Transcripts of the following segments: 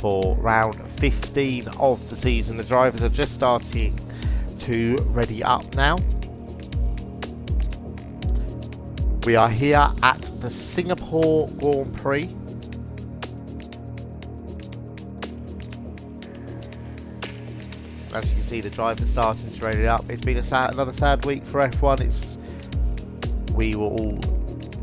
for round 15 of the season. The drivers are just starting to ready up now. We are here at the Singapore Grand Prix. As you can see, the drivers starting to ready up. It's been another sad week for F1. We were all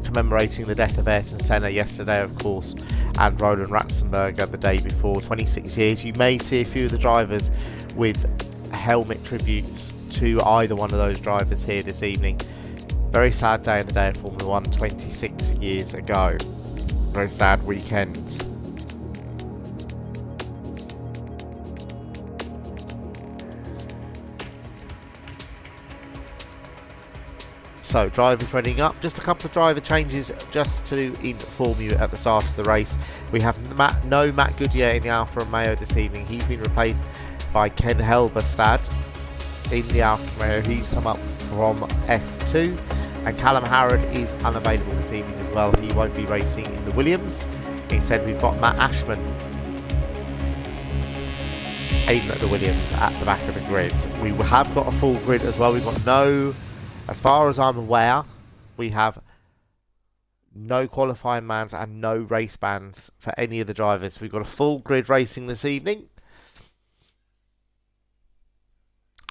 commemorating the death of Ayrton Senna yesterday, of course, and Roland Ratzenberger the day before. 26 years. You may see a few of the drivers with helmet tributes to either one of those drivers here this evening. Very sad day in the day at Formula 1, 26 years ago. Very sad weekend. So, drivers readying up. Just a couple of driver changes just to inform you at the start of the race. We have no Matt Goodyear in the Alfa Romeo this evening. He's been replaced by Ken Helberstad in the Alfa Romeo. He's come up from F2. And Callum Harrod is unavailable this evening as well. He won't be racing in the Williams. Instead, we've got Matt Ashman aiming at the Williams at the back of the grid. We have got a full grid as well. We've got no... As far as I'm aware, we have no qualifying bans and no race bans for any of the drivers. We've got a full grid racing this evening.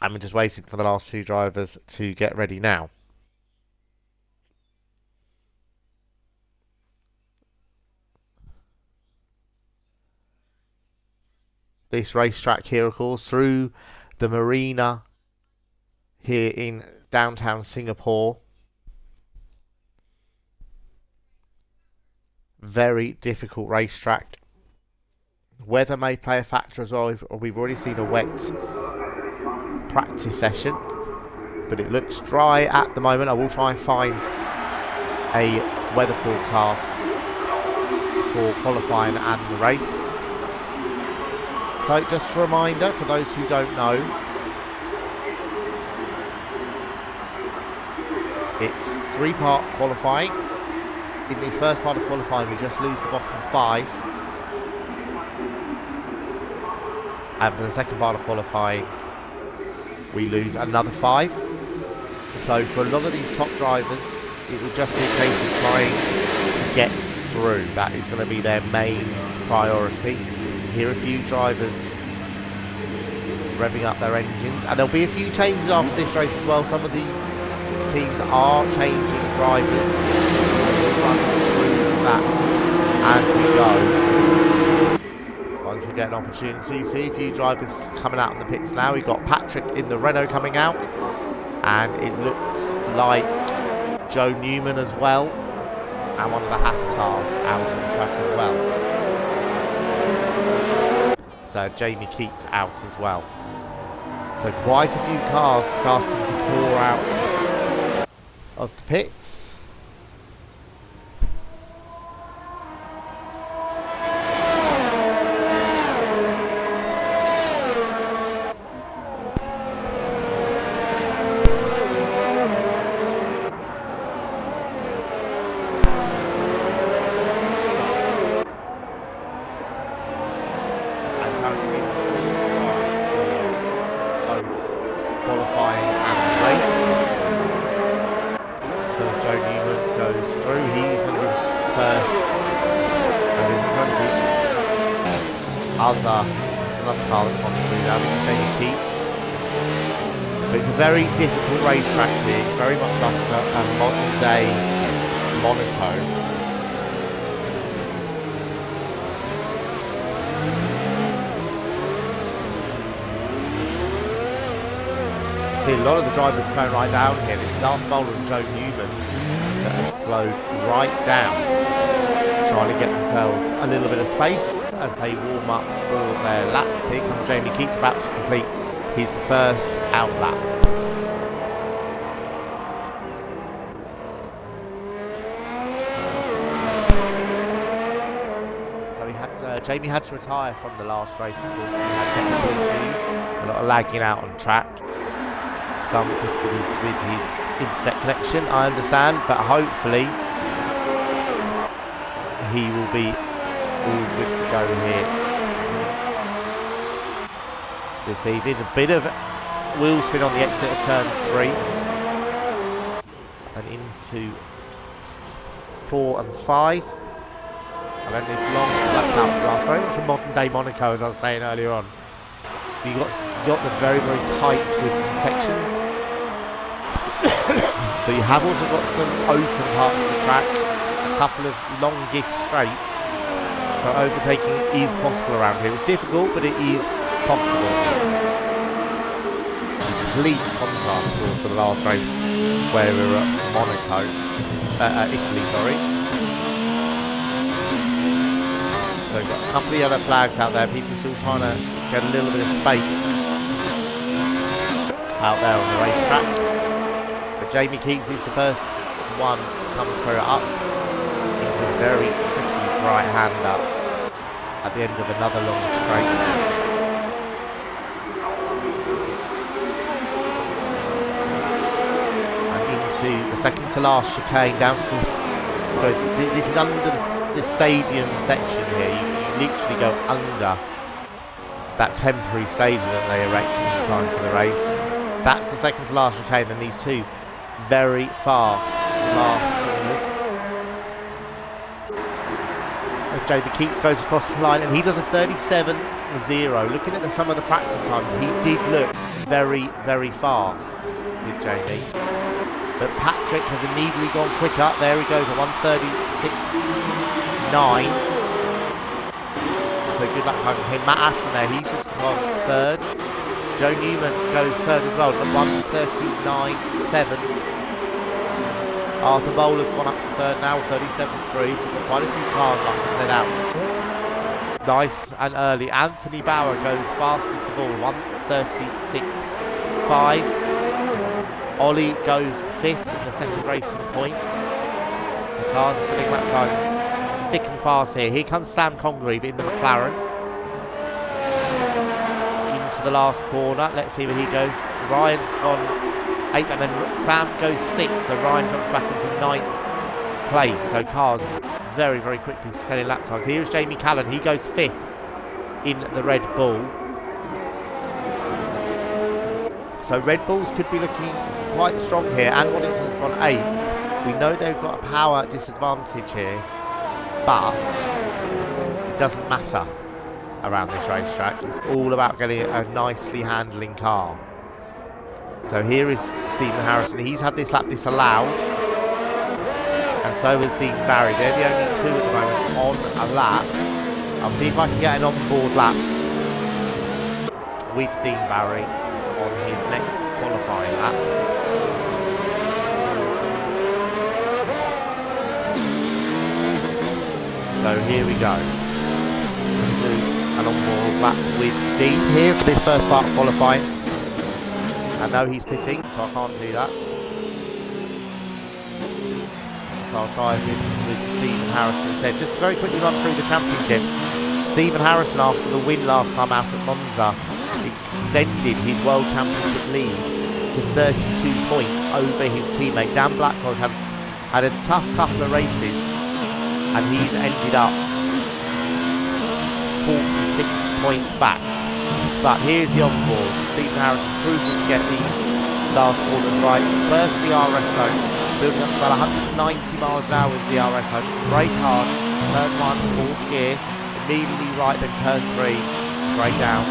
And we're just waiting for the last two drivers to get ready now. This racetrack here, of course, through the marina here in downtown Singapore. Very difficult racetrack. Weather may play a factor as well. We've already seen a wet practice session, but it looks dry at the moment. I will try and find a weather forecast for qualifying and the race. So just a reminder for those who don't know, it's three-part qualifying. In this first part of qualifying, we just lose the Boston 5. And for the second part of qualifying, we lose another 5. So for a lot of these top drivers, it will just be a case of trying to get through. That is going to be their main priority. Here are a few drivers revving up their engines. And there'll be a few changes after this race as well. Some of the teams are changing drivers. We'll run through that as we go. Once we get an opportunity, see a few drivers coming out in the pits now. We've got Patrick in the Renault coming out, and it looks like Joe Newman as well, and one of the Haas cars out on track as well. So Jamie Keats out as well. So quite a few cars starting to pour out of the pits. There's another car that's gone through now, Jamie Keats. But it's a very difficult racetrack here. It's very much like a modern day Monaco. See, a lot of the drivers slowing right down here. This is Arthur Bowler and Joe Newman that have slowed right down, trying to get themselves a little bit of space as they warm up for their laps. Here comes Jamie Keats, about to complete his first out lap. So Jamie had to retire from the last race, of course. He had technical issues, a lot of lagging out on track, some difficulties with his internet connection, I understand, but hopefully he will be all good to go here this evening. A bit of wheel spin on the exit of turn 3. And into 4 and 5. And then this long flat out blast. Very much a modern day Monaco, as I was saying earlier on. You got the very, very tight twisty sections. But you have also got some open parts of the track. A couple of longish straights. So overtaking is possible around here. It's difficult, but it is possible. Complete contrast, of course, to the last race where we were at Monaco, Italy, sorry. So we've got a couple of yellow flags out there. People still trying to get a little bit of space out there on the racetrack. But Jamie Keats is the first one to come through up into this very tricky right-hander at the end of another long straight. To the second to last chicane down to this. So this is under the stadium section here. You literally go under that temporary stadium that they erected in time for the race. That's the second to last chicane, and these two very fast last corners. As JB Keats goes across the line, and he does a 37.0. Looking at some of the practice times, he did look very, very fast, did Jamie. But Patrick has immediately gone quicker. There he goes, a 1:36.9. So good luck time from him. Matt Ashman there, he's just gone third. Joe Newman goes third as well, at 1:39.7. Arthur Bowler's gone up to third now, 37.3. So we've got quite a few cars, like I said, out. Nice and early. Anthony Bauer goes fastest of all, 1:36.5. Ollie goes 5th in the second racing point. The cars are sitting lap times thick and fast here. Here comes Sam Congreve in the McLaren. Into the last corner. Let's see where he goes. Ryan's gone 8th and then Sam goes 6th. So Ryan drops back into 9th place. So cars very, very quickly selling lap times. Here's Jamie Callan. He goes 5th in the Red Bull. So Red Bulls could be looking quite strong here. And Waddington's gone 8th. We know they've got a power disadvantage here, but it doesn't matter around this racetrack. It's all about getting a nicely handling car. So here is Stephen Harrison. He's had this lap disallowed, and so has Dean Barry. They're the only two at the moment on a lap. I'll see if I can get an on-board lap with Dean Barry on his next qualifying lap. So here we go. We'll do an on-board lap with Dean here for this first part of qualifying. I know he's pitting, so I can't do that. So I'll try with Stephen Harrison instead. Just to very quickly run through the championship. Stephen Harrison, after the win last time out at Monza, extended his World Championship lead to 32 points over his teammate. Dan Blackwell had a tough couple of races, and he's ended up 46 points back. But here's the onboard. Stephen Harrison crucial to get these last quarters right. First DRS zone, building up to about 190 miles an hour with DRS zone. Brake hard, turn 1, fourth gear, immediately right, then turn 3, brake down.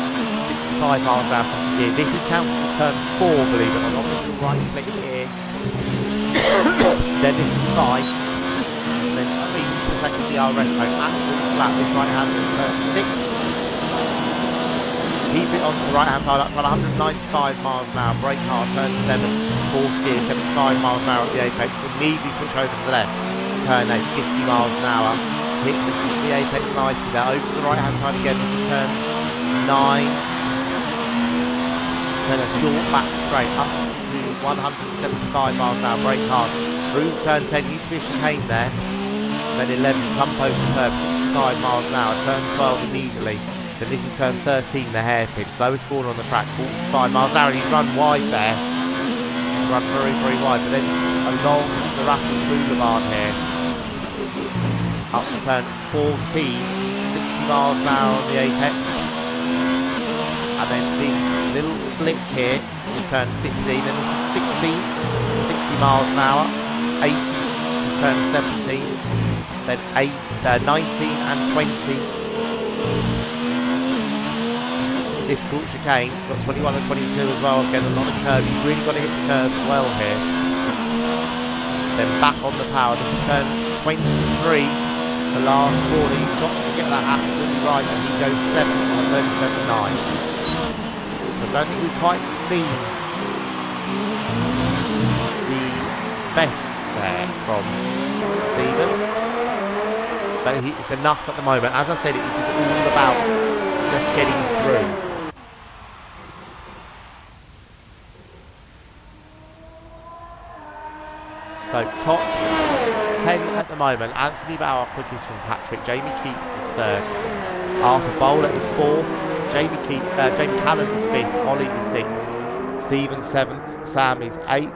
65 miles an hour second gear. This is counted as turn 4, believe it or not. This is right flick here. Then this is 5. And then into the second DRS zone. Absolutely flat. This right hand is turn 6. Keep it onto the right hand side up to 195 miles an hour. Brake hard, turn 7. Fourth gear, 75 miles an hour at the apex. Immediately switch over to the left. Turn 8, 50 miles an hour. Hit the apex nicely there. Over to the right hand side again. This is turn 9. Then a short back straight up to 175 miles an hour, brake hard. Through turn 10, used to be a chicane there. Then 11, pump over the curb, 65 miles an hour, turn 12 immediately. Then this is turn 13, the hairpin, slowest corner on the track, 45 miles an hour, and he's run wide there. Run very, very wide, but then along the Raffles Boulevard here, up to turn 14, 60 miles an hour on the apex. And then this little flick here. He's turned 15, then this is 16, 60 miles an hour, 80, he's turned 17, then 19 and 20. Difficult chicane, got 21 and 22 as well, again a lot of curve, you've really got to hit the curve as well here. Then back on the power, this is turn 23, the last corner, you've got to get that absolutely right, and he goes 7 on 37.9. So I don't think we've quite seen the best there from Stephen, but it's enough at the moment. As I said, it was just all about just getting through. So top 10 at the moment. Anthony Bauer quickest from Patrick. Jamie Keats is third. Arthur Bowler is fourth. Jamie Callan is fifth. Ollie is sixth. Stephen seventh. Sam is eighth.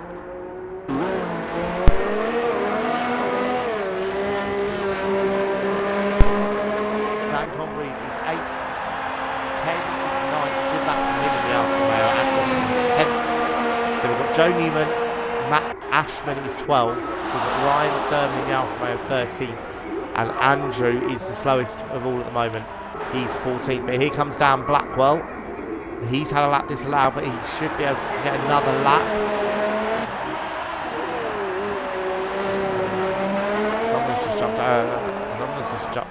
Sam Congreve is eighth. Ken is ninth. Good luck from him in the Alpha Romeo. And Robinson is 10th. Then we've got Joe Newman. Matt Ashman is 12th. We've got Ryan Sermon in the Alfa Romeo 13th. And Andrew is the slowest of all at the moment. He's 14th. But here comes Dan Blackwell. He's had a lap disallowed, but he should be able to get another lap. Someone's just jumped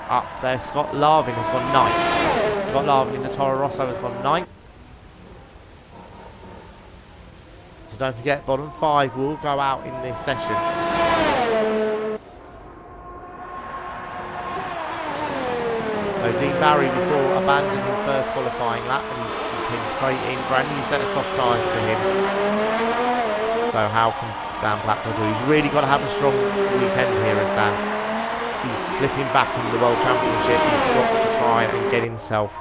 up there. Scott Larvin has gone 9th. Scott Larvin in the Toro Rosso has gone 9th. So don't forget, bottom 5 will go out in this session. So Dean Barry, we saw abandon his first qualifying lap, and he came straight in. Brand new set of soft tyres for him. So how can Dan Blackwell do? He's really got to have a strong weekend here as Dan. He's slipping back in the World Championship. He's got to try and get himself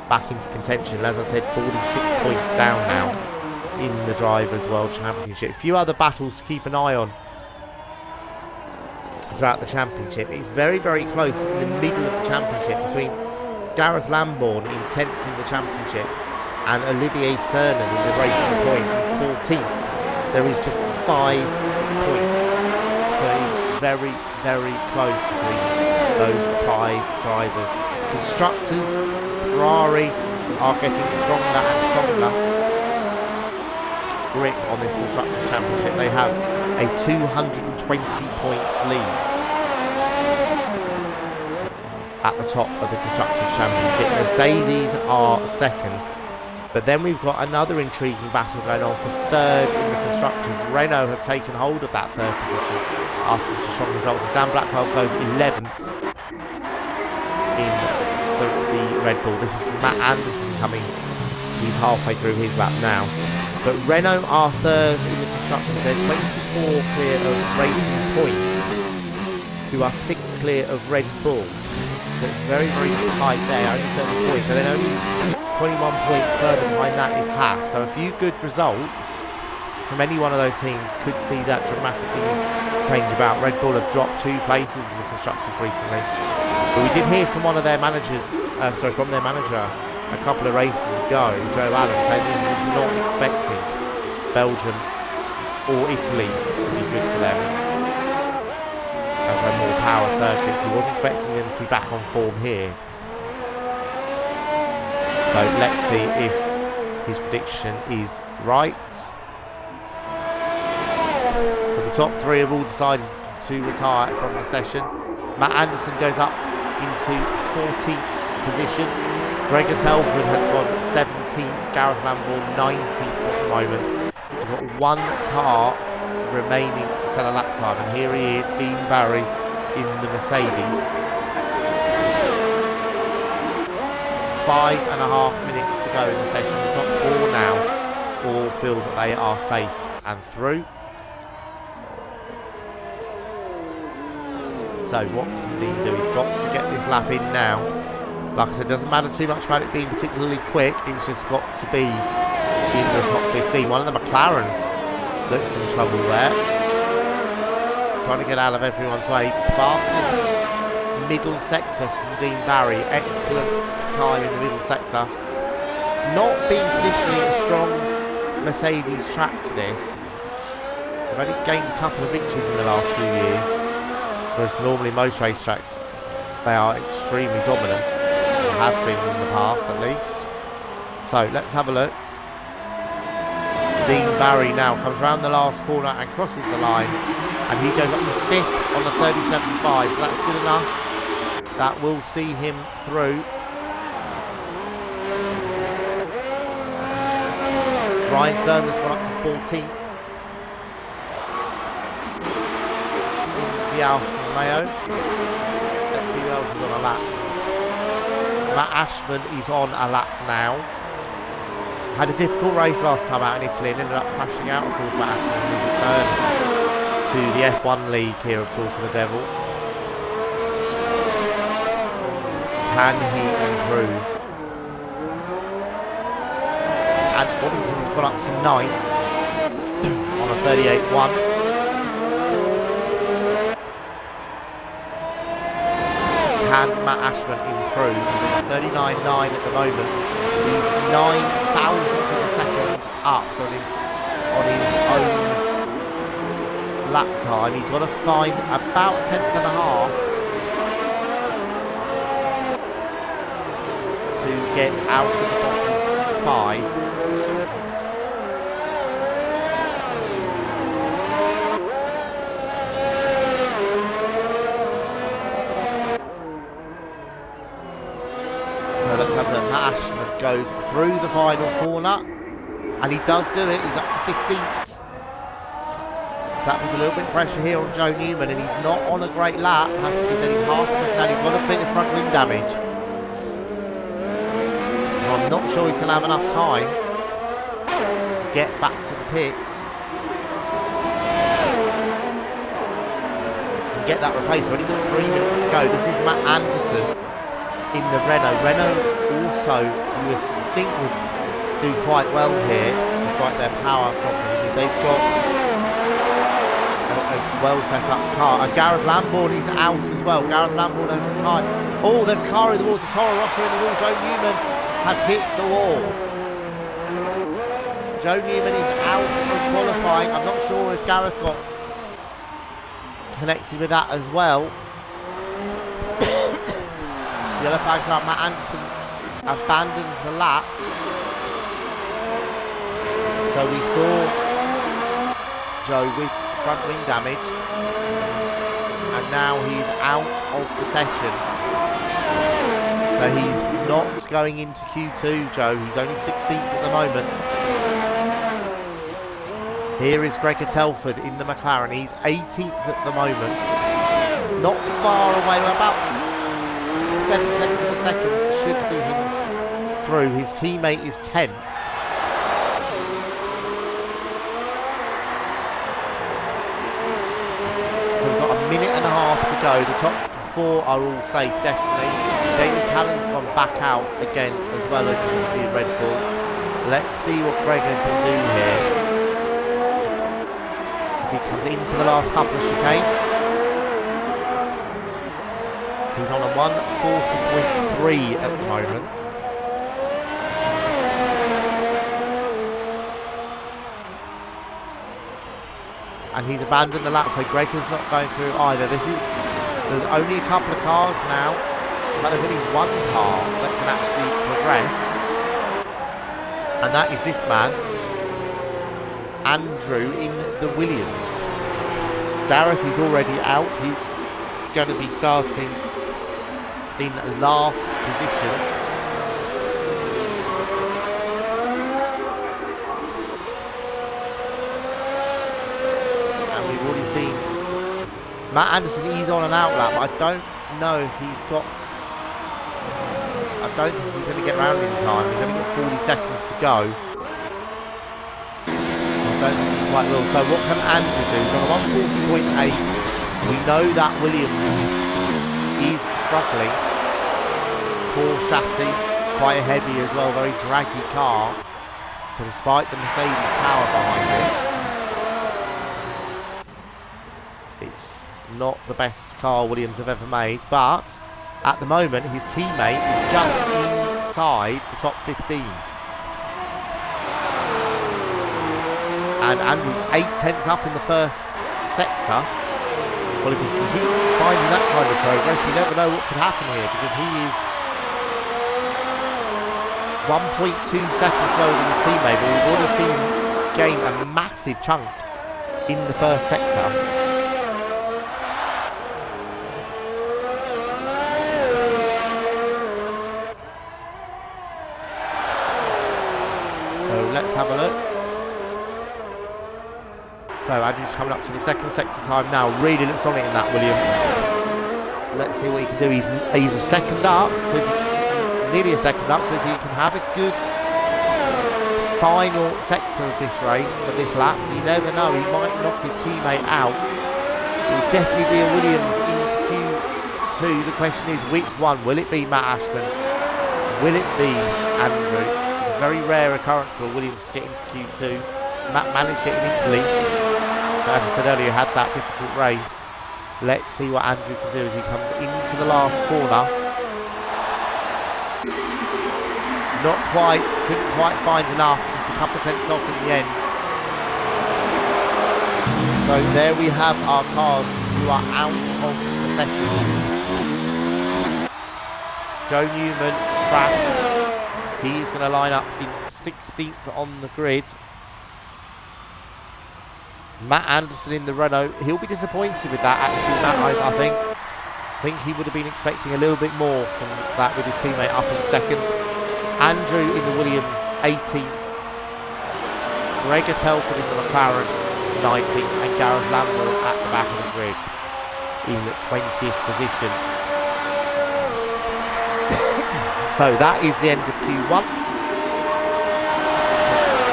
back into contention. As I said, 46 points down now in the Drivers' World Championship. A few other battles to keep an eye on throughout the championship. It's very, very close in the middle of the championship between Gareth Lambourne in 10th in the championship and Olivier Cernan in the Racing Point in 14th. There is just 5 points. So it is very, very close between those 5 drivers. Constructors, Ferrari are getting stronger and stronger grip on this Constructors' Championship. They have a 220-point lead at the top of the Constructors' Championship. Mercedes are second, but then we've got another intriguing battle going on for third in the Constructors. Renault have taken hold of that third position after some strong results as Dan Blackwell goes 11th in the Red Bull. This is Matt Anderson coming. He's halfway through his lap now. But Renault are third in the Constructors. They're 24 clear of Racing Point, who are 6 clear of Red Bull. So it's very, very tight there, only 30 points. And then only 21 points further behind that is Haas. So a few good results from any one of those teams could see that dramatically change about. Red Bull have dropped 2 places in the Constructors recently. But we did hear from one of their managers, from their manager, a couple of races ago, Joe Allen, saying that he was not expecting Belgium or Italy to be good for them as they're more power circuits. He was expecting them to be back on form here. So let's see if his prediction is right. So the top 3 have all decided to retire from the session. Matt Anderson goes up into 14th position. Gregor Telford has gone 17th, Gareth Lambourne 19th at the moment. He's got 1 car remaining to sell a lap time, and here he is, Dean Barry in the Mercedes. 5.5 minutes to go in the session. The top 4 now all feel that they are safe and through. So what can Dean do? He's got to get this lap in now. Like I said, it doesn't matter too much about it being particularly quick. It's just got to be in the top 15. One of the McLarens looks in trouble there. Trying to get out of everyone's way. Fastest middle sector from Dean Barry. Excellent time in the middle sector. It's not been traditionally a strong Mercedes track, this. They've only gained a couple of victories in the last few years, whereas normally most racetracks, they are extremely dominant, or have been in the past at least. So let's have a look. Dean Barry now comes around the last corner and crosses the line, and he goes up to 5th on the 37.5, so that's good enough. That will see him through. Ryan Sturman's gone up to 14th in the Alfa Romeo. Let's see who else is on a lap. Matt Ashman is on a lap now. Had a difficult race last time out in Italy and ended up crashing out. Of course, Matt Ashman on his return to the F1 League here of Talk of the Devil. Can he improve? And Waddington's gone up to 9th on a 38.1. Can Matt Ashman improve? He's on a 39.9 at the moment. He's 9 thousandths of a second up, so on his own lap time. He's got to find about 10th and a half to get out of the bottom 5. So let's have a look. Matt Ashman goes through the final corner, and he does do it. He's up to 15th. So that puts a little bit of pressure here on Joe Newman, and he's not on a great lap. Has to be said, he's half a second down. He's got a bit of front wing damage. So I'm not sure he's going to have enough time to get back to the pits and get that replaced. We've only got 3 minutes to go. This is Matt Anderson in the Renault. Renault also, you would think, would do quite well here, despite their power problems, if they've got a well set up car. And Gareth Lambourne is out as well. Gareth Lambourne has retired. Oh, there's a car in the water. Toro Rosso in the wall. Joe Newman has hit the wall. Joe Newman is out of qualifying. I'm not sure if Gareth got connected with that as well. Yellow flags are up. Matt Anderson abandons the lap. So we saw Joe with front wing damage, and now he's out of the session. So he's not going into Q2, Joe. He's only 16th at the moment. Here is Gregor Telford in the McLaren. He's 18th at the moment. Not far away, about 7/10 of a second should see him through. His teammate is 10th. So we've got a minute and a half to go. The top 4 are all safe, definitely. Jamie Callan's gone back out again as well in the Red Bull. Let's see what Gregor can do here as he comes into the last couple of chicanes. He's on a 1:40.3 at the moment. And he's abandoned the lap, so Gregor's not going through either. There's only a couple of cars now, but there's only one car that can actually progress. And that is this man, Andrew, in the Williams. Gareth is already out. He's going to be starting in last position. And we've already seen Matt Anderson, he's on an out lap. I don't know if he's got... I don't think he's going to get round in time. He's only got 40 seconds to go. So I don't think he quite will. So what can Andrew do? He's on a 1:40.8. We know that Williams is struggling. Poor chassis, quite heavy as well, very draggy car. So despite the Mercedes power behind it, it's not the best car Williams have ever made. But at the moment, his teammate is just inside the top 15. And Andrew's 8/10 up in the first sector. Well, if he can keep finding that kind of progress, you never know what could happen here, because he is 1.2 seconds slower than his teammate, but we've already seen him gain a massive chunk in the first sector. So let's have a look. So Andrew's coming up to the second sector time now. Really looks on it in that, Williams. Let's see what he can do. He's a second up, so if he, nearly a second up. So if he can have a good final sector of this race, of this lap, you never know. He might knock his teammate out. It will definitely be a Williams into Q2. The question is, which one? Will it be Matt Ashman? Will it be Andrew? It's a very rare occurrence for Williams to get into Q2. Matt managed it in Italy. As I said earlier, had that difficult race. Let's see what Andrew can do as he comes into the last corner. Not quite, couldn't quite find enough, just a couple of tenths off in the end. So there we have our cars who are out of the session. Joe Newman, track. He is going to line up in 16th on the grid. Matt Anderson in the Renault. He'll be disappointed with that, actually, Matt, I think he would have been expecting a little bit more from that with his teammate up in second. Andrew in the Williams, 18th. Gregor Telford in the McLaren, 19th. And Gareth Lambert at the back of the grid in 20th position. So that is the end of Q1.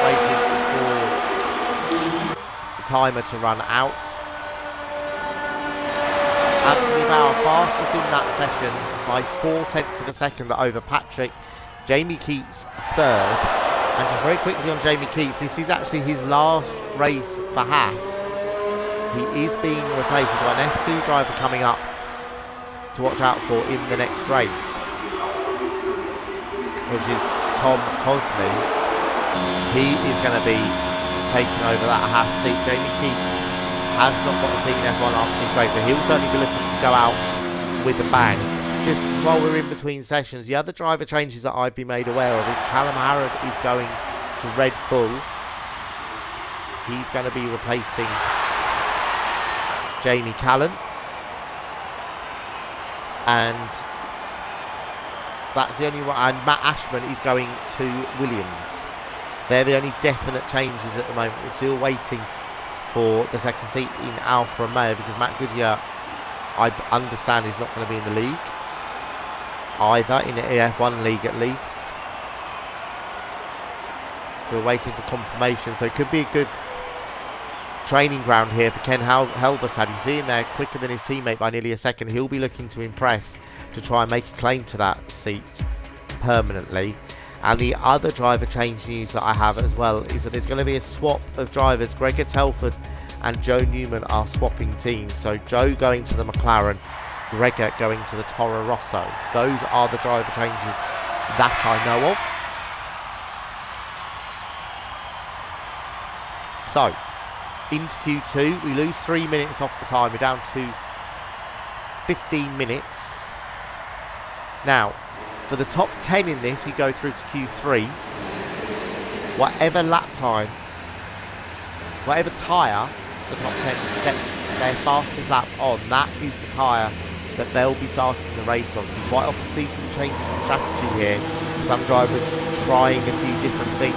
Waiting for the timer to run out. Anthony Bauer fastest in that session by 0.4 of a second over Patrick. Jamie Keats third. And just very quickly on Jamie Keats, this is actually his last race for Haas. He is being replaced. We've got an F2 driver coming up to watch out for in the next race, which is Tom Cosme. He is going to be taking over that Haas seat. Jamie Keats has not got a seat in F1 after this race, so he'll certainly be looking to go out with a bang. Just while we're in between sessions, the other driver changes that I've been made aware of is Callum Harrod is going to Red Bull. He's going to be replacing Jamie Callan. And that's the only one. And Matt Ashman is going to Williams. They're the only definite changes at the moment. We're still waiting for the second seat in Alfa Romeo because Matt Goodyear, I understand, is not going to be in the league either, in the F1 league at least. So we're waiting for confirmation. So it could be a good training ground here for Ken Halberstad. You see him there quicker than his teammate by nearly a second. He'll be looking to impress to try and make a claim to that seat permanently. And the other driver change news that I have as well is that there's going to be a swap of drivers. Gregor Telford and Joe Newman are swapping teams. So Joe going to the McLaren, Gregor going to the Toro Rosso. Those are the driver changes that I know of. So, into Q2, we lose 3 minutes off the time. We're down to 15 minutes. Now, for the top 10 in this, you go through to Q3. Whatever lap time, whatever tyre the top 10 set their fastest lap on, that is the tyre that they'll be starting the race on. So you quite often see some changes in strategy here. Some drivers trying a few different things.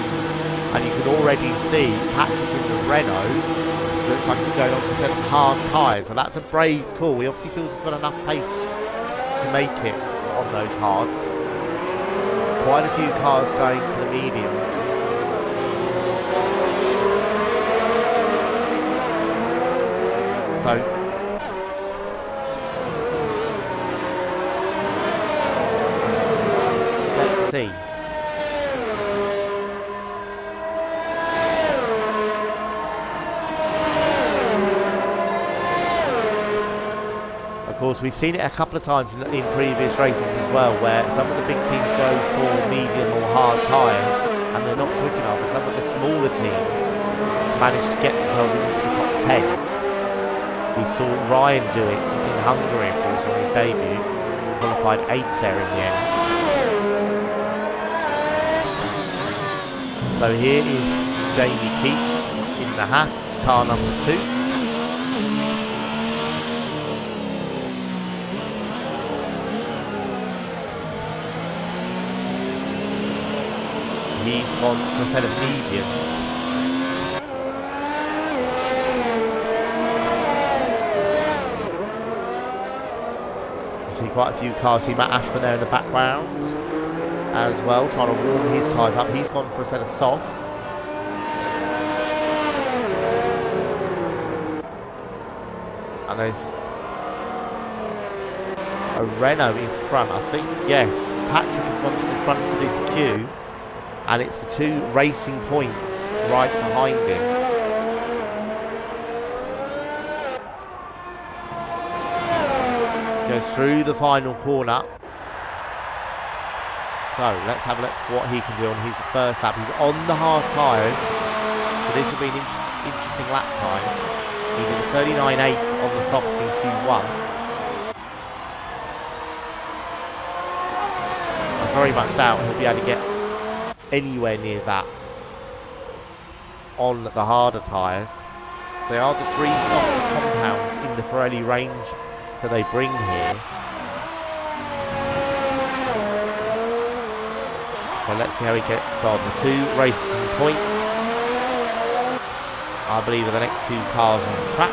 And you can already see Patrick in the Renault looks like he's going on to a set of hard tyres. So that's a brave call. He obviously feels he's got enough pace to make it on those hards. Quite a few cars going for the mediums. So let's see. Of course, we've seen it a couple of times in previous races as well, where some of the big teams go for medium or hard tyres and they're not quick enough, and some of the smaller teams managed to get themselves into the top 10. We saw Ryan do it in Hungary, of course, on his debut. Qualified 8th there in the end. So here is Jamie Keats in the Haas, car number 2. He's gone for a set of mediums. You see quite a few cars. See Matt Ashman there in the background as well, trying to warm his tyres up. He's gone for a set of softs. And there's a Renault in front, I think. Yes, Patrick has gone to the front of this queue, and it's the 2 Racing Points right behind him. To go through the final corner. So let's have a look what he can do on his first lap. He's on the hard tyres, so this will be an interesting lap time. He did a 39.8 on the softs in Q1. I very much doubt he'll be able to get anywhere near that on the harder tyres. They are the 3 softest compounds in the Pirelli range that they bring here. So let's see how he gets on. The 2 Racing Points, I believe, are the next 2 cars on track.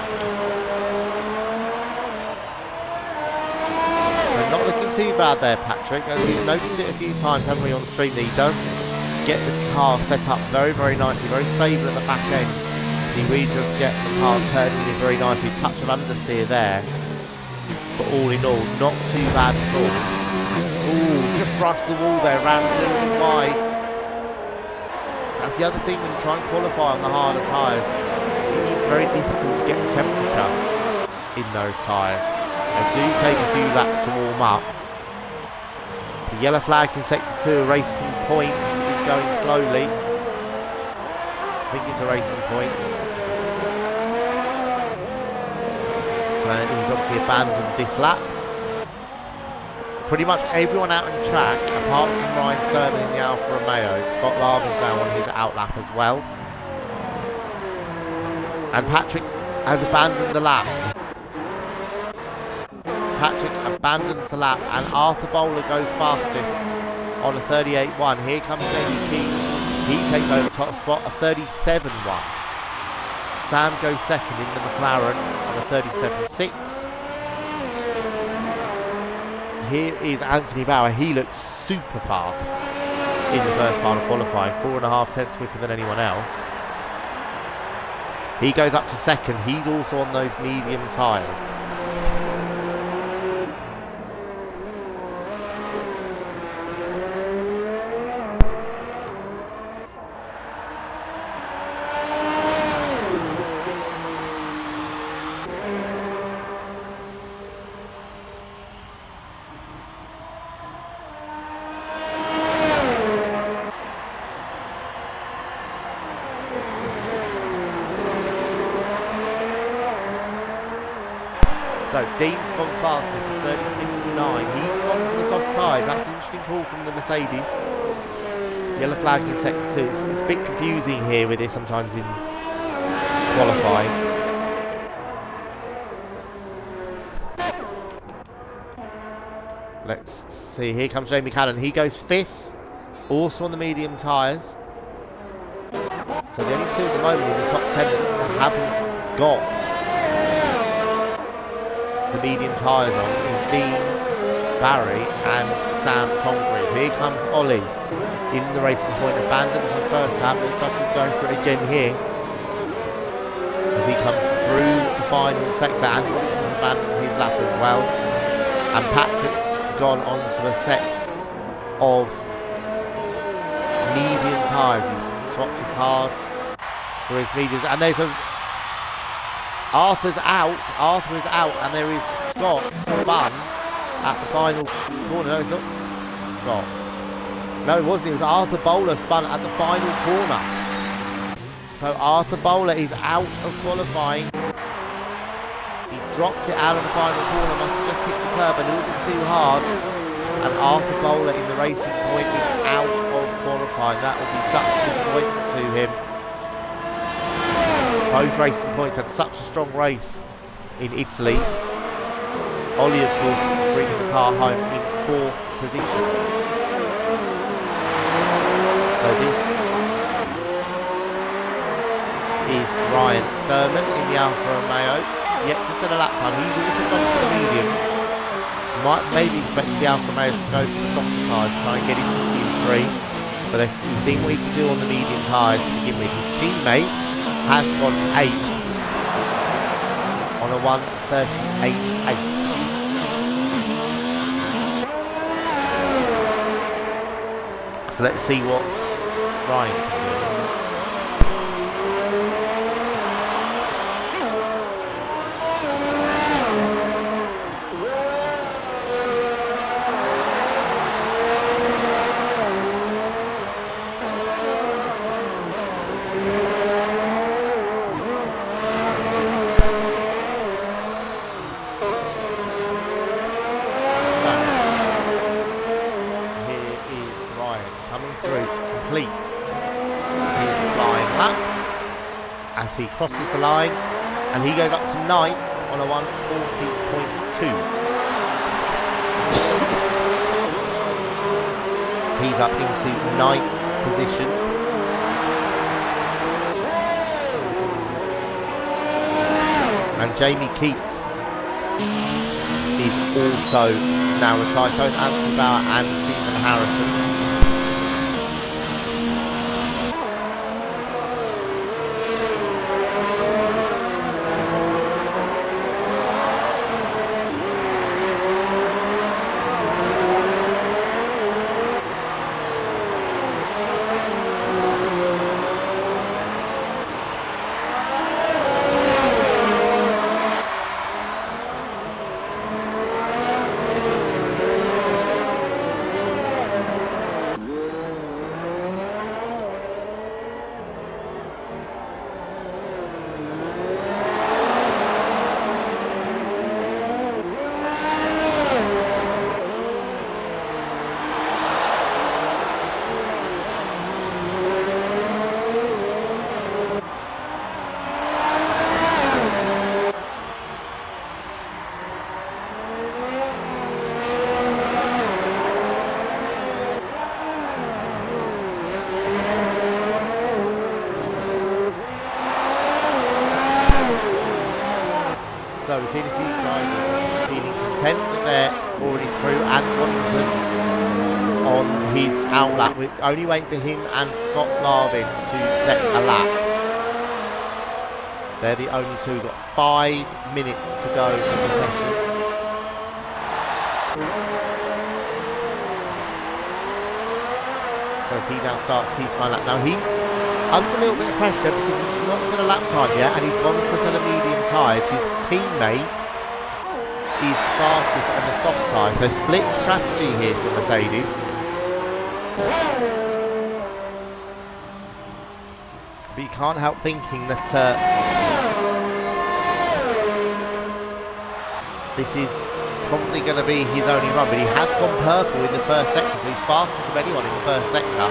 So not looking too bad there, Patrick. We've noticed it a few times, haven't we, on stream, that he does get the car set up very, very nicely, very stable at the back end. He really does get the car turning in very nicely. Touch of understeer there. But all in all, not too bad at all. Ooh, just brushed the wall there, ran a little bit wide. That's the other thing when you try and qualify on the harder tyres. It is very difficult to get the temperature in those tyres. They do take a few laps to warm up. The yellow flag in sector 2, a Racing Point, is going slowly. I think it's a Racing Point. So he's obviously abandoned this lap. Pretty much everyone out on track, apart from Ryan Sturman in the Alfa Romeo. Scott Larvin's now on his outlap as well. And Patrick has abandoned the lap. Patrick abandons the lap, and Arthur Bowler goes fastest on a 38.1. Here comes Jamie Keats. He takes over top spot, a 37.1. Sam goes second in the McLaren on a 37.6. Here is Anthony Bauer. He looks super fast in the first part of qualifying, 4.5 tenths quicker than anyone else. He goes up to second. He's also on those medium tyres. So Dean's gone fastest at 36.9. He's gone for the soft tyres. That's an interesting call from the Mercedes. Yellow flag in sector 2. It's a bit confusing here with this sometimes in qualifying. Let's see. Here comes Jamie Callan. He goes 5th, also on the medium tyres. So the only 2 at the moment in the top 10 that haven't got the medium tyres on is Dean, Barry and Sam Congreve. Here comes Ollie in the Racing Point, abandoned his first lap. Looks like he's going for it again here as he comes through the final sector, and Wilson's abandoned his lap as well. And Patrick's gone on to a set of medium tyres. He's swapped his hards for his mediums, and there's a Arthur is out, and there is Scott spun at the final corner. No, it's not Scott. No, it wasn't. It was Arthur Bowler spun at the final corner. So Arthur Bowler is out of qualifying. He dropped it out of the final corner, must have just hit the curb a little bit too hard. And Arthur Bowler in the Racing Point is out of qualifying. That will be such a disappointment to him. Both Racing Points had such a strong race in Italy. Ollie, of course, bringing the car home in 4th position. So this is Ryan Sturman in the Alfa Romeo. Yet to set a lap time. He's also gone for the mediums. Might maybe expect the Alfa Romeos to go for the softer tyres, try and get into Q3. But we've seen what he can do on the medium tyres to begin with. His teammate has gone 8th on a 1:38.8. So let's see what Ryan can do. As he crosses the line, and he goes up to 9th on a 1:40.2. He's up into 9th position. And Jamie Keats is also now retired. So is Anthony Bauer and Stephen Harrison. So we've seen a few drivers feeling content that they're already through, and Wellington on his outlap. We're only waiting for him and Scott Larvin to set a lap. They're the only two. Got 5 minutes to go in the session. So as he now starts his final lap. Now he's under a little bit of pressure because he's not set a lap time yet, and he's gone for a set of medium tyres. His teammate is fastest on the soft tyre, so split strategy here for Mercedes. But you can't help thinking that this is probably going to be his only run, but he has gone purple in the first sector, so he's fastest of anyone in the first sector.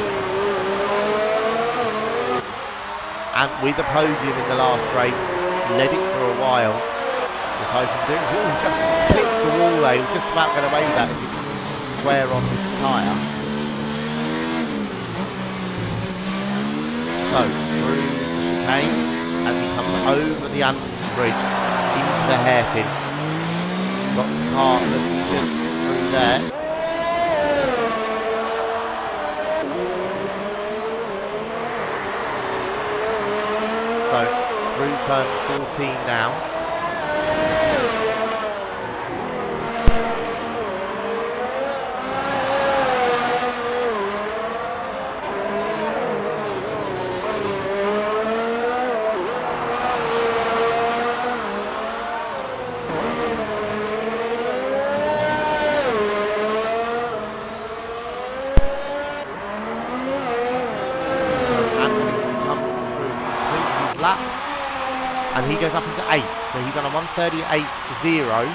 And with a podium in the last race, led it for a while. Was hoping to do it. He just clipped the wall there. He was just about going away with that if it's square on with the tyre. So, through the chicane, as he comes over the Anderson Bridge into the hairpin. Got the car looking good through there. So, through turn 14 now. he goes up into 8th. So he's on a 1:38.0.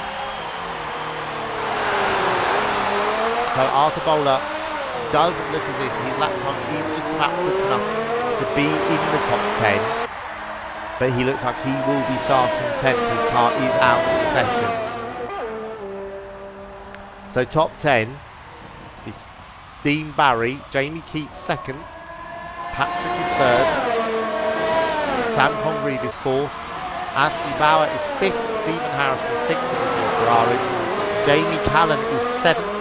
So Arthur Bowler does look as if his lap time is just about quick enough to be in the top 10. But he looks like he will be starting 10th. His car is out of the session. So top 10 is Dean Barry, Jamie Keats 2nd, Patrick is 3rd, Sam Congreve is 4th, Anthony Bauer is 5th, Stephen Harrison 6th at the Team Ferraris, Jamie Callan is 7th,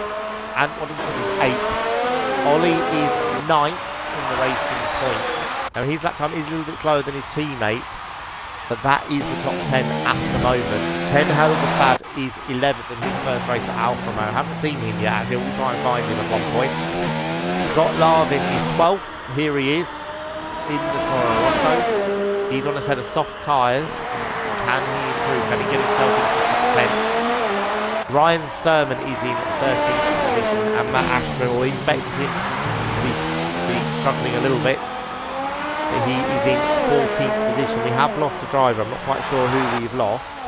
Ant Waddington is 8th, Ollie is 9th in the racing points. Now his lap time is a little bit slower than his teammate, but that is the top 10 at the moment. Ken Helmstad is 11th in his first race for Alfa Romeo. Haven't seen him yet. He'll try and find him at one point. Scott Larvin is 12th. Here he is in the Toro Rosso. He's on a set of soft tyres. Can he improve? Can he get himself into the top 10? Ryan Sturman is in 13th position, and Matt Ashford, we expected him to be struggling a little bit. He is in 14th position. We have lost a driver. I'm not quite sure who we've lost.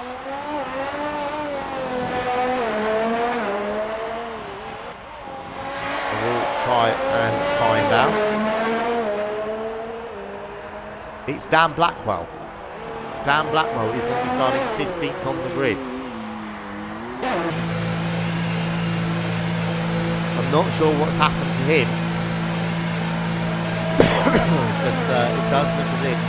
We'll try and find out. It's Dan Blackwell. Dan Blackwell is going to be starting 15th on the grid. I'm not sure what's happened to him. But it does look as if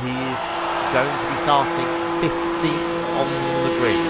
he is going to be starting 15th on the grid.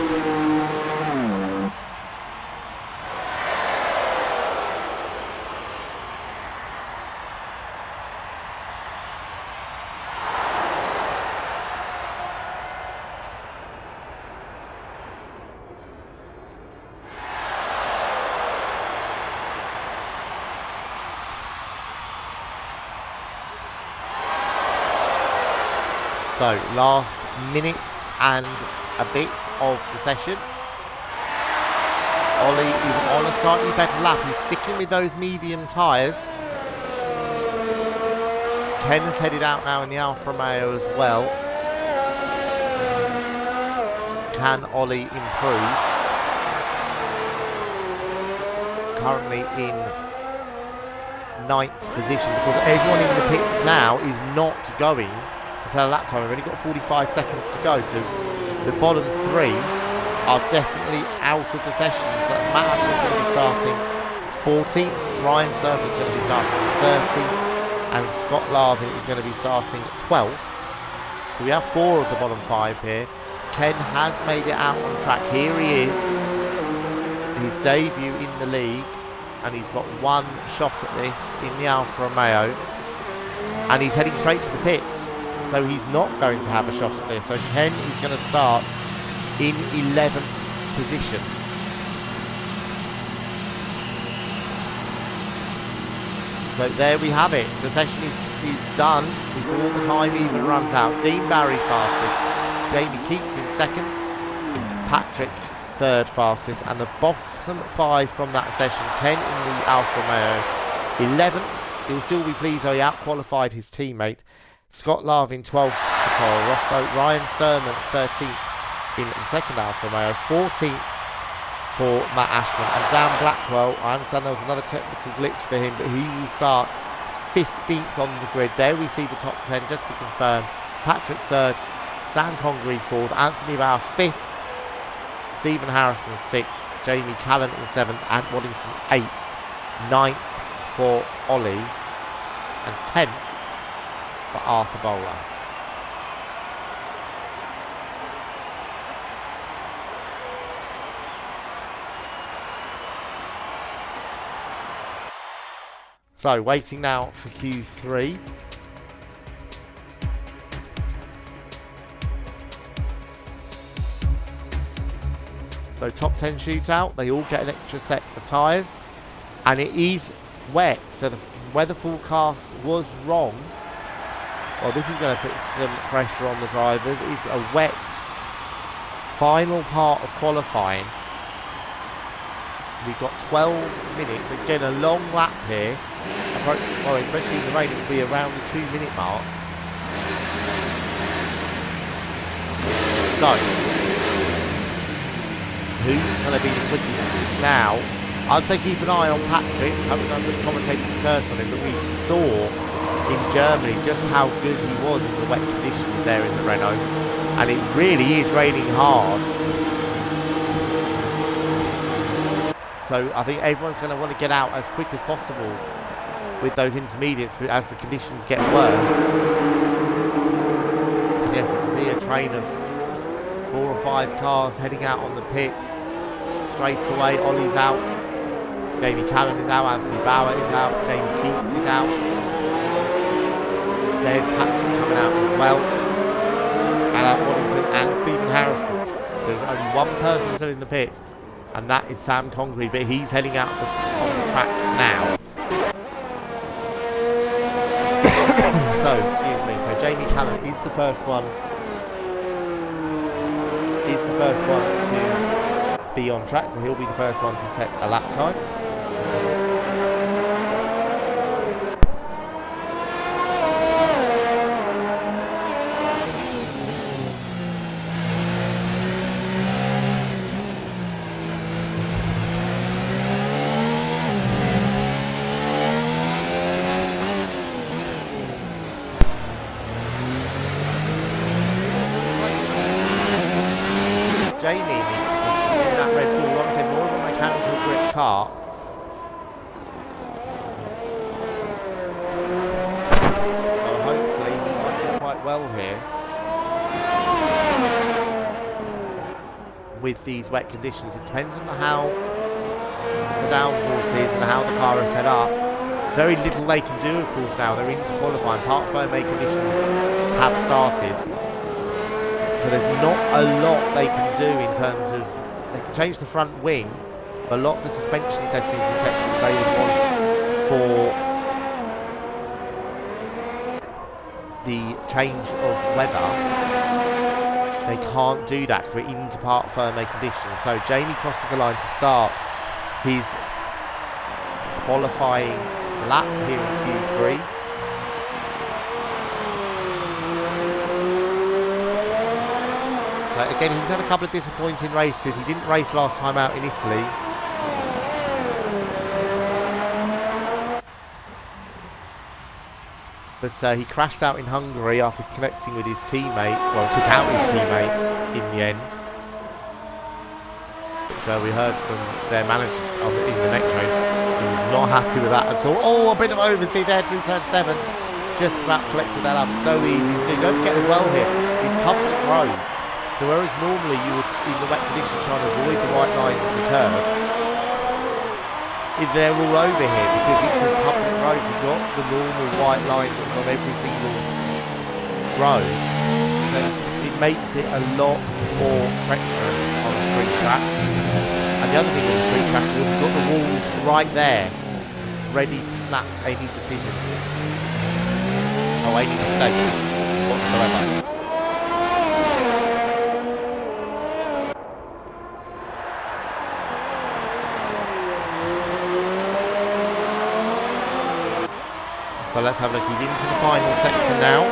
So, last minute and a bit of the session. Ollie is on a slightly better lap. He's sticking with those medium tyres. Ken has headed out now in the Alfa Romeo as well. Can Ollie improve? Currently in 9th position because everyone in the pits now is not going to sell a lap time. We've only got 45 seconds to go, so the bottom 3 are definitely out of the session. So that's Matt Ashford's going to be starting 14th, Ryan Sturman is going to be starting 13th, and Scott Larvin is going to be starting 12th. So we have 4 of the bottom 5 here. Ken has made it out on track. Here he is, his debut in the league, and he's got one shot at this in the Alfa Romeo, and he's heading straight to the pits. So he's not going to have a shot at this. So Ken is going to start in 11th position. So there we have it. The session is done before the time even runs out. Dean Barry fastest, Jamie Keats in 2nd, Patrick 3rd fastest, and the bottom 5 from that session, Ken in the Alfa Romeo 11th. He'll still be pleased though he out-qualified his teammate. Scott Larvin 12th for Toro Rosso, Ryan Sturman 13th in the 2nd Alfa Romeo, 14th for Matt Ashman, and Dan Blackwell, I understand there was another technical glitch for him, but he will start 15th on the grid. There we see the top 10 just to confirm. Patrick 3rd, Sam Congreve 4th, Anthony Bauer 5th, Stephen Harrison 6th, Jamie Callan in 7th, Ant Waddington 8th, 9th for Ollie, and 10th for Arthur Bowler. So, waiting now for Q3. So, top 10 shootout. They all get an extra set of tyres. And it is wet. So, the weather forecast was wrong. Well, this is going to put some pressure on the drivers. It's a wet final part of qualifying. We've got 12 minutes. Again, a long lap here. well, especially in the rain, it will be around the 2-minute mark. So, who's going to be the quickest now? I'd say keep an eye on Patrick. I haven't done the commentator's curse on him, but we saw in Germany just how good he was in the wet conditions there in the Renault. And it really is raining hard. So I think everyone's going to want to get out as quick as possible with those intermediates as the conditions get worse. And yes, you can see a train of 4 or 5 cars heading out on the pits straight away. Ollie's out. Jamie Callan is out. Anthony Bauer is out. Jamie Keats is out. There's Patrick coming out as well. Alan Waddington and Stephen Harrison. There's only one person still in the pits, and that is Sam Congreve, but he's heading out on the track now. So, excuse me. So Jamie Callan is the first one. He's the first one to be on track, so he'll be the first one to set a lap time. Jamie needs to do that Red Bull, like I said, more of a mechanical grip car. So hopefully he might do quite well here with these wet conditions. It depends on how the downforce is and how the car is set up. Very little they can do, of course, now. They're into qualifying. Part firm-made conditions have started. So there's not a lot they can do in terms of, they can change the front wing, but a lot of the suspension settings, etc., they would want for the change of weather, they can't do that because we're into part firm-made conditions. So Jamie crosses the line to start his qualifying lap here in Q3. Again, he's had a couple of disappointing races. He didn't race last time out in Italy. But he crashed out in Hungary after connecting with his teammate. Well, took out his teammate in the end. So we heard from their manager in the next race. He was not happy with that at all. Oh, a bit of oversee there through turn 7. Just about collected that up. So easy to do. Don't forget as well here, these public roads. So whereas normally you would, in the wet conditions, try to avoid the white lines and the curbs, they're all over here because it's a public road. You've got the normal white lines that's on every single road. So it makes it a lot more treacherous on a street track. And the other thing with the street track was you've got the walls right there, ready to snap any decision. Or any mistake whatsoever. So let's have a look. He's into the final sector now.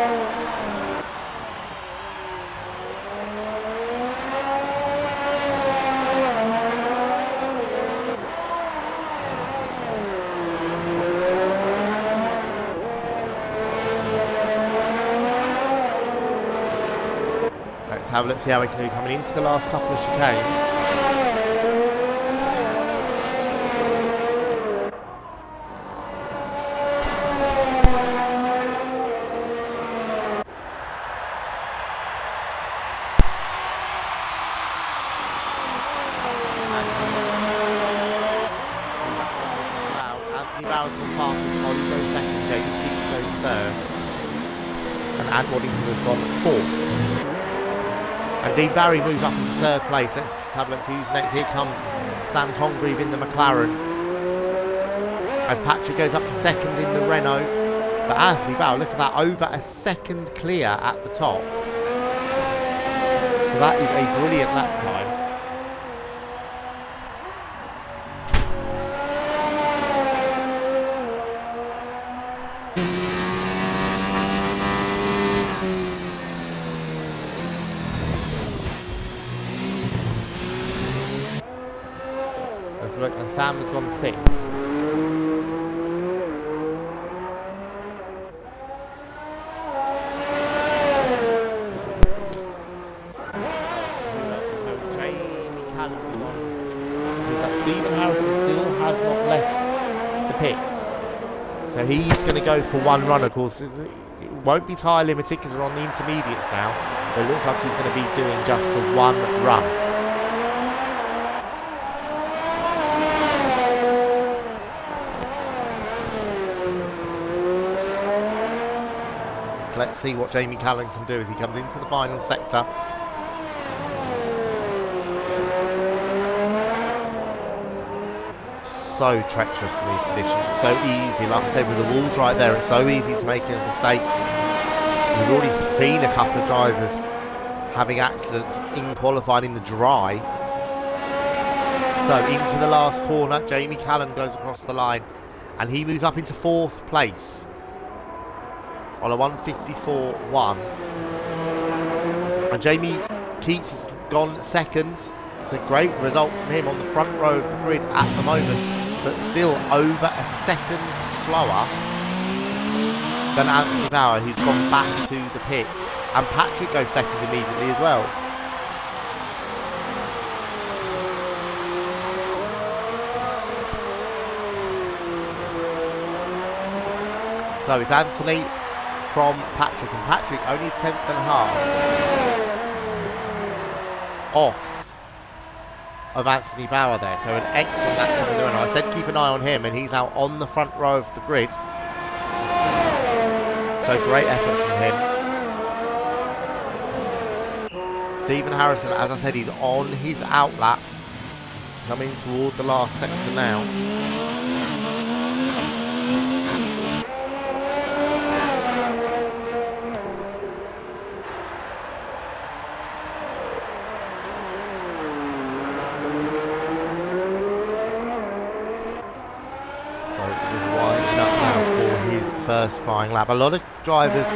Let's have a look, see how we can do coming into the last couple of chicanes. Waddington has gone 4th. And Dean Barry moves up into 3rd place. Let's have a look who's next. Here comes Sam Congreve in the McLaren. As Patrick goes up to 2nd in the Renault. But Anthony Bauer, look at that, over a 2nd clear at the top. So that is a brilliant lap time. have a look, and Sam has gone 6th. So Jamie Callum is on. Because that Stephen Harrison still has not left the pits. So he's going to go for one run, of course. It won't be tyre limited because we're on the intermediates now. But it looks like he's going to be doing just the one run. So let's see what Jamie Callan can do as he comes into the final sector. So treacherous in these conditions. It's so easy, like I said, with the walls right there, it's so easy to make a mistake. We've already seen a couple of drivers having accidents in qualifying in the dry. So into the last corner, Jamie Callan goes across the line and he moves up into 4th place on a 1:54.1. And Jamie Keats has gone 2nd. It's a great result from him on the front row of the grid at the moment, but still over a second slower than Anthony Bauer, who's gone back to the pits. And Patrick goes 2nd immediately as well. So it's Anthony from Patrick, and Patrick only 10th and a half off of Anthony Bauer there. So an excellent action on the runner. I said keep an eye on him, and he's now on the front row of the grid. So great effort from him. Stephen Harrison, as I said, he's on his outlap. He's coming toward the last sector now. First flying lap. A lot of drivers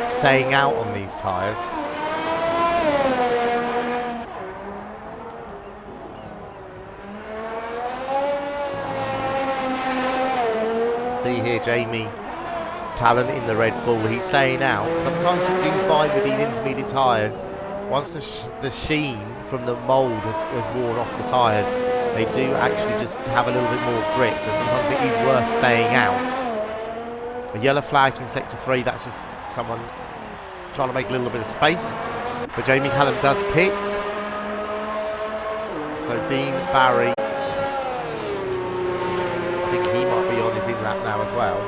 staying out on these tyres. See here Jamie Callan in the Red Bull. He's staying out. Sometimes you do find with these intermediate tyres, once the sheen from the mould has worn off the tyres, they do actually just have a little bit more grit. So sometimes it is worth staying out. A yellow flag in sector 3, that's just someone trying to make a little bit of space. But Jamie Callan does pit. So Dean Barry, I think he might be on his in-lap now as well.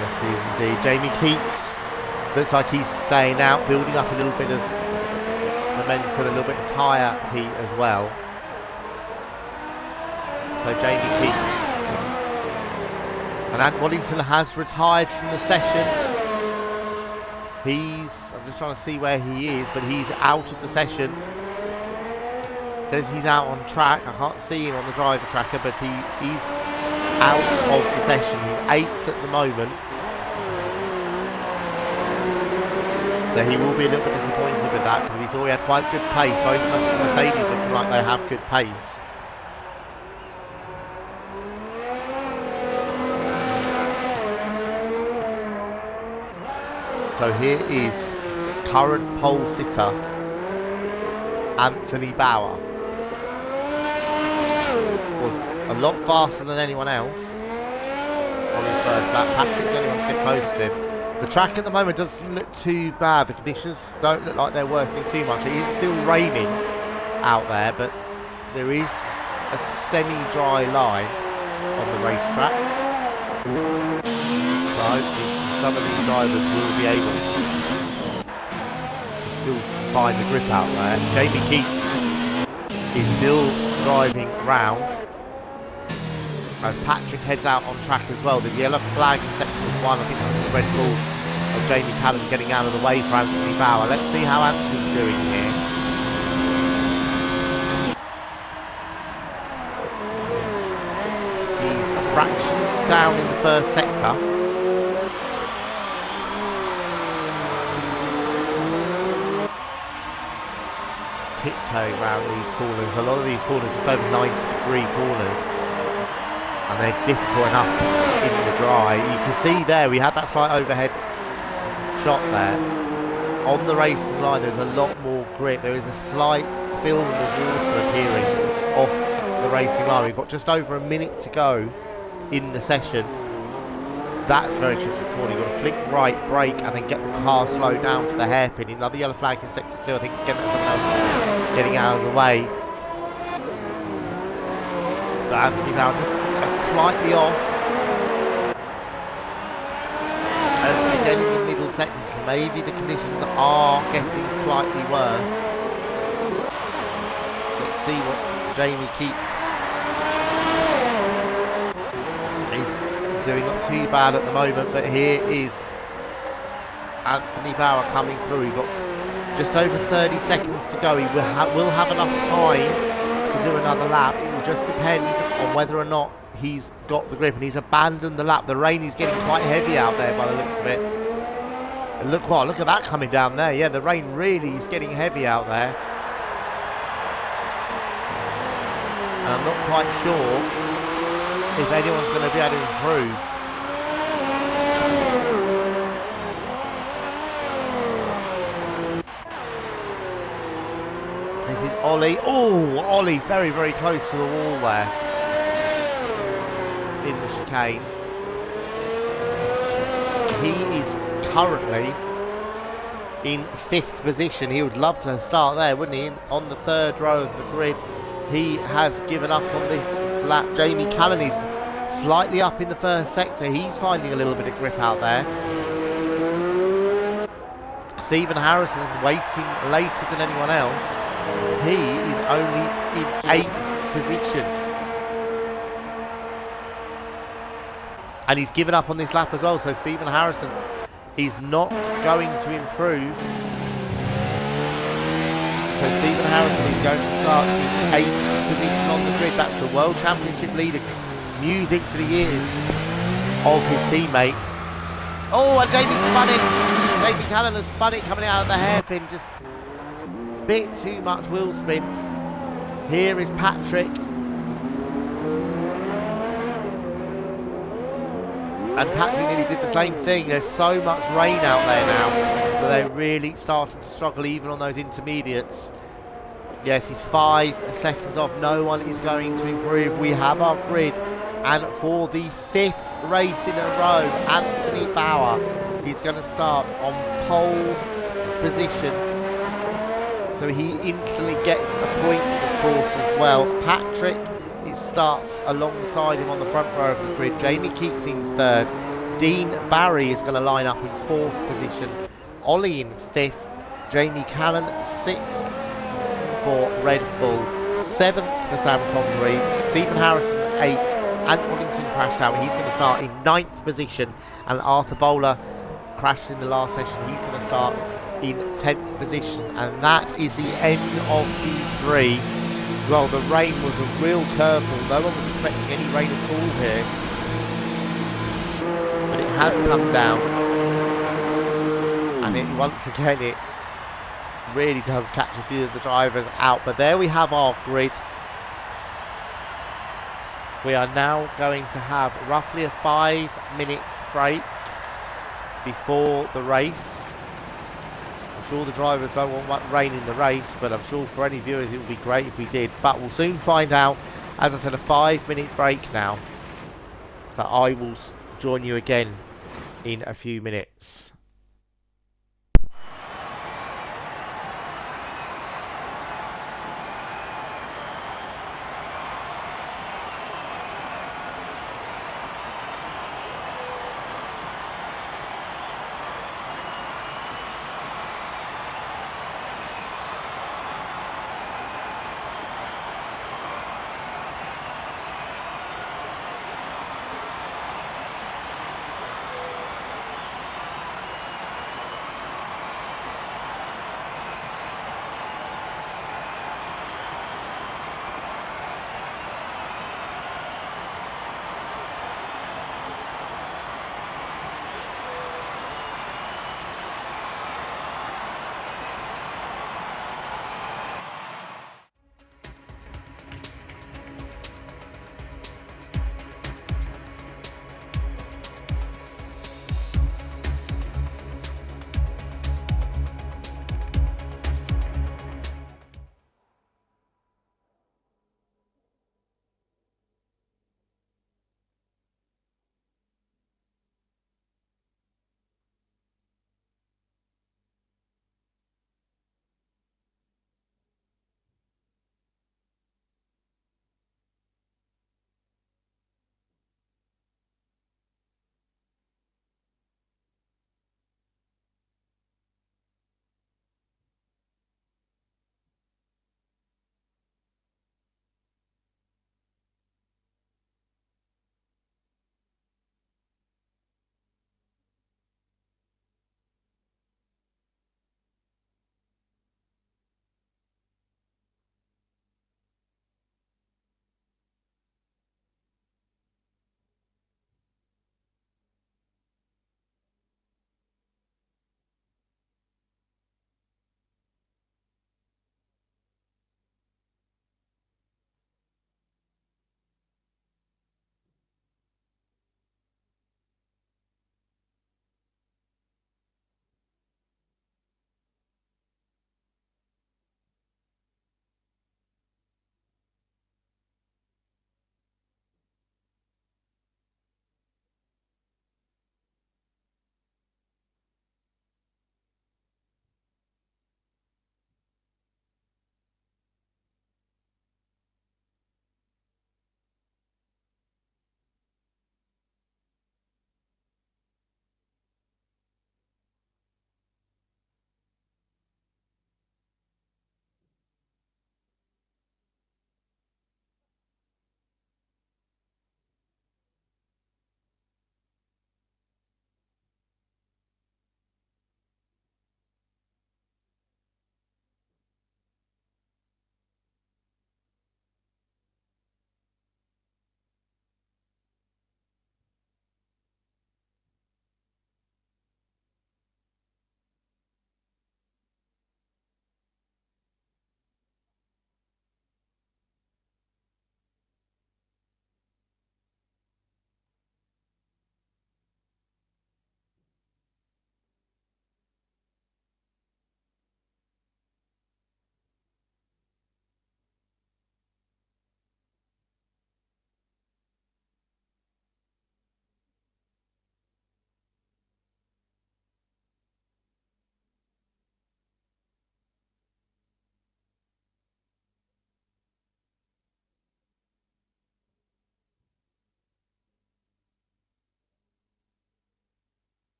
Yes, he is indeed. Jamie Keats looks like he's staying out, building up a little bit of momentum, a little bit of tyre heat as well. So Jamie Keats. And Ant Waddington has retired from the session. I'm just trying to see where he is, but he's out of the session. Says he's out on track. I can't see him on the driver tracker, but he's out of the session. He's 8th at the moment. So he will be a little bit disappointed with that, because we saw he had quite good pace. Both Mercedes looking like they have good pace. So here is current pole sitter Anthony Bauer. Was a lot faster than anyone else on his first lap. Patrick's the only one to get close to him. The track at the moment doesn't look too bad. The conditions don't look like they're worsening too much. It is still raining out there, but there is a semi-dry line on the racetrack. So hopefully some of these drivers will be able to still find the grip out there. Jamie Keats is still driving round as Patrick heads out on track as well. The yellow flag in sector 1, I think that's the Red Bull of Jamie Callan getting out of the way for Anthony Bauer. Let's see how Anthony's doing here. He's a fraction down in the first sector. tiptoeing around these corners. A lot of these corners just over 90-degree corners, and they're difficult enough in the dry. You can see there, we had that slight overhead shot there. On the racing line, there's a lot more grip. There is a slight film of water appearing off the racing line. We've got just over a minute to go in the session. That's very tricky corner. You've got to flick right, brake, and then get the car slowed down for the hairpin. Another yellow flag in sector 2. I think again that's someone else getting out of the way. But Anthony Bauer just slightly off. As again in the middle sector, so maybe the conditions are getting slightly worse. Let's see what Jamie Keats is doing. Not too bad at the moment, but here is Anthony Bauer coming through. We've got just over 30 seconds to go. He will have enough time to do another lap. It will just depend on whether or not he's got the grip, and he's abandoned the lap. The rain is getting quite heavy out there by the looks of it. And look at that coming down there. Yeah, the rain really is getting heavy out there. And I'm not quite sure if anyone's going to be able to improve. This is Ollie. Oh, Ollie very, very close to the wall there in the chicane. He is currently in 5th position. He would love to start there, wouldn't he? On the 3rd row of the grid. He has given up on this lap. Jamie Callan is slightly up in the 1st sector. He's finding a little bit of grip out there. Stephen Harrison's waiting later than anyone else. He is only in 8th position. And he's given up on this lap as well. So Stephen Harrison is not going to improve. So Stephen Harrison is going to start in 8th position on the grid. That's the World Championship leader. Music to the ears of his teammate. Oh, and Jamie spun it. Jamie Callan has spun it coming out of the hairpin. Just a bit too much wheel spin. Here is Patrick. And Patrick nearly did the same thing. There's so much rain out there now that they're really starting to struggle even on those intermediates. Yes, he's 5 seconds off. No one is going to improve. We have our grid. And for the 5th race in a row, Anthony Bauer is going to start on pole position. So he instantly gets a point, of course, as well. Patrick, it starts alongside him on the front row of the grid. Jamie Keats in 3rd. Dean Barry is going to line up in 4th position. Ollie in 5th. Jamie Callan 6th for Red Bull. 7th for Sam Convery. Stephen Harrison 8th. And Waddington crashed out. He's going to start in 9th position. And Arthur Bowler crashed in the last session. He's going to start in 10th position. And that is the end of Q3. Well, the rain was a real curveball. No one was expecting any rain at all here. But it has come down. And once again, it really does catch a few of the drivers out. But there we have our grid. We are now going to have roughly a 5-minute break before the race. I'm sure the drivers don't want much rain in the race, but I'm sure for any viewers it would be great if we did. But we'll soon find out. As I said, a 5-minute break now. So I will join you again in a few minutes.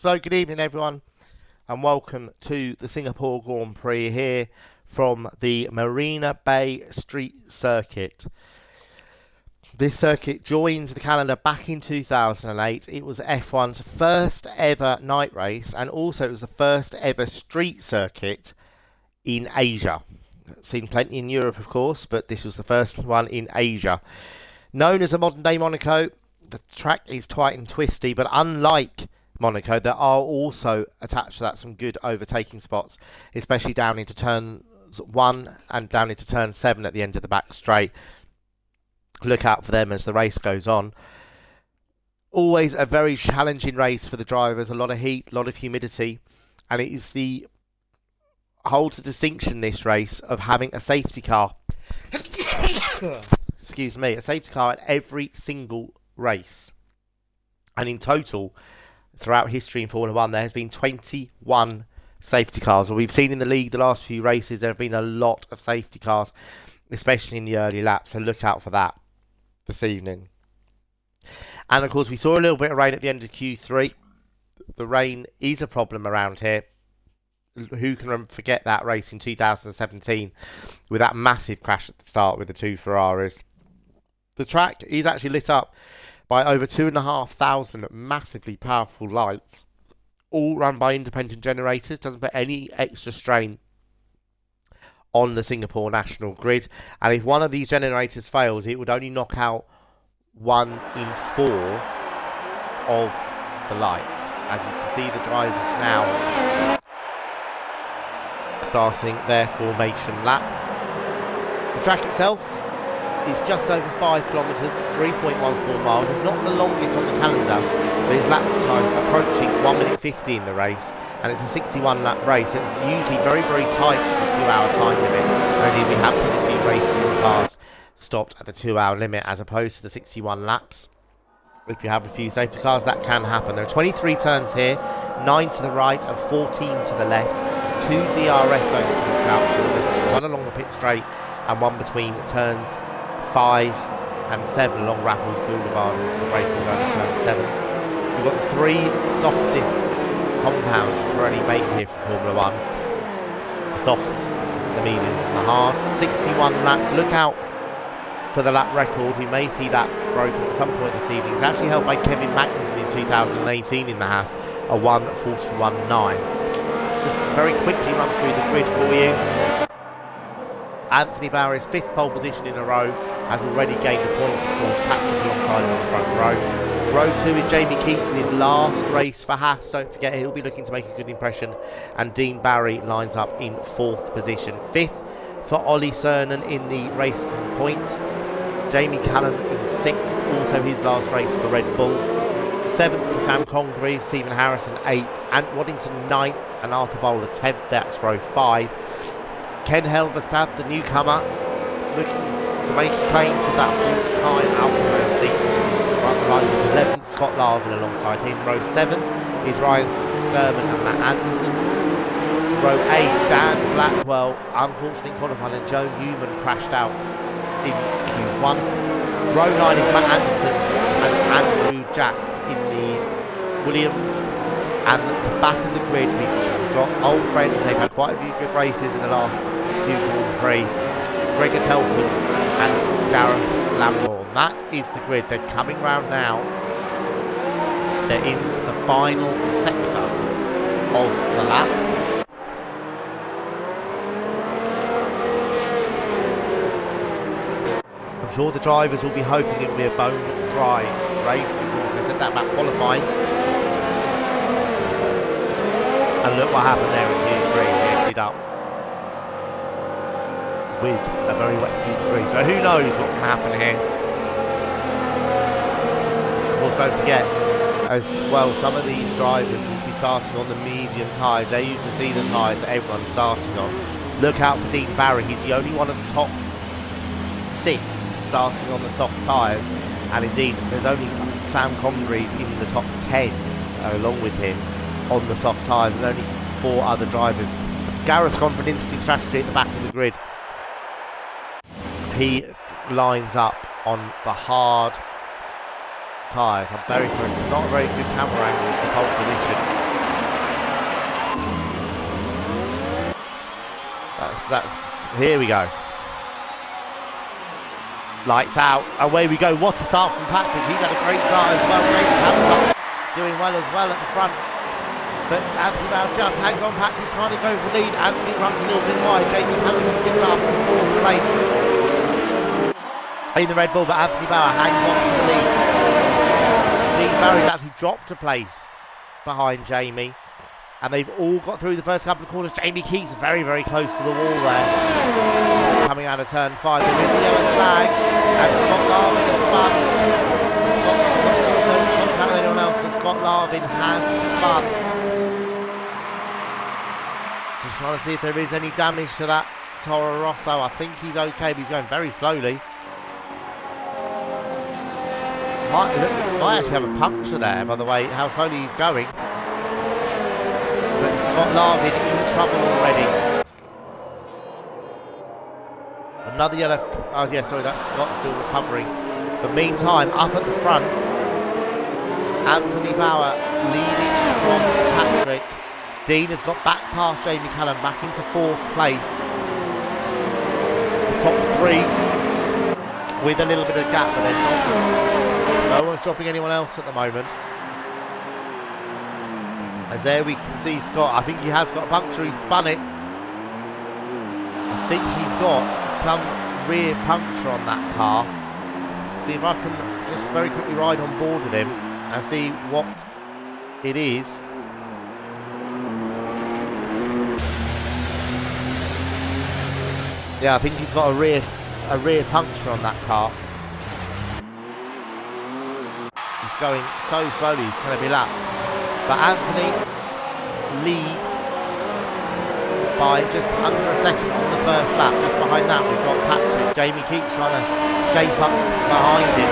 So good evening everyone and welcome to the Singapore Grand Prix here from the Marina Bay Street Circuit. This circuit joined the calendar back in 2008. It was F1's first ever night race and also it was the first ever street circuit in Asia. Seen plenty in Europe of course, but this was the first one in Asia. Known as a modern day Monaco, the track is tight and twisty, but unlike Monaco, there are also attached to that some good overtaking spots, especially down into turns 1 and down into turn 7 at the end of the back straight. Look out for them as the race goes on. Always a very challenging race for the drivers, a lot of heat, a lot of humidity, and it is holds the distinction this race of having a safety car. Excuse me, a safety car at every single race. And in total, throughout history in Formula 1, there has been 21 safety cars. Well, we've seen in the league the last few races, there have been a lot of safety cars, especially in the early laps, so look out for that this evening. And of course, we saw a little bit of rain at the end of Q3. The rain is a problem around here. Who can forget that race in 2017 with that massive crash at the start with the two Ferraris? The track is actually lit up by over 2,500 massively powerful lights, all run by independent generators. Doesn't put any extra strain on the Singapore national grid. And if one of these generators fails, it would only knock out 1 in 4 of the lights. As you can see, the drivers now starting their formation lap. The track itself is just over 5 kilometres, it's 3.14 miles. It's not the longest on the calendar, but its lap time's approaching 1 minute 50 in the race, and it's a 61 lap race. It's usually very, very tight to the 2-hour time limit. And indeed, we have seen a few races in the past stopped at the 2-hour limit as opposed to the 61 laps. If you have a few safety cars, that can happen. There are 23 turns here, 9 to the right and 14 to the left. 2 DRS zones to watch out for. There's one along the pit straight and one between turns 5 and 7 along Raffles Boulevard into the braking zone at turn 7. We've got the 3 softest compounds that we're only making here for Formula 1. The softs, the mediums and the hards. 61 laps. Look out for the lap record. We may see that broken at some point this evening. It's actually held by Kevin Magnussen in 2018 in the Haas, a 1:41.9. Just very quickly run through the grid for you. Anthony Barry's 5th pole position in a row has already gained a point, of course. Patrick alongside him on the front row. Row 2 is Jamie Keats in his last race for Haas. Don't forget, he'll be looking to make a good impression. And Dean Barry lines up in 4th position. 5th for Ollie Cernan in the race point. Jamie Callan in 6th, also his last race for Red Bull. 7th for Sam Congreve, Stephen Harrison 8th, Ant Waddington 9th, and Arthur Bowler 10th. That's row 5. Ken Helberstad, the newcomer, looking to make a claim for that full-time Alfa Romeo seat. Rides up 11th, Scott Larvin alongside him. Row 7 is Ryan Sturman and Matt Anderson. Row 8, Dan Blackwell, unfortunately qualified, and Joe Newman crashed out in Q1. Row 9 is Matt Anderson and Andrew Jacks in the Williams. And at the back of the grid, we've got old friends. They've had quite a few good races in the last few Grand Prix. Gregor Telford and Darren Lamborn. That is the grid. They're coming round now. They're in the final sector of the lap. I'm sure the drivers will be hoping it will be a bone dry race, because they said that about qualifying. And look what happened there in Q3. He ended up with a very wet Q3. So who knows what can happen here. Of course, don't forget, as well, some of these drivers will be starting on the medium tyres. There you can see the tyres that everyone's starting on. Look out for Dean Barry. He's the only one of the top 6 starting on the soft tyres. And indeed, there's only Sam Congreve in the top 10 along with him on the soft tyres. There's only 4 other drivers. Gareth's gone for an interesting strategy at the back of the grid. He lines up on the hard tyres. I'm very sorry, it's not a very good camera angle for pole position. Here we go. Lights out. Away we go. What a start from Patrick. He's had a great start as well. Jamie Callum's doing well as well at the front. But Anthony Bauer just hangs on. Patrick's trying to go for the lead. Anthony runs a little bit wide. Jamie Callum's gets up to 4th place in the Red Bull, but Anthony Bauer hangs on to the lead. Dean Barry's actually dropped a place behind Jamie. And they've all got through the first couple of corners. Jamie Keats very, very close to the wall there. Coming out of turn 5. There is a yellow flag. And Scott Larvin has spun. Scott, I'm not sure if there's contact with anyone else, but Scott Larvin has spun. Just trying to see if there is any damage to that Toro Rosso. I think he's okay, but he's going very slowly. Might actually have a puncture there, by the way, how slowly he's going. But Scott Larvin in trouble already. Another yellow. Oh, yeah, sorry, that's Scott still recovering. But meantime, up at the front, Anthony Bauer leading from Patrick. Dean has got back past Jamie Callum, back into 4th place. The top 3 with a little bit of gap, but they're not. No one's dropping anyone else at the moment. As there we can see Scott, I think he has got a puncture, he's spun it. I think he's got some rear puncture on that car. See if I can just very quickly ride on board with him and see what it is. Yeah, I think he's got a rear puncture on that car. He's going so slowly, he's going to be lapped. But Anthony leads by just under a second on the first lap. Just behind that, we've got Patrick. Jamie Keats trying to shape up behind him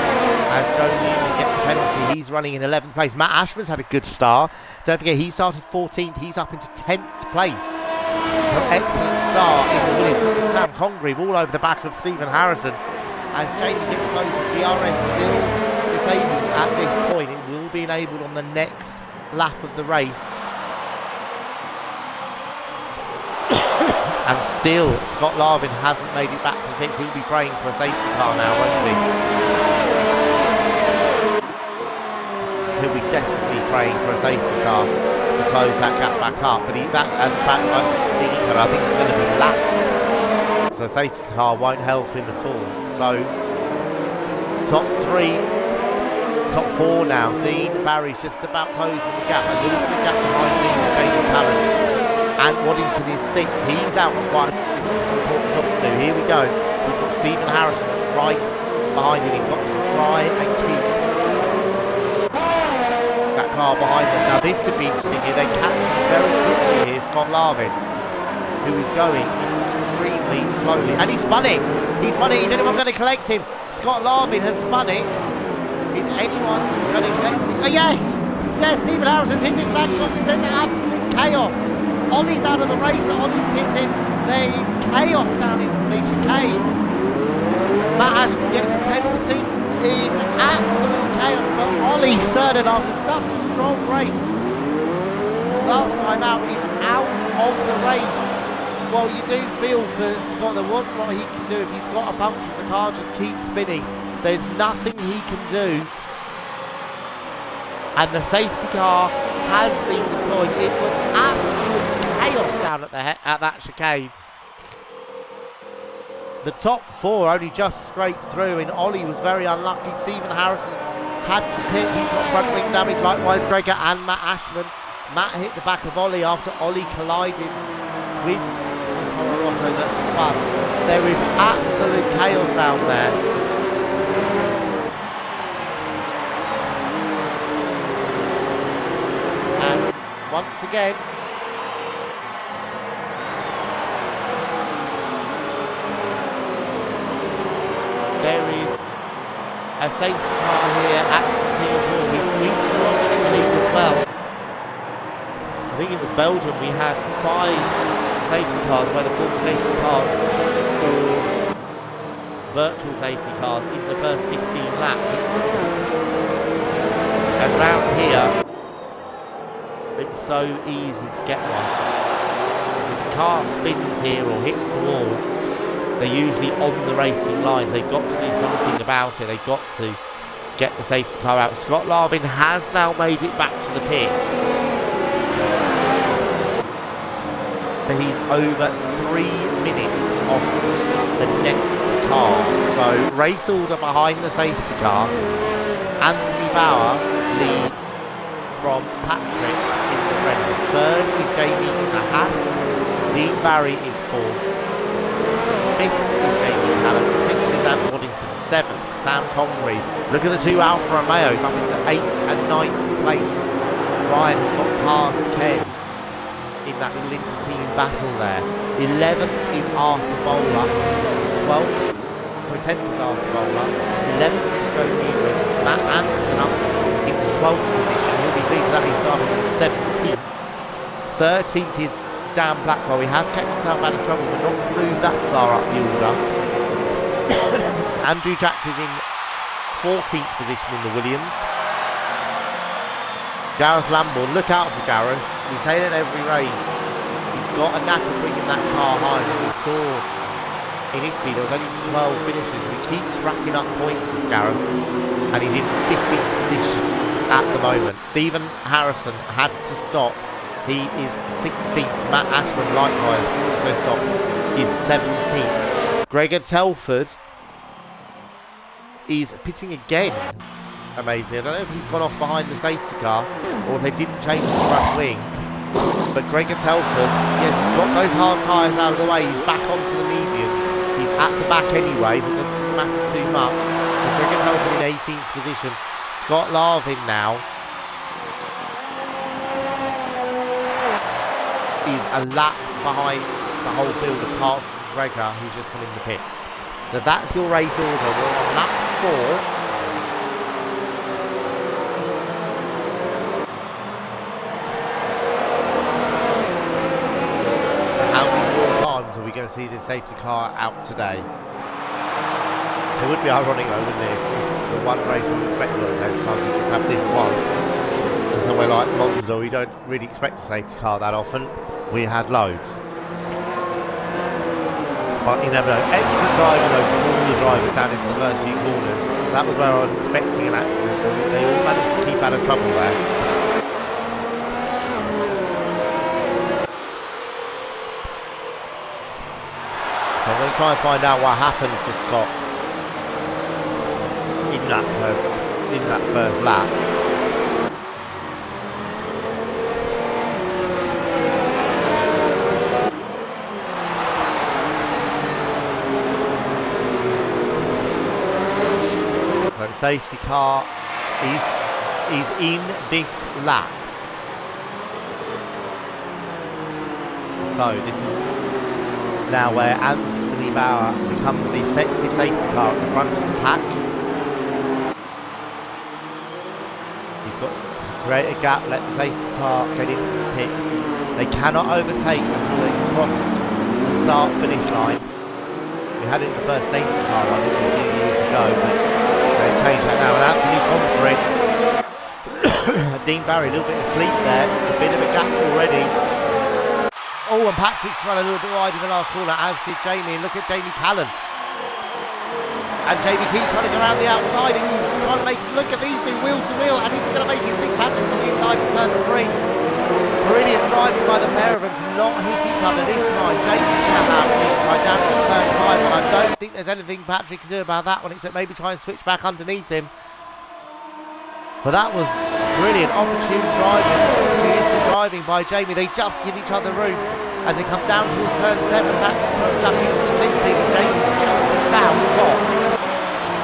as Joe Newman gets a penalty. He's running in 11th place. Matt Ashman's had a good start. Don't forget, he started 14th. He's up into 10th place. So excellent start in the Williams. Sam Congreve all over the back of Stephen Harrison. As Jamie gets closer, DRS still disabled at this point. It will be enabled on the next lap of the race. And still Scott Larvin hasn't made it back to the pits. He'll be praying for a safety car now, won't he? He'll be desperately praying for a safety car to close that gap back up. But in fact, I think he's going to be lapped, so a safety car won't help him at all. So top 4 now. Dean Barry's just about closing the gap. A little bit of gap behind Dean to Jamie Callum. And Waddington is 6th. He's out with quite an important job to do. Here we go. He's got Stephen Harrison right behind him. He's got to try and keep that car behind them. Now this could be interesting here. They're catching very quickly here Scott Larvin, who is going extremely slowly. And he spun it. He spun it. Is anyone going to collect him? Scott Larvin has spun it. Is anyone going to collect him? Oh, yes! Yes, Stephen Harrison's hit him. There's absolute chaos. Ollie's out of the race. Ollie's hits him. There is chaos down in the chicane. Matt Ashman gets a penalty. It is absolute chaos. But Ollie Cernan, after such a strong race, last time out, he's out of the race. Well, you do feel for Scott. There wasn't a lot he can do. If he's got a puncture, the car just keeps spinning. There's nothing he can do. And the safety car has been deployed. It was absolute chaos down at that chicane. The top 4 only just scraped through, and Ollie was very unlucky. Stephen Harrison's had to pit. He's got front wing damage, likewise Gregor and Matt Ashman. Matt hit the back of Ollie after Ollie collided with the Toro Rosso that spun. There is absolute chaos down there. Once again, there is a safety car here at Singapore. We've seen one in the league as well. I think it was Belgium. We had 5 safety cars, whether full safety cars or virtual safety cars in the first 15 laps. And round here, it's so easy to get one. So the car spins here or hits the wall, they're usually on the racing lines. They've got to do something about it. They've got to get the safety car out. Scott Larvin has now made it back to the pits, but he's over 3 minutes off the next car. So race order behind the safety car. Anthony Bauer leads from Patrick in the Renault. Third is Jamie in the Haas. Dean Barry is fourth. Fifth is Jamie Callan. Sixth is Anne Waddington. Seventh, Sam Convery. Look at the two Alfa Romeos up into 8th and 9th place. Ryan has got past Ken in that little inter-team battle there. 11th is Arthur Bowler. 10th is Arthur Bowler. 11th is Joe Newman. Matt Anderson up into 12th position. He'll be pleased with that. He started in 17th. 13th is Dan Blackwell. He has kept himself out of trouble, but not moved that far up the order. Andrew Jacks is in 14th position in the Williams. Gareth Lambourne, look out for Gareth. We say it in every race. He's got a knack of bringing that car home. We saw in Italy there was only 12 finishes. So he keeps racking up points, this Gareth, and he's in 15th position at the moment. Stephen Harrison had to stop. He is 16th. Matt Ashman likewise also stopped. He's 17th. Gregor Telford is pitting again. Amazing. I don't know if he's gone off behind the safety car or if they didn't change the front wing. But Gregor Telford, yes, he's got those hard tyres out of the way. He's back onto the mediums. He's at the back anyway, so it doesn't matter too much. So Gregor Telford in 18th position. Scott Larvin now is a lap behind the whole field apart from Gregor, who's just come in the pits. So that's your race order. We're on lap 4. How many more times are we going to see this safety car out today? It would be ironic though, wouldn't it, if the one race we wouldn't expect a safety car, we just have this one. And somewhere like Monza, we don't really expect a safety car that often. We had loads. But you never know. Excellent driving though from all the drivers down into the first few corners. That was where I was expecting an accident. They all managed to keep out of trouble there. So I'm going to try and find out what happened to Scott in that first lap. So safety car is in this lap. So this is now where Anthony Bauer becomes the effective safety car at the front of the pack. He's got to create a gap, let the safety car get into the pits. They cannot overtake until they've crossed the start-finish line. We had it in the first safety car, I think, a few years ago, but they've changed that now, and Anthony's gone for it. Dean Barry, a little bit of sleep there, a bit of a gap already. Oh, and Patrick's run a little bit wide in the last corner, as did Jamie, and look at Jamie Callan. And Jamie keeps running around the outside, and he's trying to make it, look at these two wheel to wheel, and he's going to make his thing. Patrick on the inside for turn 3. Brilliant driving by the pair of them to not hit each other this time. Jamie's going to have the inside down to turn 5, and I don't think there's anything Patrick can do about that one, except maybe try and switch back underneath him. But that was brilliant, opportunistic driving by Jamie. They just give each other room as they come down towards turn 7, back duck into the slipstream, and Jamie's just about got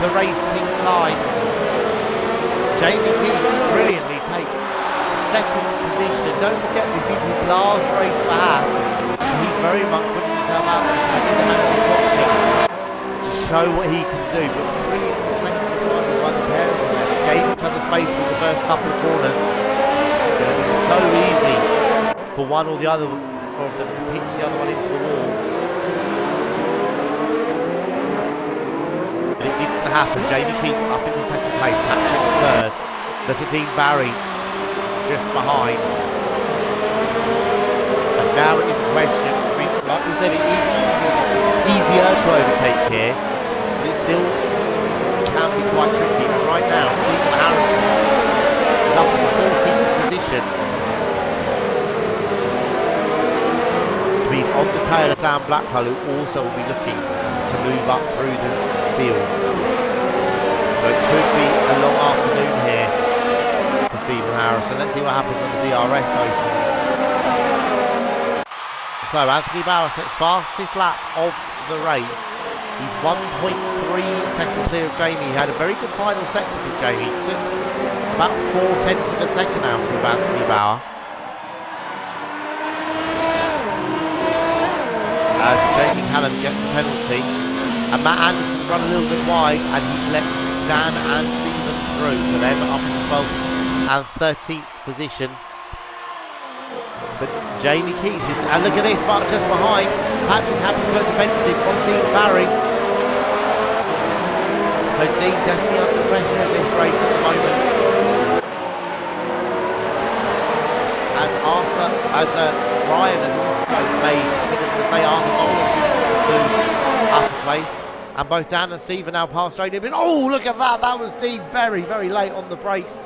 the racing line. Jamie Keats brilliantly takes second position. Don't forget, this is his last race for Haas, so he's very much putting himself out there to show what he can do. But brilliant respectful driving by the pair of them. They gave each other space through the first couple of corners. It's so easy for one or the other of them to pitch the other one into the wall. But it didn't happen. Jamie Keats up into second place, Patrick third. Look at Dean Barry just behind. And now it is a question. We like we said, it is easier to overtake here, but it still can be quite tricky. And right now, Stephen Harrison is up into 14th position. He's on the tail of Dan Blackwell, who also will be looking to move up through the field. So it could be a long afternoon here for Stephen Harrison. Let's see what happens when the DRS opens. So Anthony Bauer sets fastest lap of the race. He's 1.3 seconds clear of Jamie. He had a very good final sector, did Jamie. He took about 0.4 of a second out of Anthony Bauer. As Jamie Callum gets a penalty, and Matt Anderson's run a little bit wide, and he's let Dan and Stephen through, so they're up to 12th and 13th position. But Jamie Keats is, and look at this, but just behind, Patrick Happy's got defensive from Dean Barry. So Dean definitely under pressure in this race at the moment. As Ryan has also made a bit of a say Arthur Bowles move up a place. And both Dan and Steve are now past Jody. Oh, look at that. That was Dean very, very late on the brakes.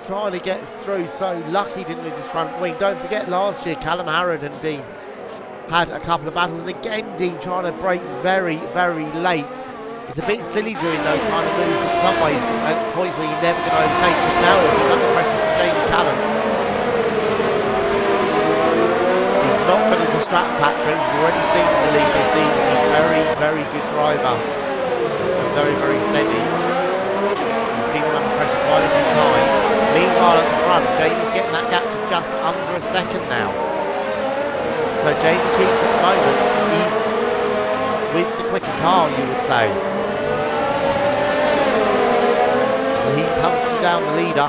Trying to get through. So lucky didn't lose his front wing. Don't forget last year, Callum Harrod and Dean had a couple of battles. And again, Dean trying to brake very, very late. It's a bit silly doing those kind of moves in some ways at points where you're never going to overtake. Because now he's under pressure from Jamie Callum. Not going to distract Patrick. We've already seen in the league this season. He's a very, very good driver and very, very steady. We've seen him under pressure quite a few times. Meanwhile at the front, Jamie's getting that gap to just under a second now. So Jamie Keats at the moment, he's with the quicker car, you would say. So he's hunting down the leader.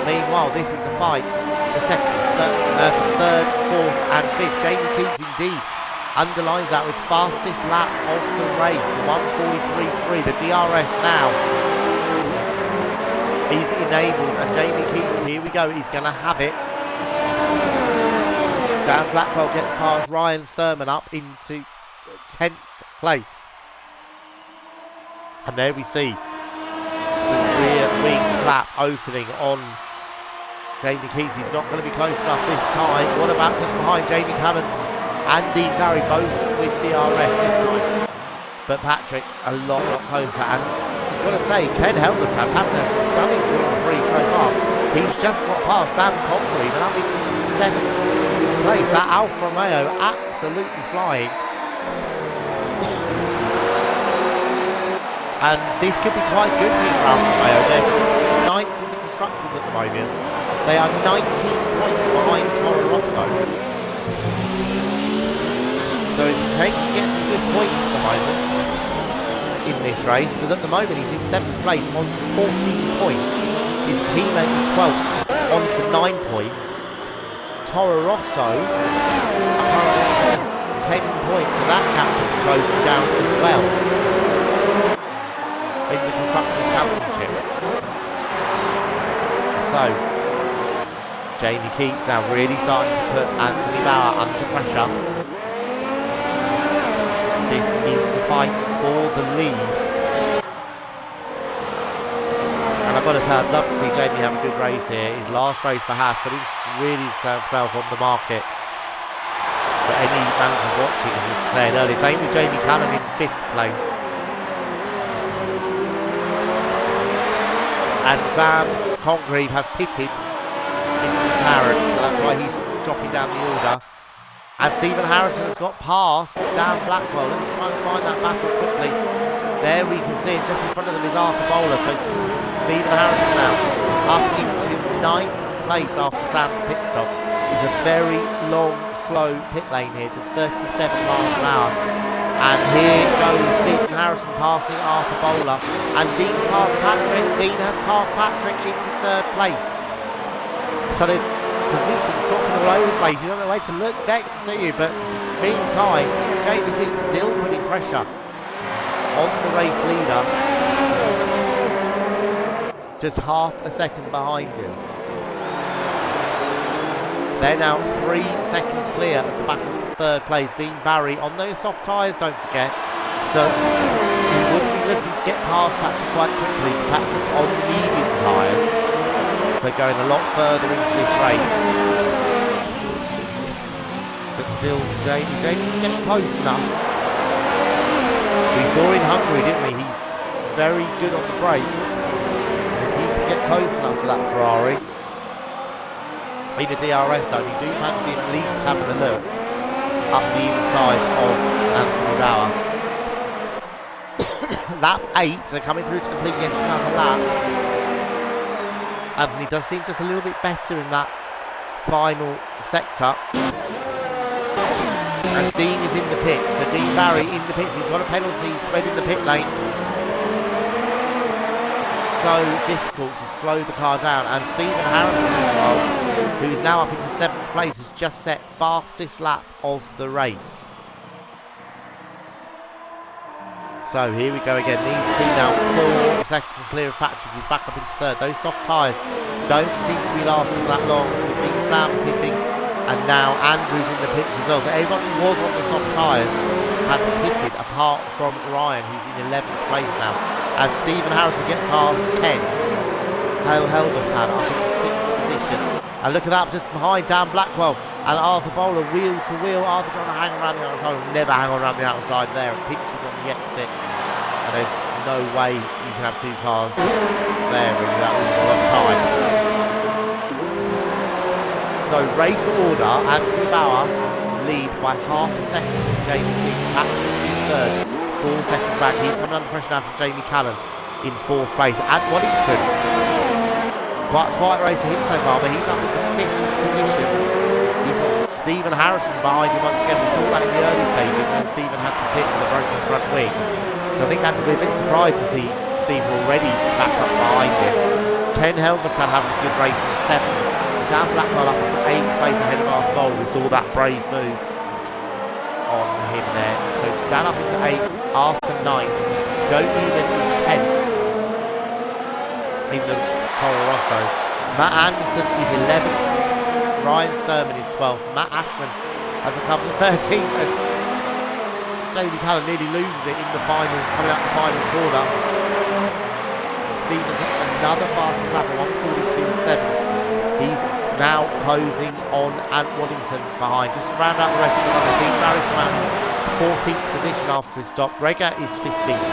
Meanwhile, this is the fight. The second, third, fourth and fifth. Jamie Keats indeed underlines that with fastest lap of the race, 1:43.3. The DRS now is enabled, and Jamie Keats, here we go, he's going to have it. Dan Blackwell gets past Ryan Sturman up into 10th place. And there we see the rear wing flap opening on Jamie Keats. He's not going to be close enough this time. What about just behind Jamie Callum and Dean Barry, both with DRS this time? But Patrick a lot closer. And I've got to say, Ken Helmers has having a stunning Grand Prix so far. He's just got past Sam Convery, but up into 7th place. That Alfa Romeo absolutely flying. And this could be quite good here for Alfa Romeo. They're sitting 9th in the constructors at the moment. They are 19 points behind Toro Rosso. So if Ken can get some good points at the moment in this race, because at the moment he's in 7th place on 14 points. His teammate is 12th on for 9 points. Toro Rosso are currently just 10 points, so that gap will be closing down as well in the Constructors' Championship. So Jamie Keats now really starting to put Anthony Bauer under pressure. This is the fight for the lead. And I've got to say, I'd love to see Jamie have a good race here. His last race for Haas, but he's really set himself on the market. But any managers watching, as we said earlier, same with Jamie Callum in 5th place. And Sam Congreve has pitted in McLaren, so that's why he's dropping down the order. And Stephen Harrison has got past Dan Blackwell. Let's try and find that battle quickly. There we can see him, just in front of them is Arthur Bowler. So Stephen Harrison now up into 9th place after Sam's pit stop. It's a very long, slow pit lane here, just 37 miles an hour. And here goes Stephen Harrison passing Arthur Bowler. And Dean's passed Patrick. Dean has passed Patrick into 3rd place. So there's positions swapping all over the place. You don't know where to look next, do you? But meantime, Jamie Keats still putting pressure on the race leader. Just half a second behind him. They're now 3 seconds clear of the battle for third place. Dean Barry on those soft tyres, don't forget. So he wouldn't be looking to get past Patrick quite quickly. Patrick on the medium tyres. So going a lot further into this race. But still, Jamie's getting close enough. We saw in Hungary, didn't we? He's very good on the brakes. And if he can get close enough to that Ferrari in the DRS zone, you do fancy him at least having a look up the inside of Anthony Bauer. Lap 8, so coming through to complete yet another lap. Anthony does seem just a little bit better in that final sector. And Dean is in the pit, so Dean Barry in the pits. He's got a penalty, sped in the pit lane. So difficult to slow the car down. And Stephen Harrison, who is now up into 7th place, has just set fastest lap of the race. So here we go again. These two now 4 seconds clear of Patrick, who's back up into 3rd. Those soft tyres don't seem to be lasting that long. We've seen Sam pitting, and now Andrew's in the pits as well. So everyone who was on the soft tyres has pitted, apart from Ryan, who's in 11th place now. As Stephen Harrison gets past Ken Helmerstad up into 6th position. And look at that, just behind Dan Blackwell and Arthur Bowler, wheel to wheel. Arthur trying to hang around the outside, will never hang around the outside there, and pinches on the exit. And there's no way you can have 2 cars there, really. That was a long time. So race order, Anthony Bauer leads by half a second from Jamie King. Patrick is 3rd, 4 seconds back. He's coming under pressure now from Jamie Callan in 4th place. At Waddington, quite a quiet race for him so far, but he's up into 5th position. He's got Stephen Harrison behind him once again. We saw that in the early stages, and then Stephen had to pit with a broken front wing. So I think that would be a bit surprised to see Stephen already back up behind him. Ken Helmerstad having a good race in 7th. Dan Blackwell up into 8th place ahead of Arthur Bowler. We saw that brave move on him there. So Dan up into 8th, Arthur 9th. Joe Newman is 10th in the Toro Rosso. Matt Anderson is 11th. Ryan Sturman is 12th. Matt Ashman has recovered 13th as Jamie Callan nearly loses it in the final, coming out the final corner. Stevens has another fastest lap of 1:42.7. He's now closing on Ant Waddington behind. Just to round out the rest of the runners, Dean Barry's come out in 14th position after his stop. Gregor is 15th.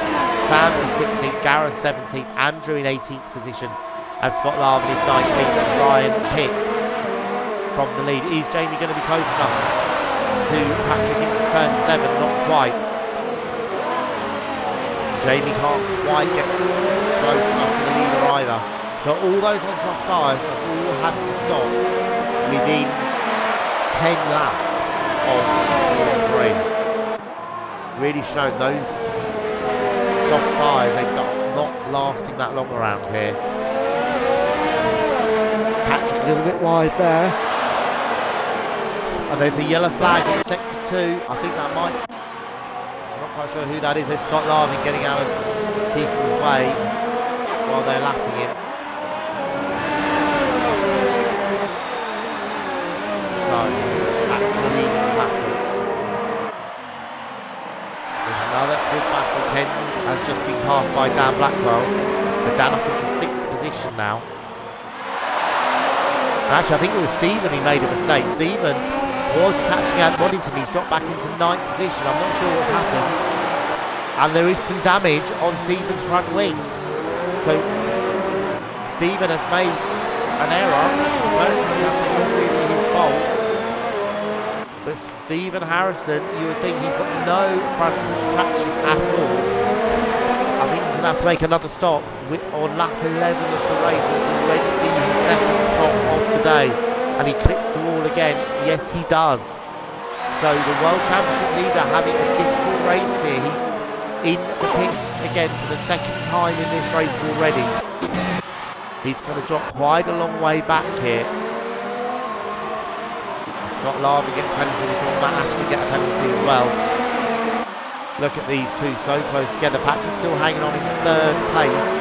Sam is 16th. Gareth 17th. Andrew in 18th position. And Scott Larvin is 19th as Ryan pits from the lead. Is Jamie going to be close enough to Patrick into turn 7? Not quite. Jamie can't quite get close enough to the leader either. So all those on soft tyres have all had to stop within 10 laps of Grand Prix. Really showing those soft tyres, they're not lasting that long around here. Patrick a little bit wide there. And there's a yellow flag in sector 2. I think that might, I'm not quite sure who that is. There's Scott Larvin getting out of people's way while they're lapping him. So, back to the leading battle. There's another good battle. Ken has just been passed by Dan Blackwell. So Dan up into 6th position now. And actually, I think it was Stephen who made a mistake. Stephen was catching Ant Waddington. He's dropped back into 9th position. I'm not sure what's happened. And there is some damage on Stephen's front wing. So Stephen has made an error. Personally, that's not really his fault. But Stephen Harrison, you would think he's got no front traction at all. I think he's going to have to make another stop on lap 11 of the race. It will already be his 2nd stop of the day. And he clips the wall again. Yes, he does. So the World Championship leader having a difficult race here. He's in the pits again for the 2nd time in this race already. He's going to drop quite a long way back here. Scott Larvin gets a penalty. We saw Matt Ashman get a penalty as well. Look at these two so close together. Patrick's still hanging on in 3rd place,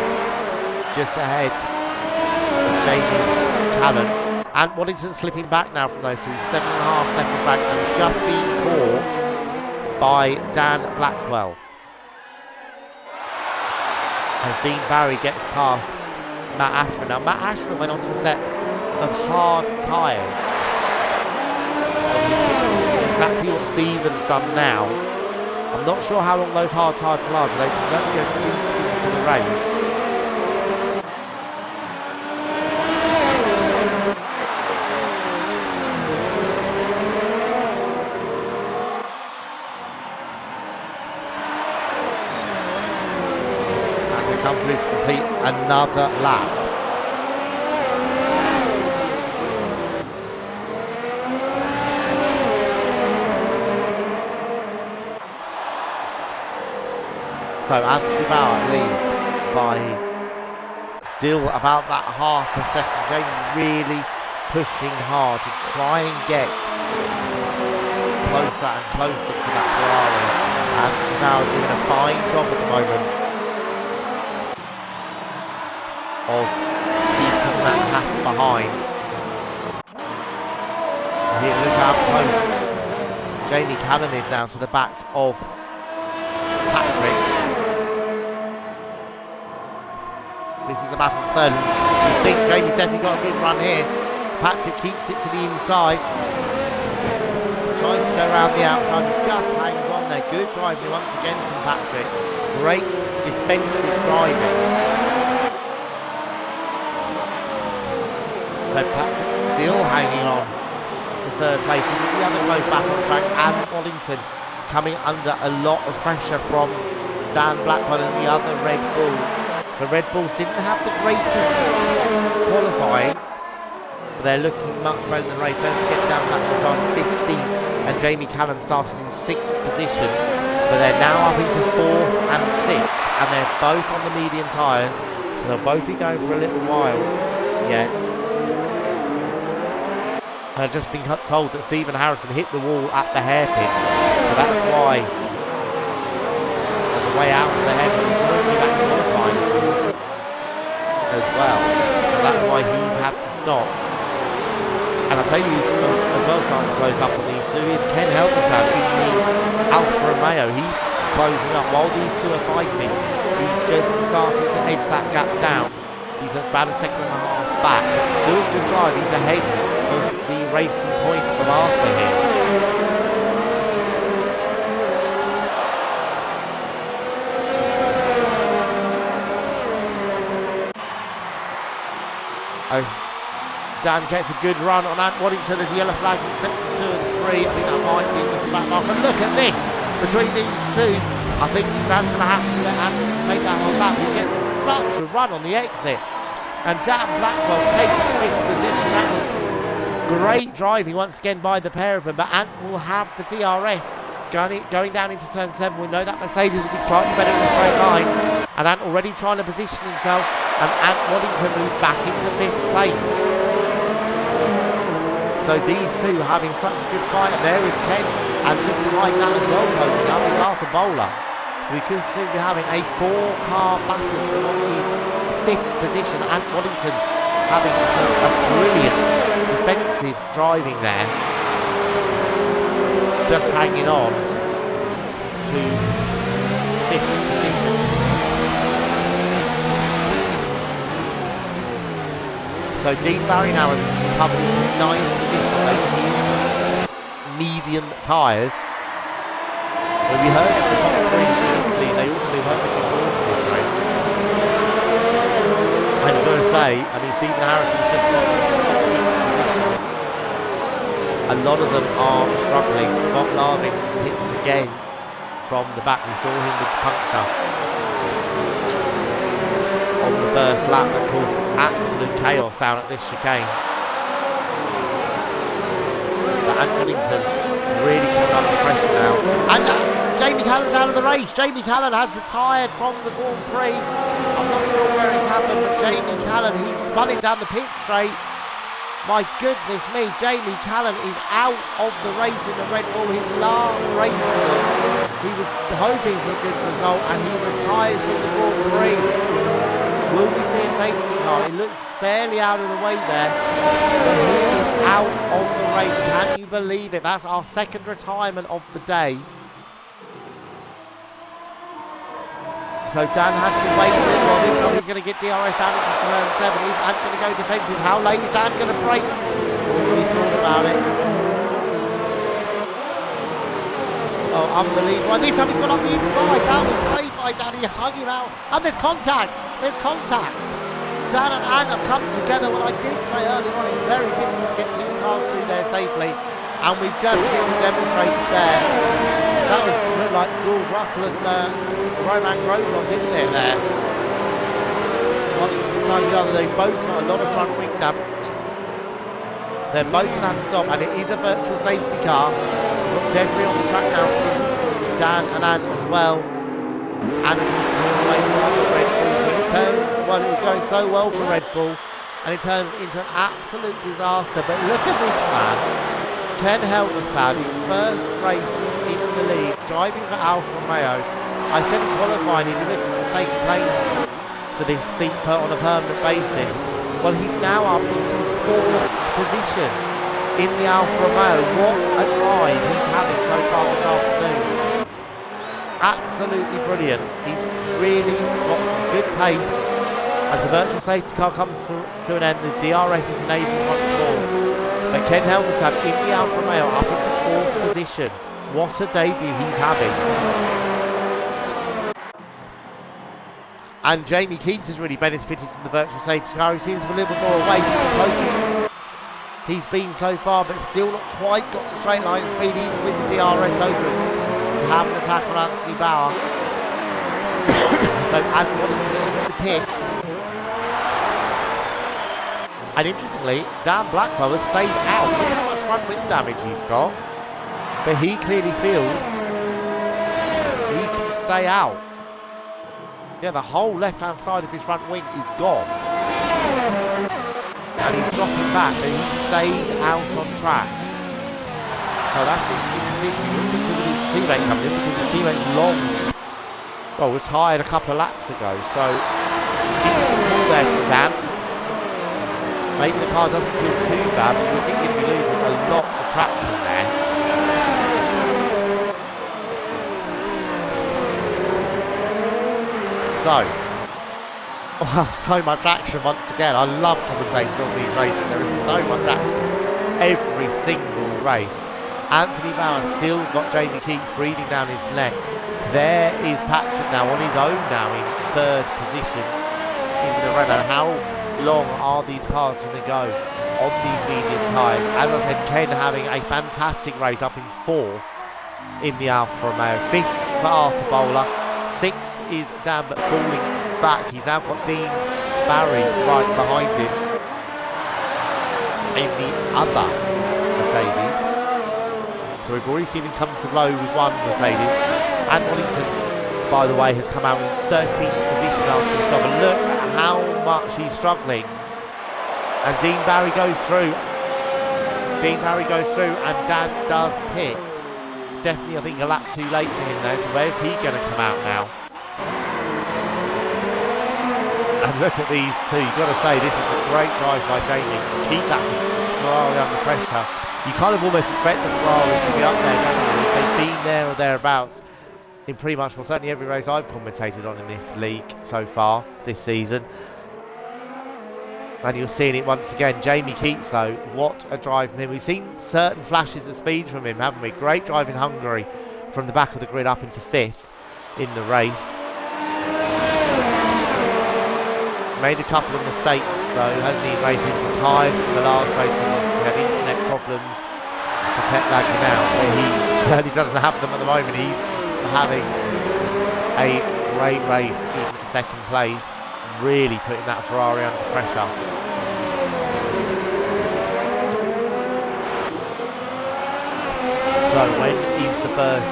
just ahead of Jamie Callan. And Waddington slipping back now from those two. 7.5 seconds back and just being caught by Dan Blackwell. As Dean Barry gets past Matt Ashman. Now, Matt Ashman went on to a set of hard tyres. Exactly what Stephen's done now. I'm not sure how long those hard tyres will last, but they can certainly go deep into the race. As they come through to complete another lap. So Anthony Bauer leads by still about that half a second. Jamie really pushing hard to try and get closer and closer to that Ferrari. Anthony Bauer doing a fine job at the moment of keeping that pass behind. Here, look how close Jamie Callan is now to the back of Patrick. This is the battle for third. You think Jamie's definitely got a good run here. Patrick keeps it to the inside. Tries to go around the outside. He just hangs on there. Good driving once again from Patrick. Great defensive driving. So Patrick still hanging on to third place. This is the other close battle on track. And Waddington coming under a lot of pressure from Dan Blackwell and the other Red Bull. So Red Bulls didn't have the greatest qualifying, but they're looking much better than the race. Don't forget Dan Blackwell's on 15th and Jamie Callan started in 6th position, but they're now up into 4th and 6th, and they're both on the medium tyres, so they'll both be going for a little while yet. And I've just been told that Stephen Harrison hit the wall at the hairpin, so that's why on the way out of the hairpin, so won't be that qualifying, of course, as well. So that's why he's had to stop. And I'll tell you who's as well starting to close up on these two is Ken Helgersand in the Alfa Romeo. He's closing up while these two are fighting. He's just starting to edge that gap down. He's about a second and a half back, but still good drive. He's ahead of the racing point from Arthur here. As Dan gets a good run on Ant Waddington as the yellow flag in sectors 2 and 3. I think that might be just about mark. And look at this between these two. I think Dan's going to have to let Ant take that one back. He gets such a run on the exit. And Dan Blackwell takes 5th position. That was great driving once again by the pair of them. But Ant will have the DRS going down into turn 7. We know that Mercedes will be slightly better in a straight line. And Ant already trying to position himself. And Ant Waddington moves back into 5th place. So these two having such a good fight. And there is Ken. And just behind that as well, closing up, is Arthur Bowler. So we could soon be having a 4-car battle for what is 5th position. Ant Waddington having a brilliant defensive driving there. Just hanging on to 5th position. So Dean Barry now has covered into 9th position on those medium tyres. Well, we heard from the top 3 previously, and they weren't looking forward to this race. And I've got to say, I mean, Stephen Harrison's just got into 16th position. A lot of them are struggling. Scott Larvin pits again from the back. We saw him with the puncture on the first lap that caused absolute chaos down at this chicane. But Ant Waddington really coming under pressure now. And Jamie Callan's out of the race. Jamie Callan has retired from the Grand Prix. I'm not sure where it's happened, but Jamie Callan, he's spun it down the pit straight. My goodness me, Jamie Callan is out of the race in the Red Bull, his last race for them. He was hoping for a good result and he retires from the Grand Prix. Will we see a safety car? It looks fairly out of the way there. But believe it. That's our second retirement of the day. So Dan had to wait a little while. This time he's going to get DRS down into turn 7. He's going to go defensive. How late is Dan going to break? He's thought about it. Oh, unbelievable. And this time he's gone up the inside. That was great by Dan. He hung him out. And there's contact. There's contact. Dan and Anne have come together. Well, I did say earlier on, it's very difficult to get two cars through there safely. And we've just seen it demonstrated there. That was looked like George Russell and Roman Grosjean, didn't it, there? One each side of the other. They've both got a lot of front wing damage. They're both going to have to stop, and it is a virtual safety car. We've got debris on the track now from Dan and Anne as well. And of course, all the way to Red Bull. So it turned, well, it was going so well for Red Bull, and it turns into an absolute disaster. But look at this man. Ken Helmstad, his first race in the league, driving for Alfa Romeo. I said in qualifying he'd be looking to stake a claim for this seat on a permanent basis. Well, he's now up into 4th position in the Alfa Romeo. What a drive he's having so far this afternoon. Absolutely brilliant. He's really got some good pace. As the virtual safety car comes to an end, the DRS is enabled once more. But Ken Helmstad in the Alfa Romeo up into 4th position. What a debut he's having. And Jamie Keats has really benefited from the virtual safety car. He seems a little bit more awake. He's the closest he's been so far, but still not quite got the straight line speed, even with the DRS open, to have an attack on Anthony Bauer. So Anne Waddington in the pits. And interestingly, Dan Blackwell has stayed out. Look how much front wing damage he's got. But he clearly feels he can stay out. Yeah, the whole left-hand side of his front wing is gone. And he's dropping back, but he stayed out on track. So that's been a good decision because of his teammate coming in, because his teammate was tired a couple of laps ago. So interesting call there from Dan. Maybe the car doesn't feel too bad, but we think he'll be losing a lot of traction there. So, so much action once again. I love commentating on these races. There is so much action every single race. Anthony Bauer still got Jamie Keats breathing down his neck. There is Patrick now on his own now in 3rd position in the Renault. How long are these cars going to go on these medium tyres? As I said, Ken having a fantastic race up in 4th in the Alfa Romeo. 5th for Arthur Bowler. 6th is Dan, but falling back. He's now got Dean Barry right behind him in the other Mercedes. So we've already seen him come to blow with one Mercedes. And Waddington, by the way, has come out in 13th position after this stop. And look at how much he's struggling. And Dean Barry goes through. And Dan does pit. Definitely, I think, a lap too late for him there. So where's he going to come out now? And look at these two. You've got to say, this is a great drive by Jamie to keep that Ferrari under pressure. You kind of almost expect the Ferraris to be up there, don't you? They've been there or thereabouts in pretty much, well, certainly every race I've commentated on in this league so far this season. And you're seeing it once again. Jamie Keats, though, what a drive from him. We've seen certain flashes of speed from him, haven't we? Great drive in Hungary from the back of the grid up into 5th in the race. Made a couple of mistakes, though, hasn't he? Races retired from the last race because he had internet problems, so kept lagging out. But he certainly doesn't have them at the moment. He's having a great race in 2nd place. Really putting that Ferrari under pressure. So when is the first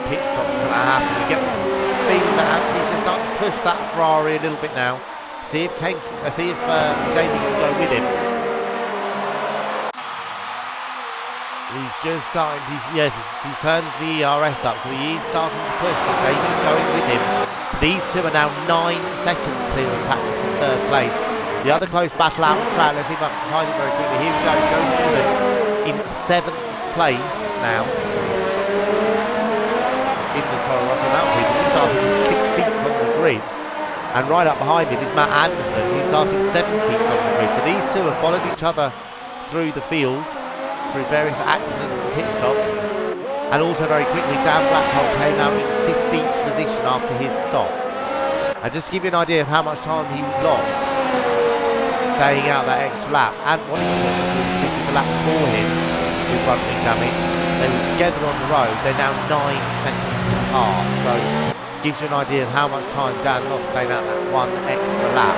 pit stop's going to happen? We get the feeling that Anthony's just starting to push that Ferrari a little bit now. See if Jamie can go with him. He's just starting to, he's turned the ERS up, so he is starting to push, but Jamie's going with him. These two are now 9 seconds clear of Patrick in 3rd place. The other close battle out on track. Let's see if I can find it very quickly. Here we go, Joe Newman in 7th place now in the Toro Rosso Mountain Race. He started in 16th on the grid, and right up behind him is Matt Anderson, who started 17th on the grid. So these two have followed each other through the field, through various accidents and pit stops, and also very quickly Dan Blackwell came out in 15th position after his stop. And just to give you an idea of how much time he lost staying out that extra lap, and Washington was missing the lap for him with front wing damage. They were together on the road. They're now 9 seconds apart, so gives you an idea of how much time Dan lost staying out that one extra lap.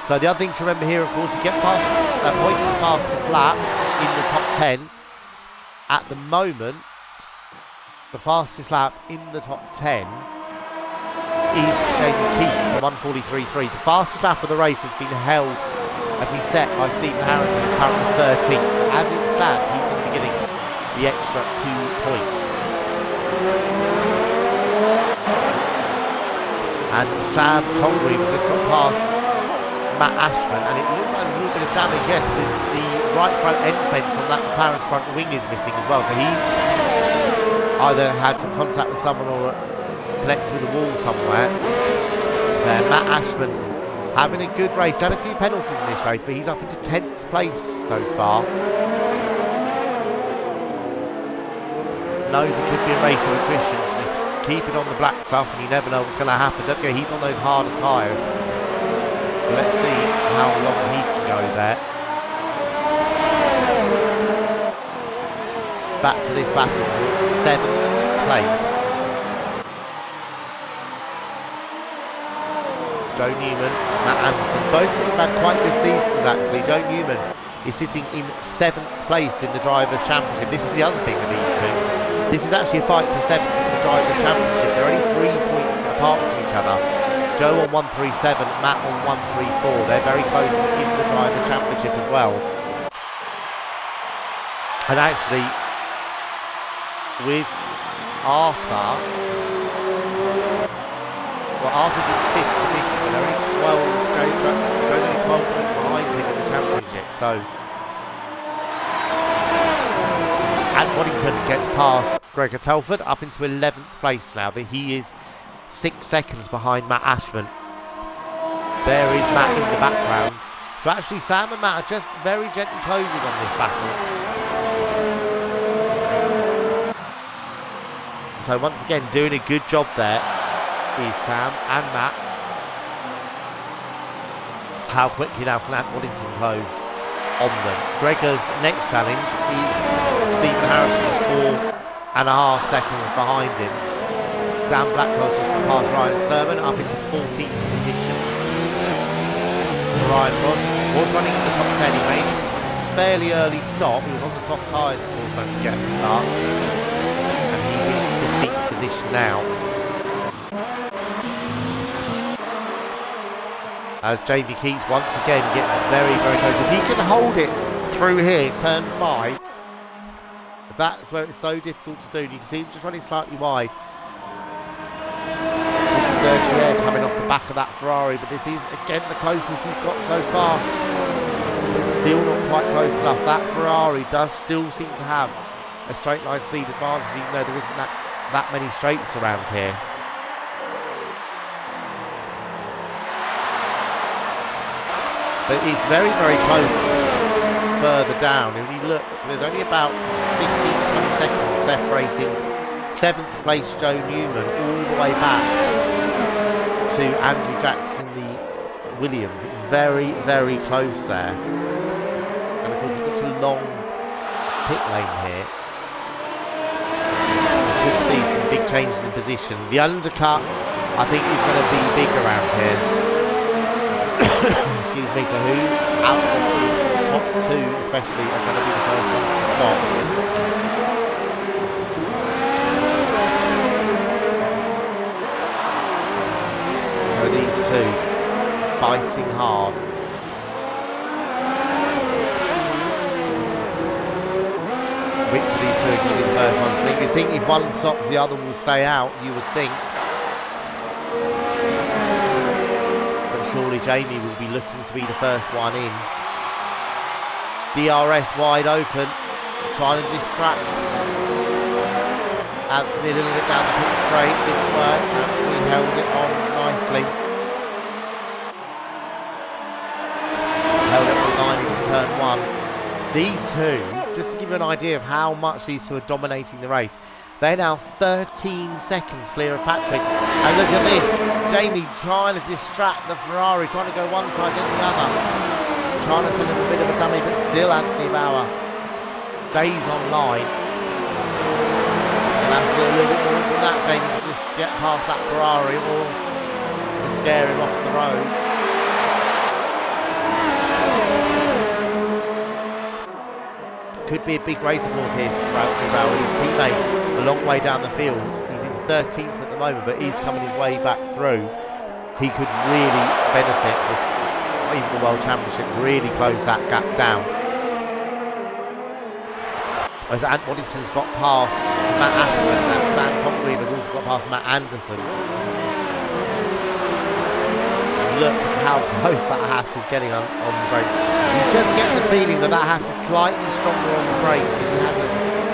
So the other thing to remember here, of course, you get a point for the fastest lap in the top 10. At the moment, the fastest lap in the top 10 is Jamie Keats at 1:43.3. The fastest lap of the race has been held, has been set by Stephen Harrison, who's currently 13th. So as it stands, he's going to be getting the extra 2 points. And Sam Congreve has just got past Matt Ashman, and it looks like there's a little bit of damage. Yes, the right front end fence on that McLaren's front wing is missing as well, so he's either had some contact with someone or connected with a wall somewhere. Matt Ashman having a good race. Had a few penalties in this race, but he's up into 10th place so far. Knows it could be a race of attrition, so just keep it on the black stuff and you never know what's going to happen. Don't forget, he's on those harder tyres. So let's see how long he can go there. Back to this battle for 7th place. Joe Newman, Matt Anderson, both of them have had quite good seasons actually. Joe Newman is sitting in 7th place in the Drivers' Championship. This is the other thing with these two. This is actually a fight for 7th in the Drivers' Championship. They're only 3 points apart from each other. Joe on 137, Matt on 134. They're very close in the Drivers' Championship as well. And actually, with Arthur, well, Arthur's in 5th position, but they're only 12. Joe's only 12 points behind him in the championship. So, and Waddington gets past Gregor Telford up into 11th place now. He is 6 seconds behind Matt Ashman. There is Matt in the background. So actually Sam and Matt are just very gently closing on this battle. So once again, doing a good job there is Sam and Matt. How quickly now can Waddington close on them? Gregor's next challenge is Stephen Harrison, just 4.5 seconds behind him. Dan Blackwell's just gone past Ryan Sturman up into 14th position. So Ryan was running in the top 10. He made a fairly early stop. He was on the soft tyres, of course, don't forget at the start. And he's in 15th position now. As Jamie Keats once again gets very, very close. If he can hold it through here, turn 5, that's where it's so difficult to do. You can see him just running slightly wide. Dirty air coming off the back of that Ferrari, but this is again the closest he's got so far. It's still not quite close enough. That Ferrari does still seem to have a straight line speed advantage, even though there isn't that many straights around here. But it's very, very close further down. If you look, there's only about 15-20 seconds separating 7th place Joe Newman all the way back to Andrew Jackson, the Williams. It's very, very close there. And of course, it's such a long pit lane here. You could see some big changes in position. The undercut, I think, is going to be big around here. Excuse me. So who out of the top 2 especially are going to be the first ones to stop? So these two fighting hard. Which of these two are going to be the first ones? But you think if one stops, the other will stay out, you would think. But surely Jamie will be looking to be the first one in. DRS wide open, trying to distract Anthony a little bit down the pit straight. Didn't work. Anthony held it on nicely. Held it on line into turn 1. These two, just to give you an idea of how much these two are dominating the race, they're now 13 seconds clear of Patrick. And look at this, Jamie trying to distract the Ferrari, trying to go one side then the other. Trying to send him a bit of a dummy, but still Anthony Bauer stays on line. And have to do a little bit more than that, Jamie, to just jet past that Ferrari or to scare him off the road. Could be a big race course here for Anthony Bauer. His teammate a long way down the field. He's in 13th at the moment, but he's coming his way back through. He could really benefit this in the World Championship, really close that gap down. As Ant Waddington's got past Matt Ashman, and as Sam Congreve has also got past Matt Anderson. And look how close that Haas is getting on the brake. You just get the feeling that Haas is slightly stronger on the brakes. If he had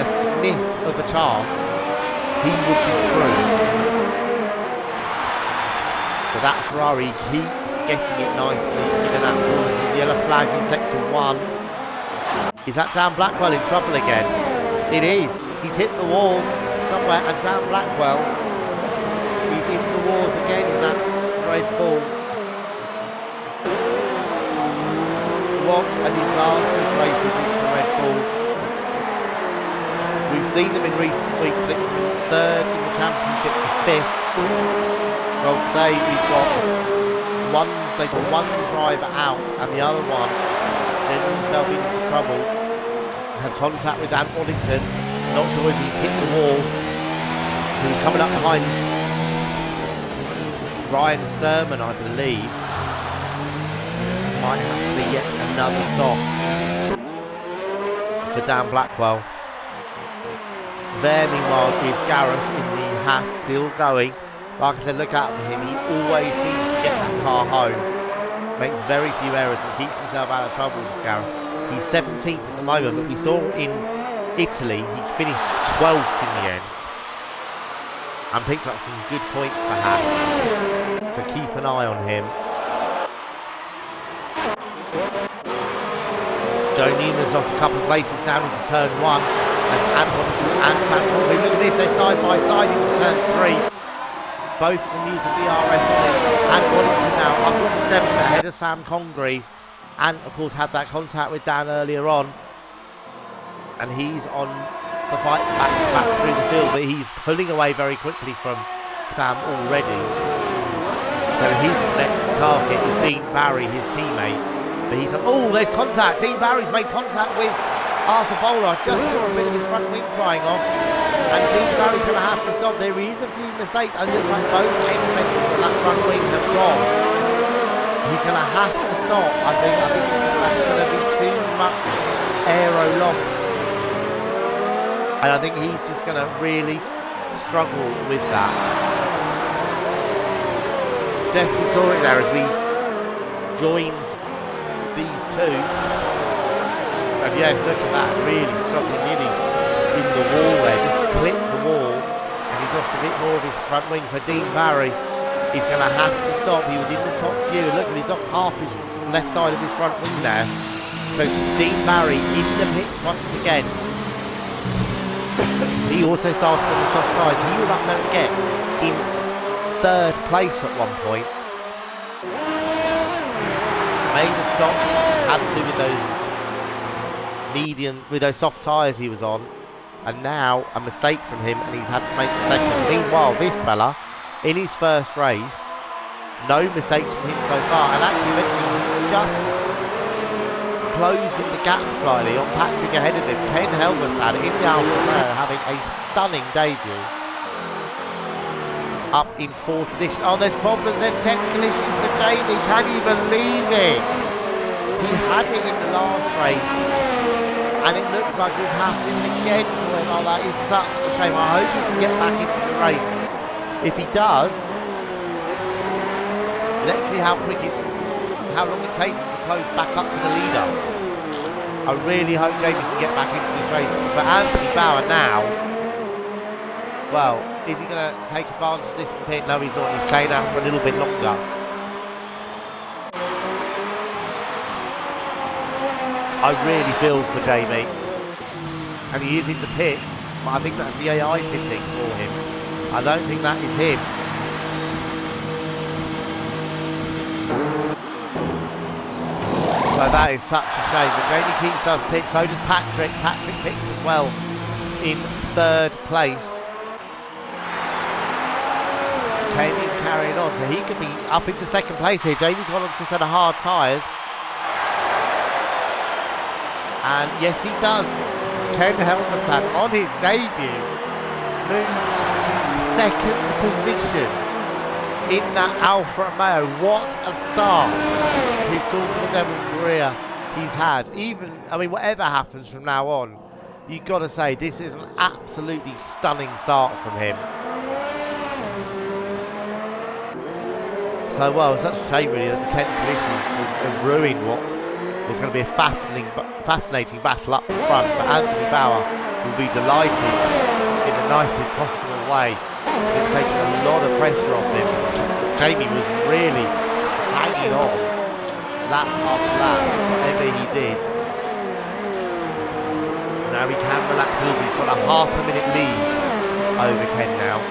a sniff of a chance, he would be through. But that Ferrari keeps getting it nicely in and out of corners. There's a yellow flag in sector 1. Is that Dan Blackwell in trouble again? It is. He's hit the wall somewhere, and Dan Blackwell, he's in the walls again in that Red Bull. What a disastrous race this is for Red Bull. We've seen them in recent weeks slip from 3rd in the championship to 5th. Well, today they've got one driver out, and the other one getting himself into trouble. Had contact with Ant Waddington. Not sure if he's hit the wall. He was coming up behind Ryan Sturman, I believe. Might have to be yet another stop for Dan Blackwell. There, meanwhile, is Gareth in the Haas still going. Like I said, look out for him. He always seems to get that car home. Makes very few errors and keeps himself out of trouble, this Gareth. He's 17th at the moment, but we saw in Italy he finished 12th in the end. And picked up some good points for Haas. So keep an eye on him. Joe Newman's lost a couple of places down into turn 1 as Ant Waddington and Sam Congreve. Look at this, they're side by side into turn 3. Both of them use a DRS on it. Ant Waddington now up into 7th ahead of Sam Congreve. And of course had that contact with Dan earlier on. And he's on the fight back through the field, but he's pulling away very quickly from Sam already. So his next target is Dean Barry, his teammate. But he's on, oh, there's contact. Dean Barry's made contact with Arthur Bowler. I just saw a bit of his front wing flying off. And Dean Barry's going to have to stop. There is a few mistakes. And it looks like both end fences on that front wing have gone. He's going to have to stop. I think that's going to be too much aero lost. And I think he's just going to really struggle with that. Definitely saw it there as we joined these two. And yes, look at that, really struggling nearly in the wall there, just clipped the wall, and he's lost a bit more of his front wing. So Dean Barry is going to have to stop. He was in the top few. Look, he's lost half his left side of his front wing there. So Dean Barry in the pits once again. He also started on the soft tyres. He was up there again in 3rd place at one point. Made a stop, had to with those soft tyres he was on, and now a mistake from him, and he's had to make a second. Meanwhile, this fella in his first race, no mistakes from him so far, and actually he's just closing the gap slightly on Patrick ahead of him. Ken Helmerstad in the Alfa Romeo having a stunning debut. Up in 4th position. Oh, there's problems, there's technical issues for Jamie. Can you believe it? He had it in the last race, and it looks like it's happening again for him. Oh, that is such a shame. I hope he can get back into the race. If he does, let's see how long it takes him to close back up to the leader. I really hope Jamie can get back into this race. But Anthony Bauer now, well, is he going to take advantage of this and pit? No, he's not. He's staying out for a little bit longer. I really feel for Jamie. And he is in the pits, but I think that's the AI pitting for him. I don't think that is him. So that is such a shame. But Jamie Keats does pit, so does Patrick. Patrick pits as well in third place. Ken is carrying on, so he could be up into second place here. Jamie's gone on to a set of hard tyres. And yes, he does. Ken Helmerstad on his debut moves to second position in that Alfa Romeo. What a start to his Talk of the Devil career he's had. Even, I mean, whatever happens from now on, you've got to say this is an absolutely stunning start from him. So, well, it's such a shame really that the technical issues have ruined what was going to be a fascinating battle up front. But Anthony Bauer will be delighted in the nicest possible way because it's taken a lot of pressure off him. Jamie was really hanging on lap after lap, whatever he did. Now he can relax a little bit. He's got a half a minute lead over Ken now.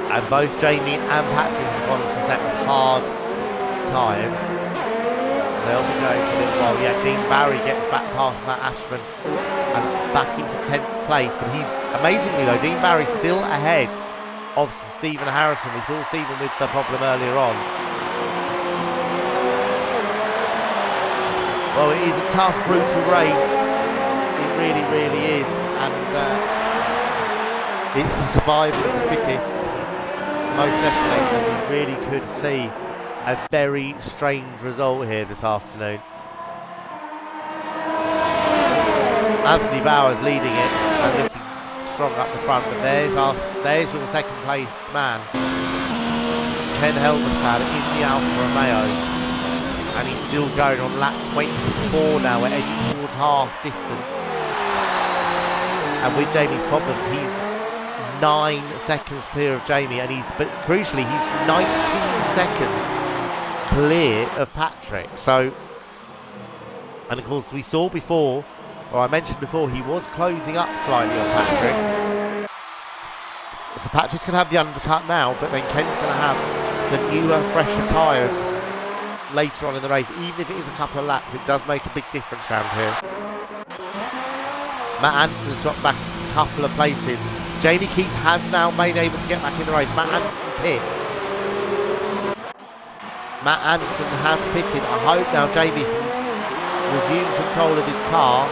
And both Jamie and Patrick have gone to a set of hard tyres. So they'll be going for a little while. Yeah, Dean Barry gets back past Matt Ashman and back into 10th place. But he's, amazingly though, Dean Barry's still ahead of Stephen Harrison. We saw Stephen with the problem earlier on. Well, it is a tough, brutal race. It really, really is. And it's the survival of the fittest. Most definitely, and we really could see a very strange result here this afternoon. Anthony Bauer's leading it and looking strong up the front, but there's your second place man, Ken Helmerstad in the Alfa Romeo, and he's still going on lap 24 now. We're edging towards half distance, and with Jamie's problems, he's 9 seconds clear of Jamie, and but crucially he's 19 seconds clear of Patrick. So, and of course we saw before, or I mentioned before, he was closing up slightly on Patrick. So Patrick's going to have the undercut now, but then Ken's going to have the newer, fresher tyres later on in the race. Even if it is a couple of laps, it does make a big difference around here. Matt Anderson's dropped back a couple of places. Jamie Keats has now been able to get back in the race. Matt Anderson pits. Matt Anderson has pitted. I hope now Jamie can resume control of his car.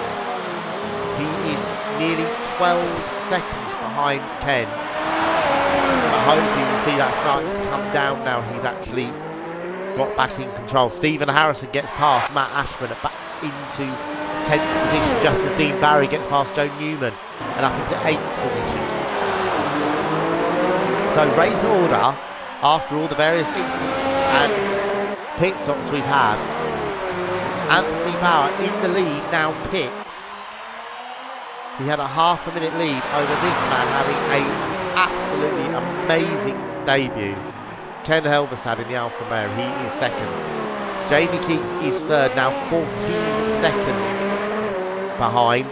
He is nearly 12 seconds behind Ken. I hope you will see that starting to come down now. He's actually got back in control. Stephen Harrison gets past Matt Ashman back into 10th position, just as Dean Barry gets past Joe Newman and up into 8th position. So race order, after all the various incidents and pit stops we've had, Anthony Bauer in the lead now pits. He had a half a minute lead over this man having a absolutely amazing debut. Ken Helmerstad in the Alfa Romeo, he is second. Jamie Keats is third, now 14 seconds behind.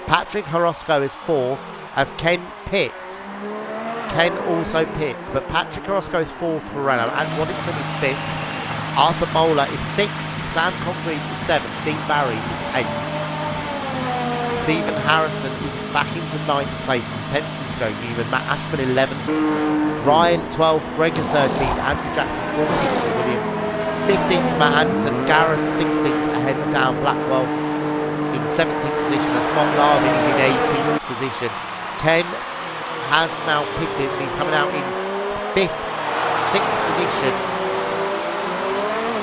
Patrick Horosco is fourth as Ken pits. Ken also pits, but Patrick Horosco is fourth for Renault, and Waddington is fifth. Arthur Mola is sixth. Sam Concrete is seventh. Dean Barry is eighth. Stephen Harrison is back into 9th place, and 10th is Joe Newman. Matt Ashman 11th. Ryan 12th. Gregor 13th. Andrew Jackson 14th. Williams 15th. Matt Anderson. Gareth 16th ahead of Dan Blackwell in 17th position, and Scott Larvin is in 18th position. Ken has now pitted and he's coming out in 5th, 6th position.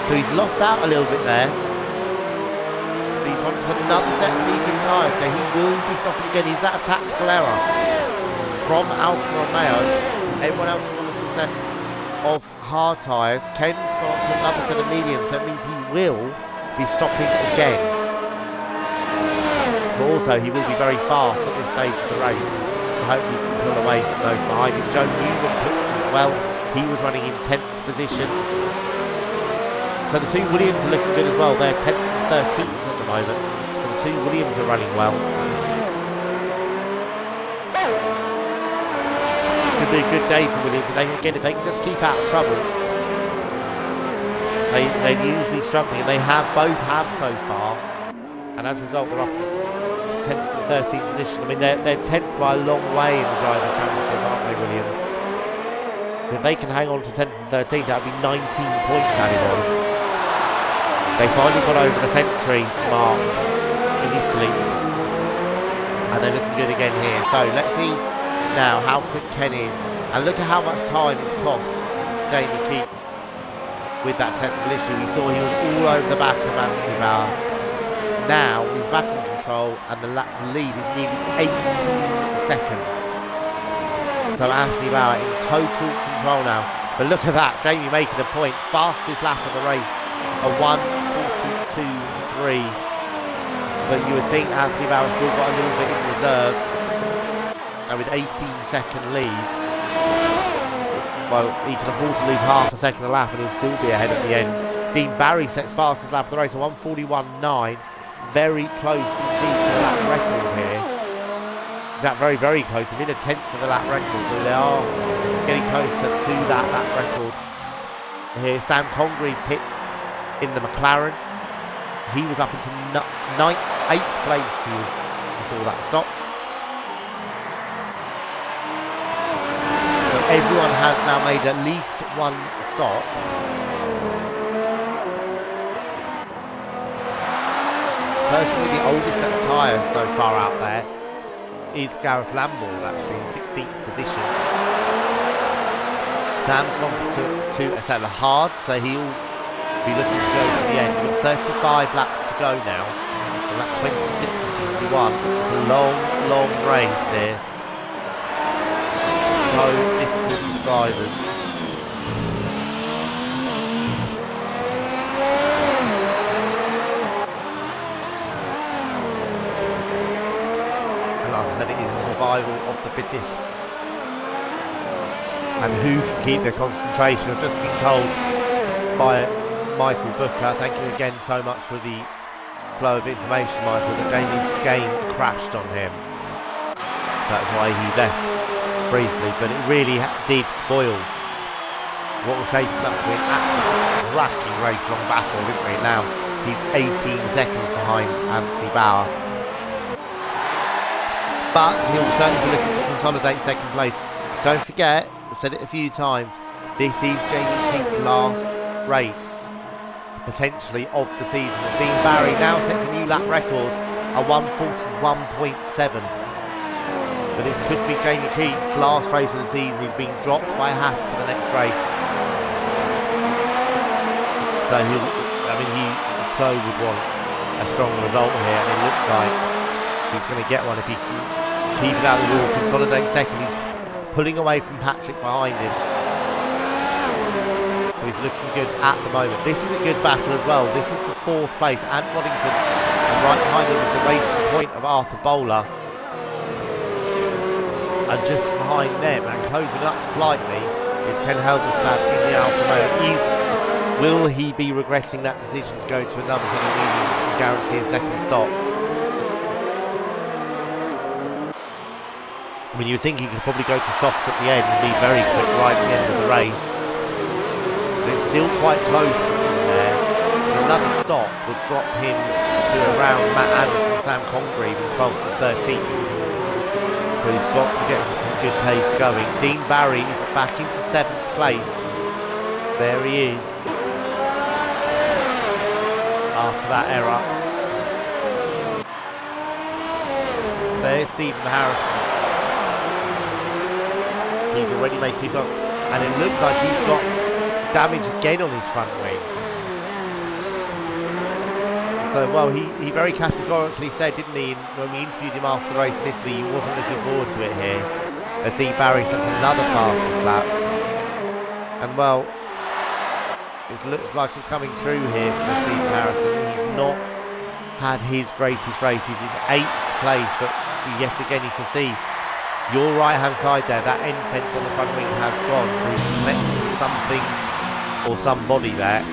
So he's lost out a little bit there. But he's on to another set of medium tyres, so he will be stopping again. Is that a tactical error from Alfa Romeo? Everyone else has gone to a set of hard tyres. Ken's gone on to another set of mediums, so that means he will be stopping again. But also he will be very fast at this stage of the race, so hopefully he can pull away from those behind him. Joe Newman pits as well. He was running in 10th position. So the two Williams are looking good as well. They're 10th and 13th at the moment. So the two Williams are running well. Could be a good day for Williams. And again, if they can just keep out of trouble, they're usually struggling, and they both have so far. And as a result, they're up to 10th and 13th position. I mean, they're 10th by a long way in the Drivers' Championship, aren't they, Williams? If they can hang on to 10th and 13th, that would be 19 points added on. They finally got over the century mark in Italy, and they're looking good again here. So let's see now how quick Ken is, and look at how much time it's cost Jamie Keats with that technical issue. We saw he was all over the back of Anthony Bauer. Now he's back in control, and the lead is nearly 18 seconds. So Anthony Bauer in total control now. But look at that, Jamie making a point. Fastest lap of the race, a 1:42.3. But you would think Anthony Bauer's still got a little bit in reserve. And with 18-second lead, well, he can afford to lose half a second a lap and he'll still be ahead at the end. Dean Barry sets fastest lap of the race, a 1:41.9. Very close indeed to the lap record here. That very, very close, within a tenth of the lap record, so they are getting closer to that lap record. Here, Sam Congreve pits in the McLaren. He was up into 8th place he was before that stop. So everyone has now made at least one stop. Personally, the oldest set of tyres so far out there is Gareth Lambourne, actually in 16th position. Sam's gone to a set of hard, so he'll be looking to go to the end. We've got 35 laps to go now, and lap 26 of 61. It's a long, long race here. So difficult for the drivers. And like I said, it is a survival of the fittest. And who can keep their concentration? I've just been told by Michael Booker, thank you again so much for the flow of information, Michael, that Jamie's game crashed on him. So that's why he left briefly, but it really did spoil what was shaping up to an absolute racking race long battle, didn't we? Now he's 18 seconds behind Anthony Bauer. But he'll certainly be looking to consolidate second place. Don't forget, I've said it a few times, this is Jamie Keats' last race, potentially, of the season, as Dean Barry now sets a new lap record, a 1:41.7. But this could be Jamie Keats' last race of the season. He's being dropped by Haas for the next race. So he so would want a strong result here, and it looks like he's going to get one if he can keep it out of the wall, consolidate second. He's pulling away from Patrick behind him. So he's looking good at the moment. This is a good battle as well. This is for 4th place, and Waddington, and right behind him is the racing point of Arthur Bowler. And just behind them and closing up slightly is Ken Helderstad in the Alfa Romeo. Will he be regretting that decision to go to another set of mediums and guarantee a second stop? I mean, you would think he could probably go to softs at the end and be very quick right at the end of the race. But it's still quite close in there, because another stop would drop him to around Matt Anderson, Sam Congreve in 12th and 13th. So he's got to get some good pace going. Dean Barry is back into 7th place. There he is. After that error. There's Stephen Harrison. He's already made 2 stops. And it looks like he's got damage again on his front wing. So, well, he very categorically said, didn't he, when we interviewed him after the race in Italy, he wasn't looking forward to it here, as Dean Barry sets another fastest lap. And well, it looks like it's coming true here for Stephen Harrison. He's not had his greatest race. He's in 8th place, but yet again you can see your right hand side there, that end fence on the front wing has gone, so he's connected with something or somebody there.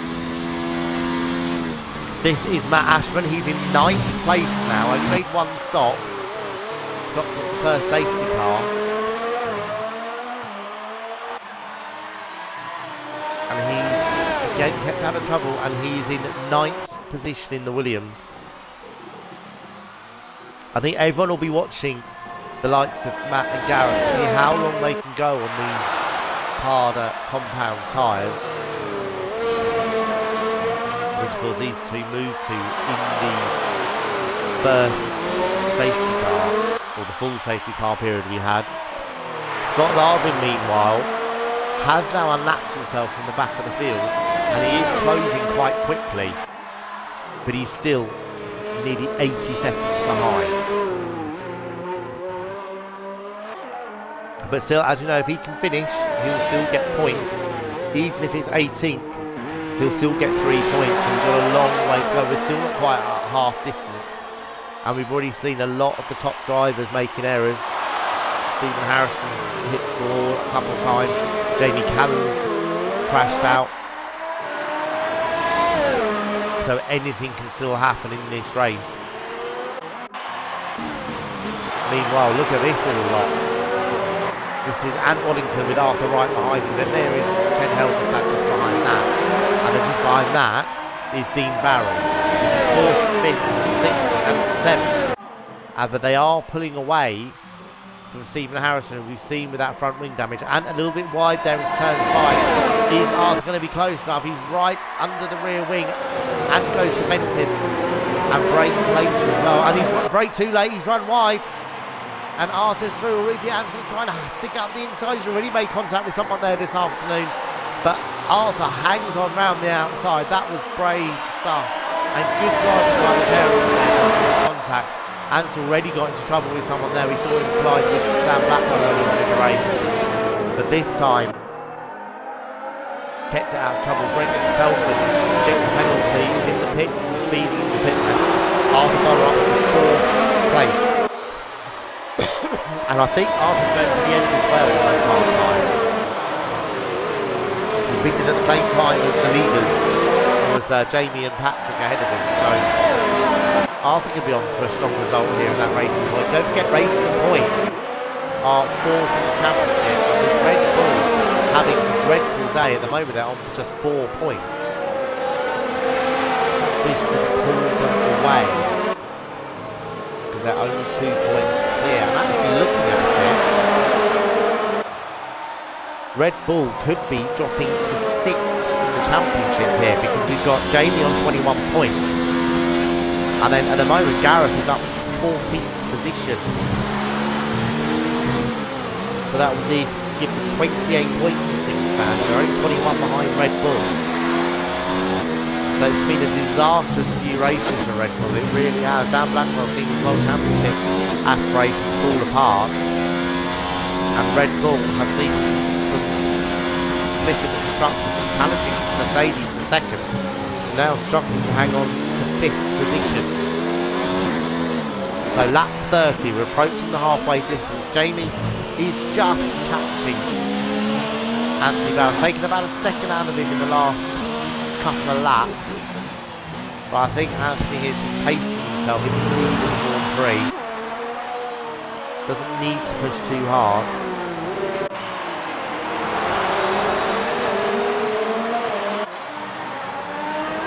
This is Matt Ashman. He's in 9th place now. Only made one stop. Stopped at the first safety car. And he's again kept out of trouble, and he's in 9th position in the Williams. I think everyone will be watching the likes of Matt and Gareth to see how long they can go on these harder compound tyres, which of course these two moved to in the first safety car, or the full safety car period we had. Scott Larvin, meanwhile, has now unlapped himself from the back of the field, and he is closing quite quickly, but he's still nearly 80 seconds behind. But still, as you know, if he can finish, he'll still get points. Even if it's 18th, he'll still get 3 points, but we've got a long way to go. We're still not quite at half distance, and we've already seen a lot of the top drivers making errors. Stephen Harrison's hit the wall a couple of times. Jamie Cannon's crashed out. So anything can still happen in this race. Meanwhile, look at this little lot. This is Ant Waddington with Arthur Wright behind him. Then there is Ken Heldenstadt just behind that. And then just behind that is Dean Barry. This is 4th, 5th, 6th and 7th. But they are pulling away from Stephen Harrison, who we've seen with that front wing damage. And a little bit wide there in turn 5. Is Arthur going to be close enough? He's right under the rear wing and goes defensive and brakes later as well. And he's braked too late. He's run wide. And Arthur's through, or is he? Ant's going to try and stick out the inside. He's already made contact with someone there this afternoon. But Arthur hangs on round the outside. That was brave stuff. And good driving by the pair of them there, contact. Ant's already got into trouble with someone there. We saw him collide with Dan Blackwell earlier on in the race. But this time, kept it out of trouble. Brendan Telford gets the penalty. He was in the pits and speeding in the pit lane. Arthur Burrow up to 4th place. And I think Arthur's going to the end as well on those hard tyres. He pitted at the same time as the leaders. It was Jamie and Patrick ahead of him. So Arthur could be on for a strong result here in that Racing Point. Don't forget, Racing Point are 4th in the championship, and with Red Bull having a dreadful day at the moment, they're on for just 4 points. This could pull them away, because they're only 2 points clear. And actually looking at it, Red Bull could be dropping to 6th in the championship here, because we've got Jamie on 21 points. And then at the moment, Gareth is up to 14th position. So that would give them 28 points as things stand. They're only 21 behind Red Bull. So it's been a disastrous few races for Red Bull. It really has. Dan Blackwell seen his World Championship aspirations fall apart. And Red Bull have seen from slipping the constructors and challenging Mercedes for 2nd to now struggling to hang on to 5th position. So lap 30, we're approaching the halfway distance. Jamie is just catching Anthony Bowers, taking about a second out of him in the last couple of laps. But I think Anthony is just pacing himself in the lead of the Grand Prix. Doesn't need to push too hard.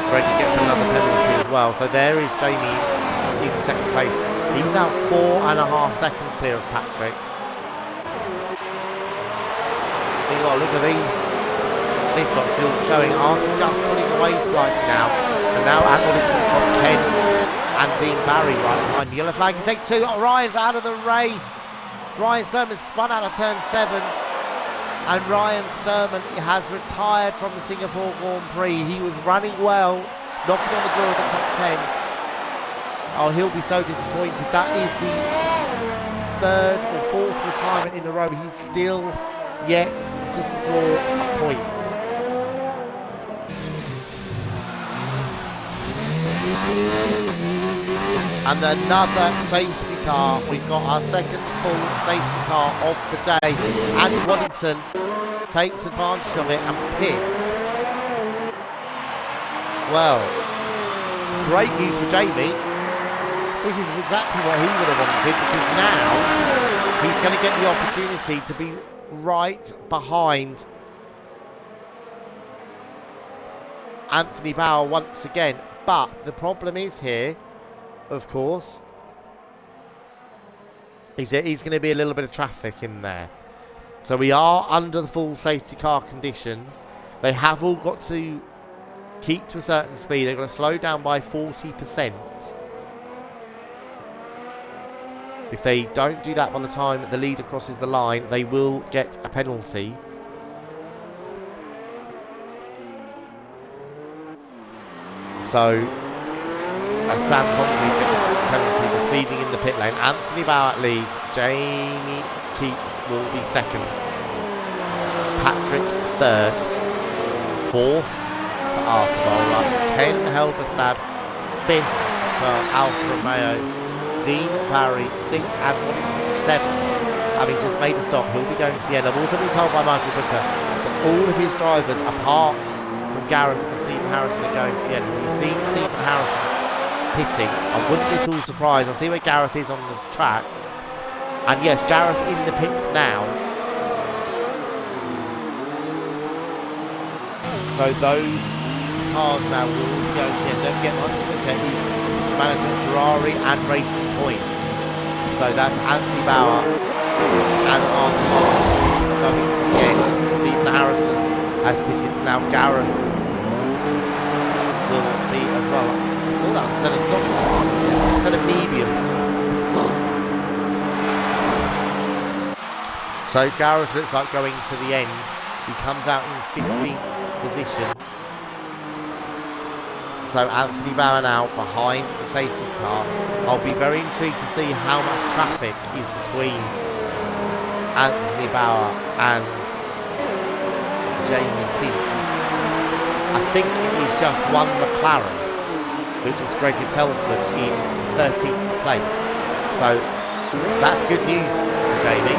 Brady gets another penalty as well. So there is Jamie in 2nd place. He's now 4.5 seconds clear of Patrick. Meanwhile, look at these. This lot's still going. Arthur just pulling away slightly now. And now Waddington's got Ken and Dean Barry right behind. Yellow flag is take 2. Oh, Ryan's out of the race. Ryan Sturman spun out of turn 7. And Ryan Sturman has retired from the Singapore Grand Prix. He was running well, knocking on the door of the top 10. Oh, he'll be so disappointed. That is the 3rd or 4th retirement in a row. He's still yet to score a point. And another safety car. We've got our second full safety car of the day. And Waddington takes advantage of it and pits. Well, great news for Jamie. This is exactly what he would have wanted, because now he's going to get the opportunity to be right behind Anthony Bauer once again. But the problem is here, of course, is that he's going to be a little bit of traffic in there. So we are under the full safety car conditions. They have all got to keep to a certain speed. They're going to slow down by 40%. If they don't do that by the time the leader crosses the line, they will get a penalty. So, as Sam Conklin gets a penalty for speeding in the pit lane, Anthony Bauer leads. Jamie Keats will be second. Patrick third. Fourth for Arthur Bowler. Ken Helberstad fifth for Alfa Romeo. Dean Barry sixth and Waddington seventh. Having just made a stop, he'll be going to the end. I've also been told by Michael Booker that all of his drivers, apart from Gareth and Stephen Harrison, are going to the end. We've seen Stephen Harrison pitting. I wouldn't be at all surprised. I'll see where Gareth is on this track. And yes, Gareth in the pits now. So those cars now will be going to the end. Don't forget Michael Booker, he's managing Ferrari and Racing Point. So that's Anthony Bauer and Arthur going to the end. Stephen Harrison has pitted. Now Gareth will be as well. I thought that was a set of softs, a set of mediums. So Gareth looks like going to the end. He comes out in 15th position. So Anthony Bauer now behind the safety car. I'll be very intrigued to see how much traffic is between Anthony Bauer and Jamie Keats. I think it is just one McLaren, which is Gregor Telford in 13th place. So that's good news for Jamie.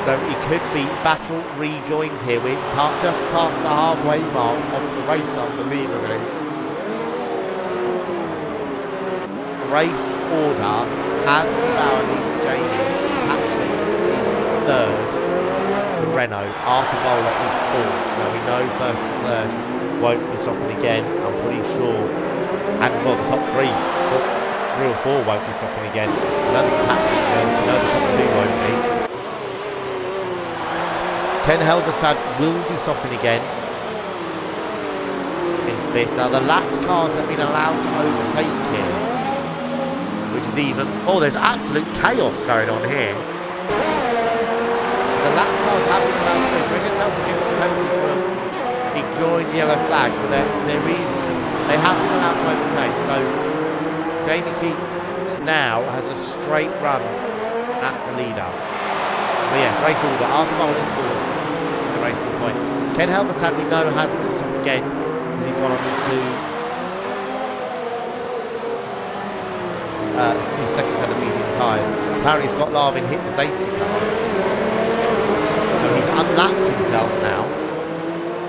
So it could be battle rejoined here. We're just past the halfway mark of the race, unbelievably. Race order: Anthony Bauer leads Jamie, Patrick is third for Renault, Arthur Bowler is fourth. Now we know first and third won't be stopping again, I'm pretty sure. And well, the top three or four won't be stopping again. I don't think Patrick will. I know the top two won't be. Ken Helberstad will be stopping again in fifth. Now the lapped cars have been allowed to overtake him, which is even... Oh, there's absolute chaos going on here. The lap cars have been allowed to go. Gregor Telford gets the penalty for ignoring the yellow flags, but they have been allowed to overtake. So Jamie Keats now has a straight run at the leader. But yes, race order. Arthur Bowler is fourth in the Racing Point. Ken Helberstad, we know, has got to stop again because he's gone on to his second set of medium tyres. Apparently Scott Larvin hit the safety car, so he's unlapped himself now,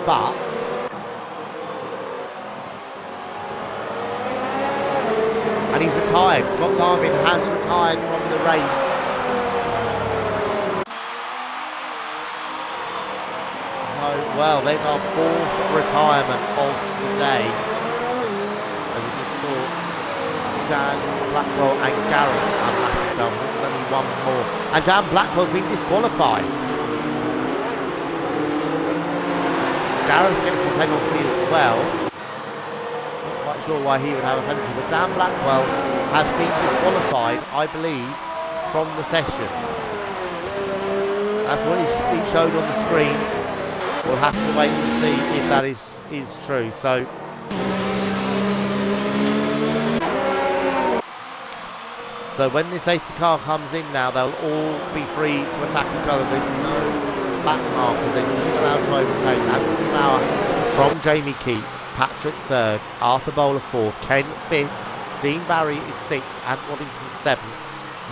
but and he's retired. Scott Larvin has retired from the race. So, well, there's our fourth retirement of the day, as we just saw Dan Blackwell and Gareth unlap himself. I think there's only one more. And Dan Blackwell's been disqualified. Gareth gets a penalty as well. Not quite sure why he would have a penalty, but Dan Blackwell has been disqualified, I believe, from the session. That's what he showed on the screen. We'll have to wait and see if that is true. So when the safety car comes in now, they'll all be free to attack each other. There's no back markers. They will be allowed to overtake. Anthony Bauer from Jamie Keats, Patrick 3rd, Arthur Bowler 4th, Ken 5th, Dean Barry is 6th, and Waddington 7th.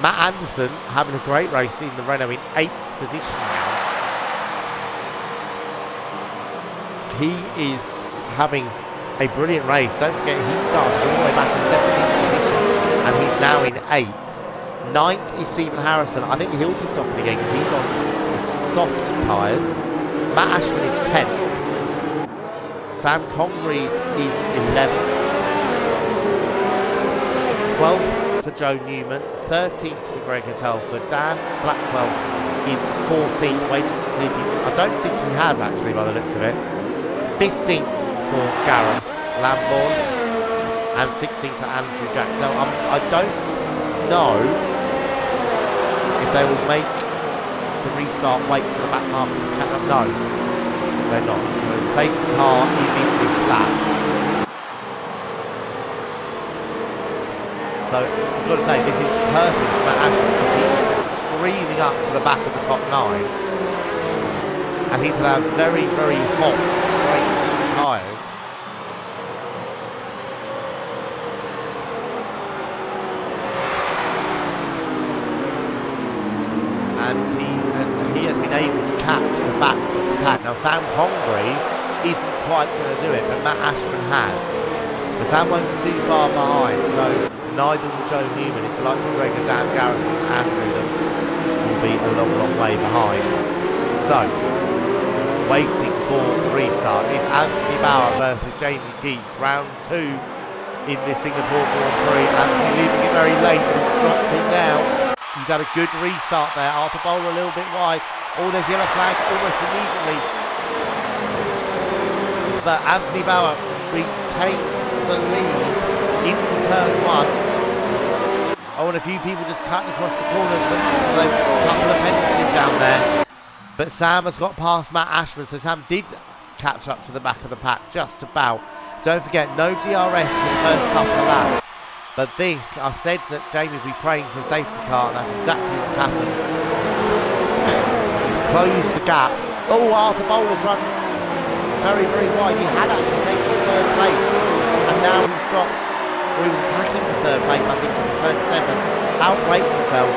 Matt Anderson having a great race in the Renault in 8th position now. He is having a brilliant race. Don't forget he started all the way back in 17th position and he's now in 8th. 9th is Stephen Harrison. I think he'll be stopping again because he's on the soft tyres. Matt Ashman is 10th. Sam Congreve is 11th. 12th for Joe Newman. 13th for Greg Telford. Dan Blackwell is 14th. Waiting to see if he's... I don't think he has actually by the looks of it. 15th for Gareth Lambourne. And 16th for Andrew Jackson. So I don't know if they will make the restart wait for the back markers to catch up. No, they're not. So the safety car is in its lap. So I've got to say this is perfect for Matt Ashton because he's screaming up to the back of the top 9 and he's going to have very, very hot brakes and tyres. And he has been able to catch the back of the pack. Now Sam Congreve isn't quite going to do it, but Matt Ashman has. But Sam won't be too far behind, so neither will Joe Newman. It's the likes of Greg and Dan Garrett and Andrew that will be a long, long way behind. So, waiting for the restart is Anthony Bauer versus Jamie Keats, round 2 in this Singapore Grand Prix. Anthony leaving it very late, but it's dropped in now. He's had a good restart there. Arthur Bowler a little bit wide. Oh, there's yellow flag almost immediately. But Anthony Bauer retains the lead into turn 1. Oh, and a few people just cutting across the corners, but a couple of penalties down there. But Sam has got past Matt Ashman, so Sam did catch up to the back of the pack just about. Don't forget, no DRS for the first couple of laps. But this, I said that Jamie would be praying for a safety car, and that's exactly what's happened. He's closed the gap. Oh, Arthur Bowler's run very, very wide. He had actually taken 3rd place, and now he's dropped, or he was attacking for 3rd place, I think, into turn 7. Outbrakes himself,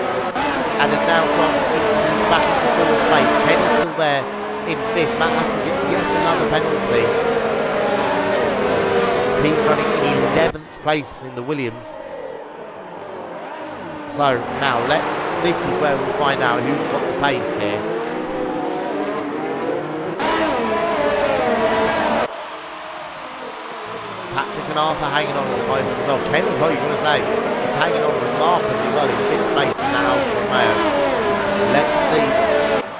and has now dropped back into 4th place. Ken is still there in 5th. Matt Ashman gets yet another penalty. He's running in 11th place in the Williams. So now this is where we'll find out who's got the pace here. Patrick and Arthur hanging on at the moment as well. Ken as well, you've got to say, is hanging on remarkably well in 5th place in that Alfa Romeo. Let's see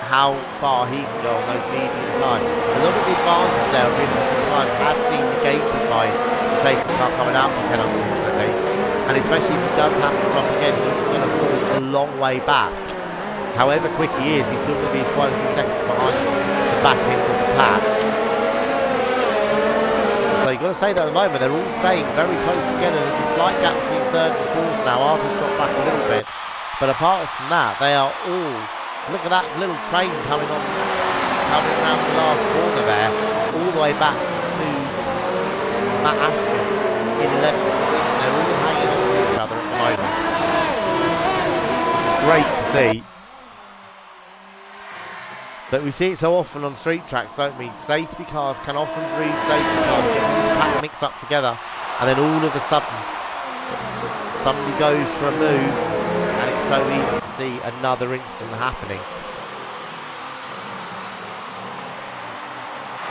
how far he can go on those medium time. A lot of the advantage there of medium time has been negated by the safety car coming out for Ken, unfortunately. And especially as he does have to stop again, he's going to fall a long way back. However quick he is, he's still going to be quite a few seconds behind the back end of the pack. So you've got to say that at the moment they're all staying very close together. There's a slight gap between 3rd and 4th now. Arthur's dropped back a little bit. But apart from that, they are all... Look at that little train coming around the last corner there, all the way back to Matt Ashman in 11th position. They're all hanging on to each other at the moment. It's great to see. But we see it so often on street tracks, don't we? Safety cars can often breed safety cars, get the pack mixed up together, and then all of a sudden, somebody goes for a move, and it's so easy to see another incident happening.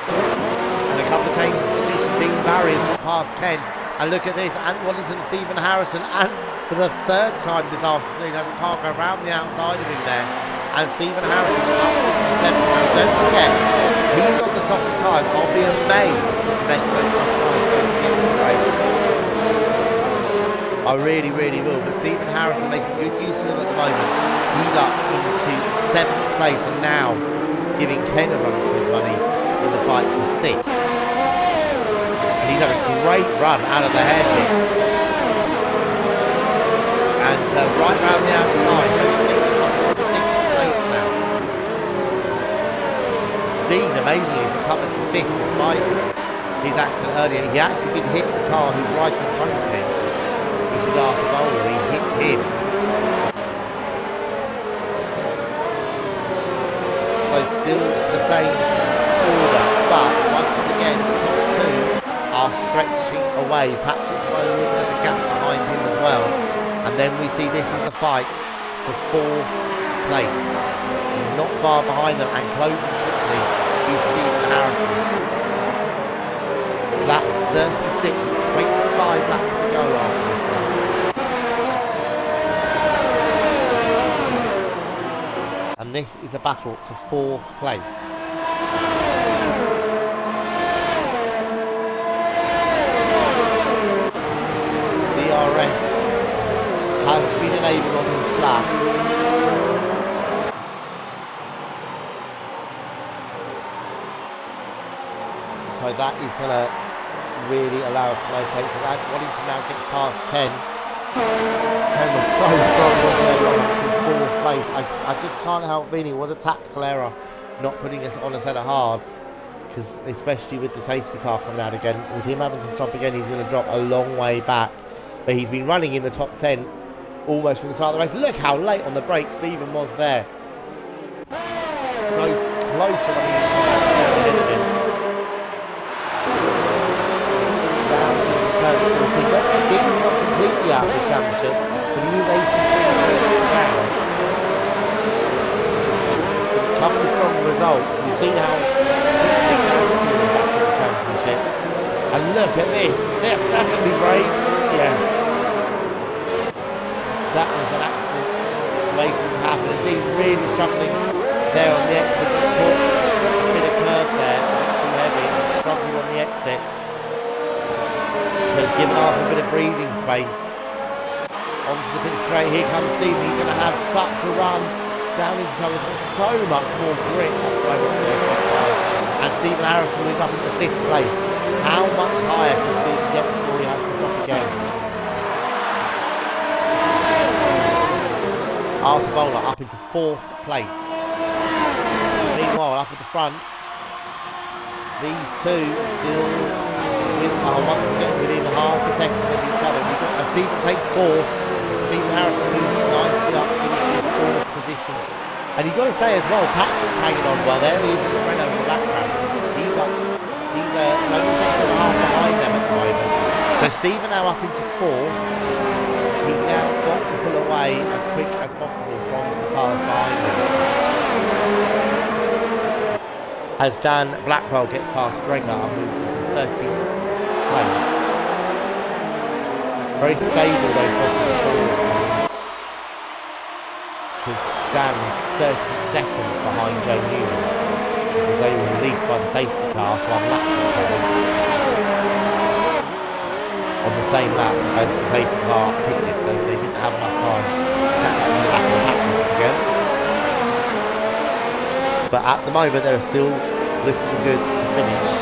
And a couple of changes of position. Dean Barry has got past Ken. And look at this, Ant Waddington, Stephen Harrison, and for the 3rd time this afternoon has a car go around the outside of him there. And Stephen Harrison up into 7th. Now don't forget, he's on the softer tyres. I'll be amazed if he makes those soft tyres go to the end of the race. I really, really will. But Stephen Harrison making good use of them at the moment. He's up into 7th place and now giving Ken a run for his money in the fight for 6th. And he's having a great run out of the hairpin. And right round the outside. So Stephen up into 6th place now. amazingly, he's recovered to 5th despite his accident earlier. He actually did hit the car who's right in front of him, which is Arthur Bowler. He hit him. So still the same order, but once again the top two are stretching away. Patrick's got a little bit of a gap behind him as well. And then we see this is the fight for 4th place. Not far behind them and closing quickly is Stephen Harrison. Lap 36, 25 laps to go after this one. And this is a battle for 4th place. DRS has been enabled on this lap. So that is going to really allow us to rotate. So Waddington now gets past Ken. Ken was so strong, wasn't there, in 4th place. I just can't help feeling it was a tactical error not putting us on a set of hards, because especially with the safety car coming out again, with him having to stop again, he's going to drop a long way back. But he's been running in the top 10 almost from the start of the race. Look how late on the break Stephen was there. So close on the inside ahead of him. Turn 14. Don't forget, Dean's not completely out of the championship, but he is 83 points down. A couple of strong results. We've seen how quickly Dan's falling back in the championship. And look at this. That's going to be brave. Yes. That was an accident waiting to happen. And Dean really struggling there on the exit. Just caught a bit of curb there. Not too heavy. And struggled on the exit. So it's given Arthur a bit of breathing space. Onto the pit straight. Here comes Stephen. He's going to have such a run down into something. He's got so much more grip at the moment on those soft tyres. And Stephen Harrison moves up into 5th place. How much higher can Stephen get before he has to stop again? Arthur Bowler up into 4th place. Meanwhile, up at the front, these two still once again within half a second of each other. We've got Stephen takes 4th. Stephen Harrison moves nicely up into 4th position. And you've got to say as well, Patrick's hanging on well. There he is in the Renault in the background. He's up. He's only a second and a half behind them at the moment. So Stephen now up into 4th. He's now got to pull away as quick as possible from the cars behind him. As Dan Blackwell gets past Gregor and moves into 13th place. Very stable those possible forwards, because Dan is 30 seconds behind Joe Newman, because they were released by the safety car to unlap themselves on the same lap as the safety car pitted, so they didn't have enough time to catch up to the back of the pack once again. But at the moment they're still looking good to finish.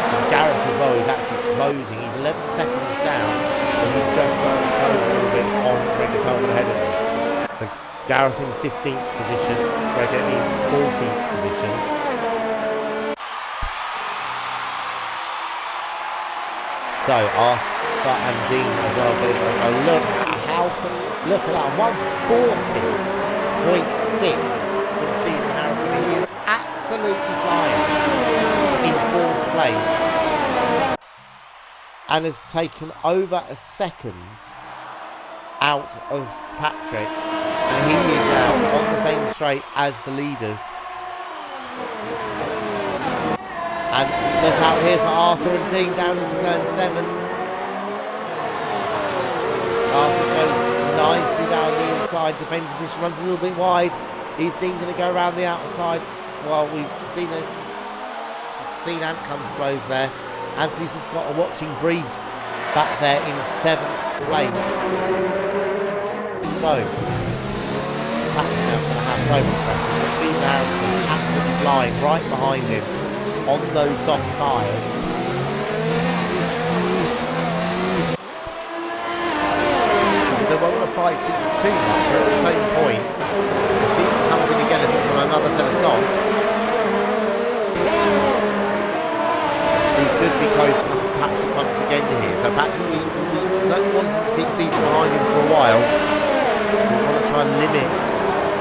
And Garrett as well is actually closing. He's 11 seconds down, and he's just starting to close a little bit on Gregor Tolman ahead of him. So Garrett in 15th position, Gregor in 14th position. So Arthur and Dean as well getting a look at that 140.6 from Stephen Harrison. He is absolutely flying in 4th place and has taken over a second out of Patrick, and he is now on the same straight as the leaders. And look out here for Arthur and Dean down into turn 7. Arthur goes nicely down the inside, defends position, runs a little bit wide. Is Dean going to go around the outside? Well, we've seen Ant come to blows there. Anthony's just got a watching brief back there in 7th place. So Patrick now's going to have so much pressure. Stephen Harrison absolutely flying right behind him on those soft tyres. They won't want to fight too much, but at the same point, if Stephen comes in again and puts on another set of softs, Patrick once again here. So Patrick, we certainly wanted to keep Stephen behind him for a while. We want to try and limit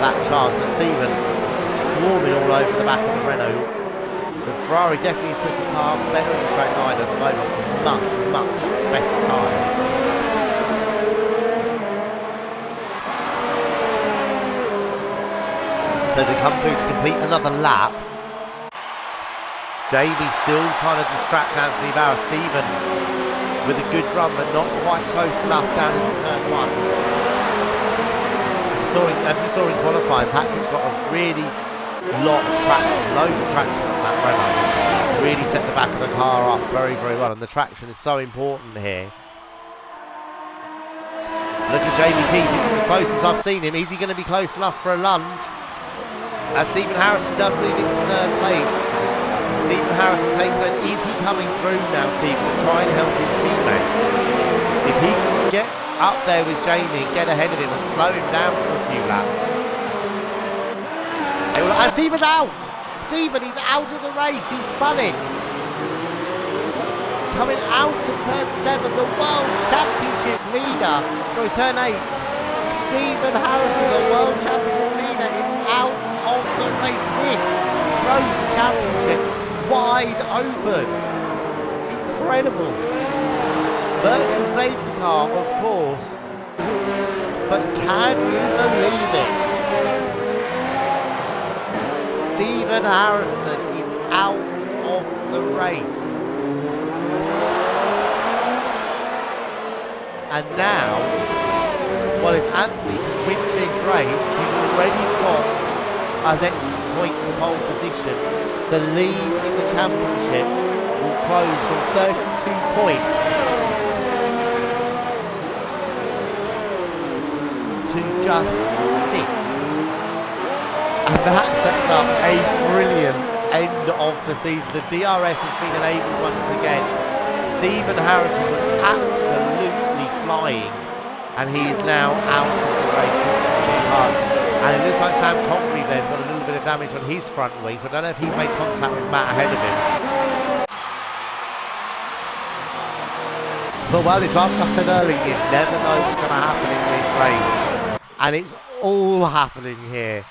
that chance, but Stephen swarming all over the back of the Renault. The Ferrari definitely a quicker car, better in the straight line at the moment, much, much better tyres. So as they come through to complete another lap, Jamie still trying to distract Anthony Barr. Stephen with a good run, but not quite close enough down into turn one. As we saw in qualifying, Patrick's got a really lot of traction, loads of traction on that Renault. Really set the back of the car up very, very well, and the traction is so important here. Look at Jamie Keys, this is the closest I've seen him. Is he going to be close enough for a lunge? As Stephen Harrison does move into third place. Stephen Harrison takes on, is he coming through now, Stephen, to try and help his teammate? If he can get up there with Jamie and get ahead of him and slow him down for a few laps. And Stephen's out! Stephen, he's out of the race, he spun it. Coming out of turn 7, the World Championship leader, sorry, turn 8. Stephen Harrison, the World Championship leader, is out of the race. This throws the championship wide open. Incredible. Virtual safety car, of course. But can you believe it? Stephen Harrison is out of the race. And now, well, if Anthony can win this race, he's already got an extra point for pole position. The lead in the championship will close from 32 points to just 6. And that sets up a brilliant end of the season. The DRS has been enabled once again. Stephen Harrison was absolutely flying, and he is now out of the race, pushing too hard. And it looks like Sam Congreve there's got a little bit of damage on his front wing, so I don't know if he's made contact with Matt ahead of him. But well, it's like I said earlier, you never know what's going to happen in this race. And it's all happening here.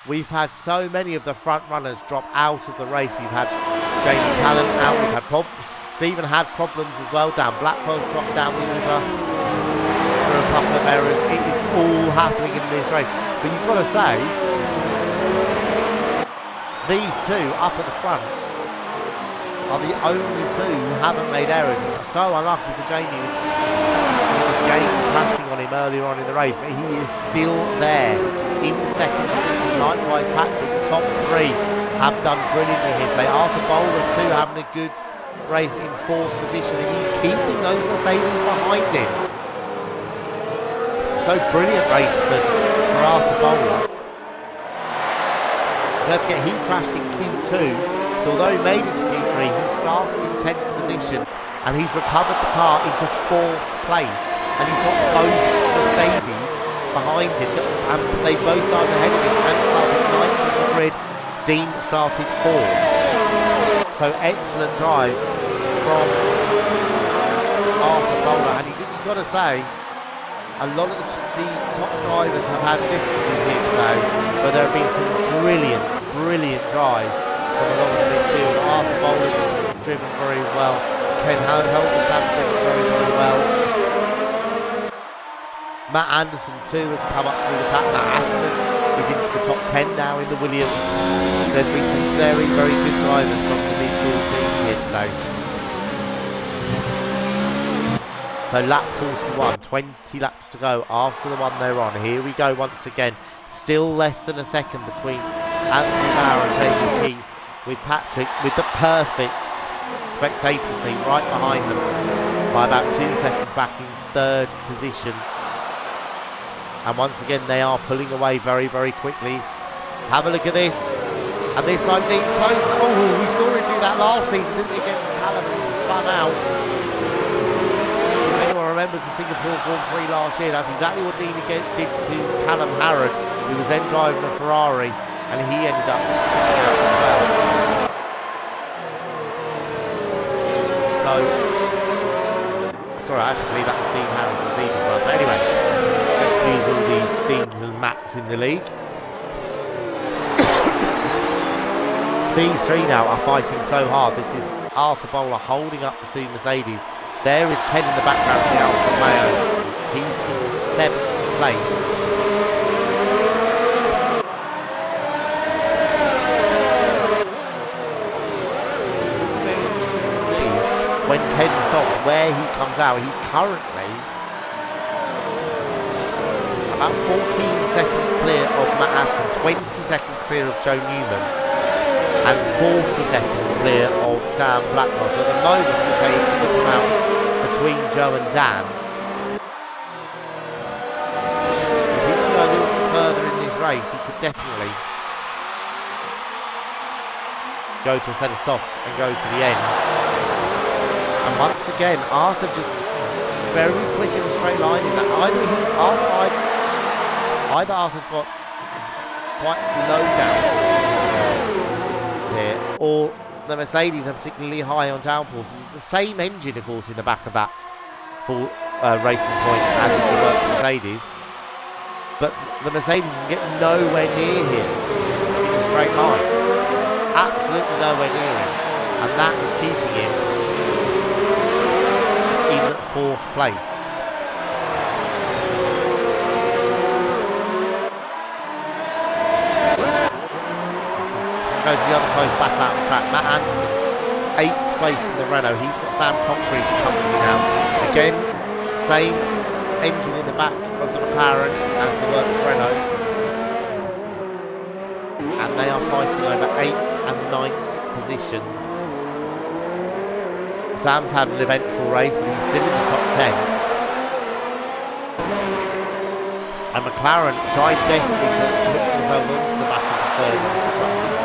We've had so many of the front runners drop out of the race. We've had Jamie Callan out, we've had problems. Stephen had problems as well down. Blackwell's dropped down the order through a couple of errors. It is all happening in this race. But you've got to say, these two up at the front are the only two who haven't made errors. And so unlucky for Jamie with the game crashing on him earlier on in the race. But he is still there in second position. Likewise, Patrick, the top 3 have done brilliantly here today. Arthur Bowler too having a good race in 4th position, and he's keeping those Mercedes behind him. So brilliant race for Arthur Bowler. Don't forget, he crashed in Q2, so although he made it to Q3, he started in 10th position, and he's recovered the car into 4th place, and he's got both Mercedes behind him, and they both started ahead of him. And started 9th on the grid, Dean started 4th. So excellent drive from Arthur Bowler, and you've got to say, a lot of the top drivers have had difficulties here today, but there have been some brilliant drive from a lot of the midfield. Arthur Bowler's driven very well. Ken Helmstadt's driven very well. Matt Anderson too has come up through the pack. Matt Ashton is into the top 10 now in the Williams. There's been some very good drivers from the midfield teams here today. So lap 41, 20 laps to go after the one they're on. Here we go once again. Still less than a second between Anthony Bauer and Jamie Keys, with Patrick with the perfect spectator seat right behind them by about 2 seconds back in 3rd position. And once again they are pulling away very quickly. Have a look at this. And this time Dean's close. Oh, we saw him do that last season, didn't we, against Callum, and he spun out. Remembers the Singapore Grand Prix last year, that's exactly what Dean did to Callum Harrod, who was then driving a Ferrari, and he ended up spinning out as well. So sorry, I actually believe that was Dean Harris's season run. But anyway, excuse all these Deans and Matts in the league. These three now are fighting so hard. This is Arthur Bowler holding up the two Mercedes. There is Ken in the background of the Alfa Romeo. He's in 7th place. Very interesting to see when Ken stops where he comes out. He's currently about 14 seconds clear of Matt Ashman, 20 seconds clear of Joe Newman, and 40 seconds clear of Dan Blackwell. So at the moment, we're taking to come out between Joe and Dan. If he can go a little bit further in this race, he could definitely go to a set of softs and go to the end. And once again, Arthur just very quick in a straight line in that. Either Arthur's got quite low downforces here, or the Mercedes are particularly high on downforces. It's the same engine, of course, in the back of that full Racing Point as it works Mercedes, but the Mercedes can get nowhere near him in a straight line. Absolutely nowhere near him, and that is keeping him in 4th place. Goes the other close battle out the track. Matt Anderson, 8th place in the Renault. He's got Sam Concrete company now. Again, same engine in the back of the McLaren as the works Renault. And they are fighting over 8th and 9th positions. Sam's had an eventful race, but he's still in the top 10. And McLaren tried desperately to hook themselves onto the back of the third in the constructors,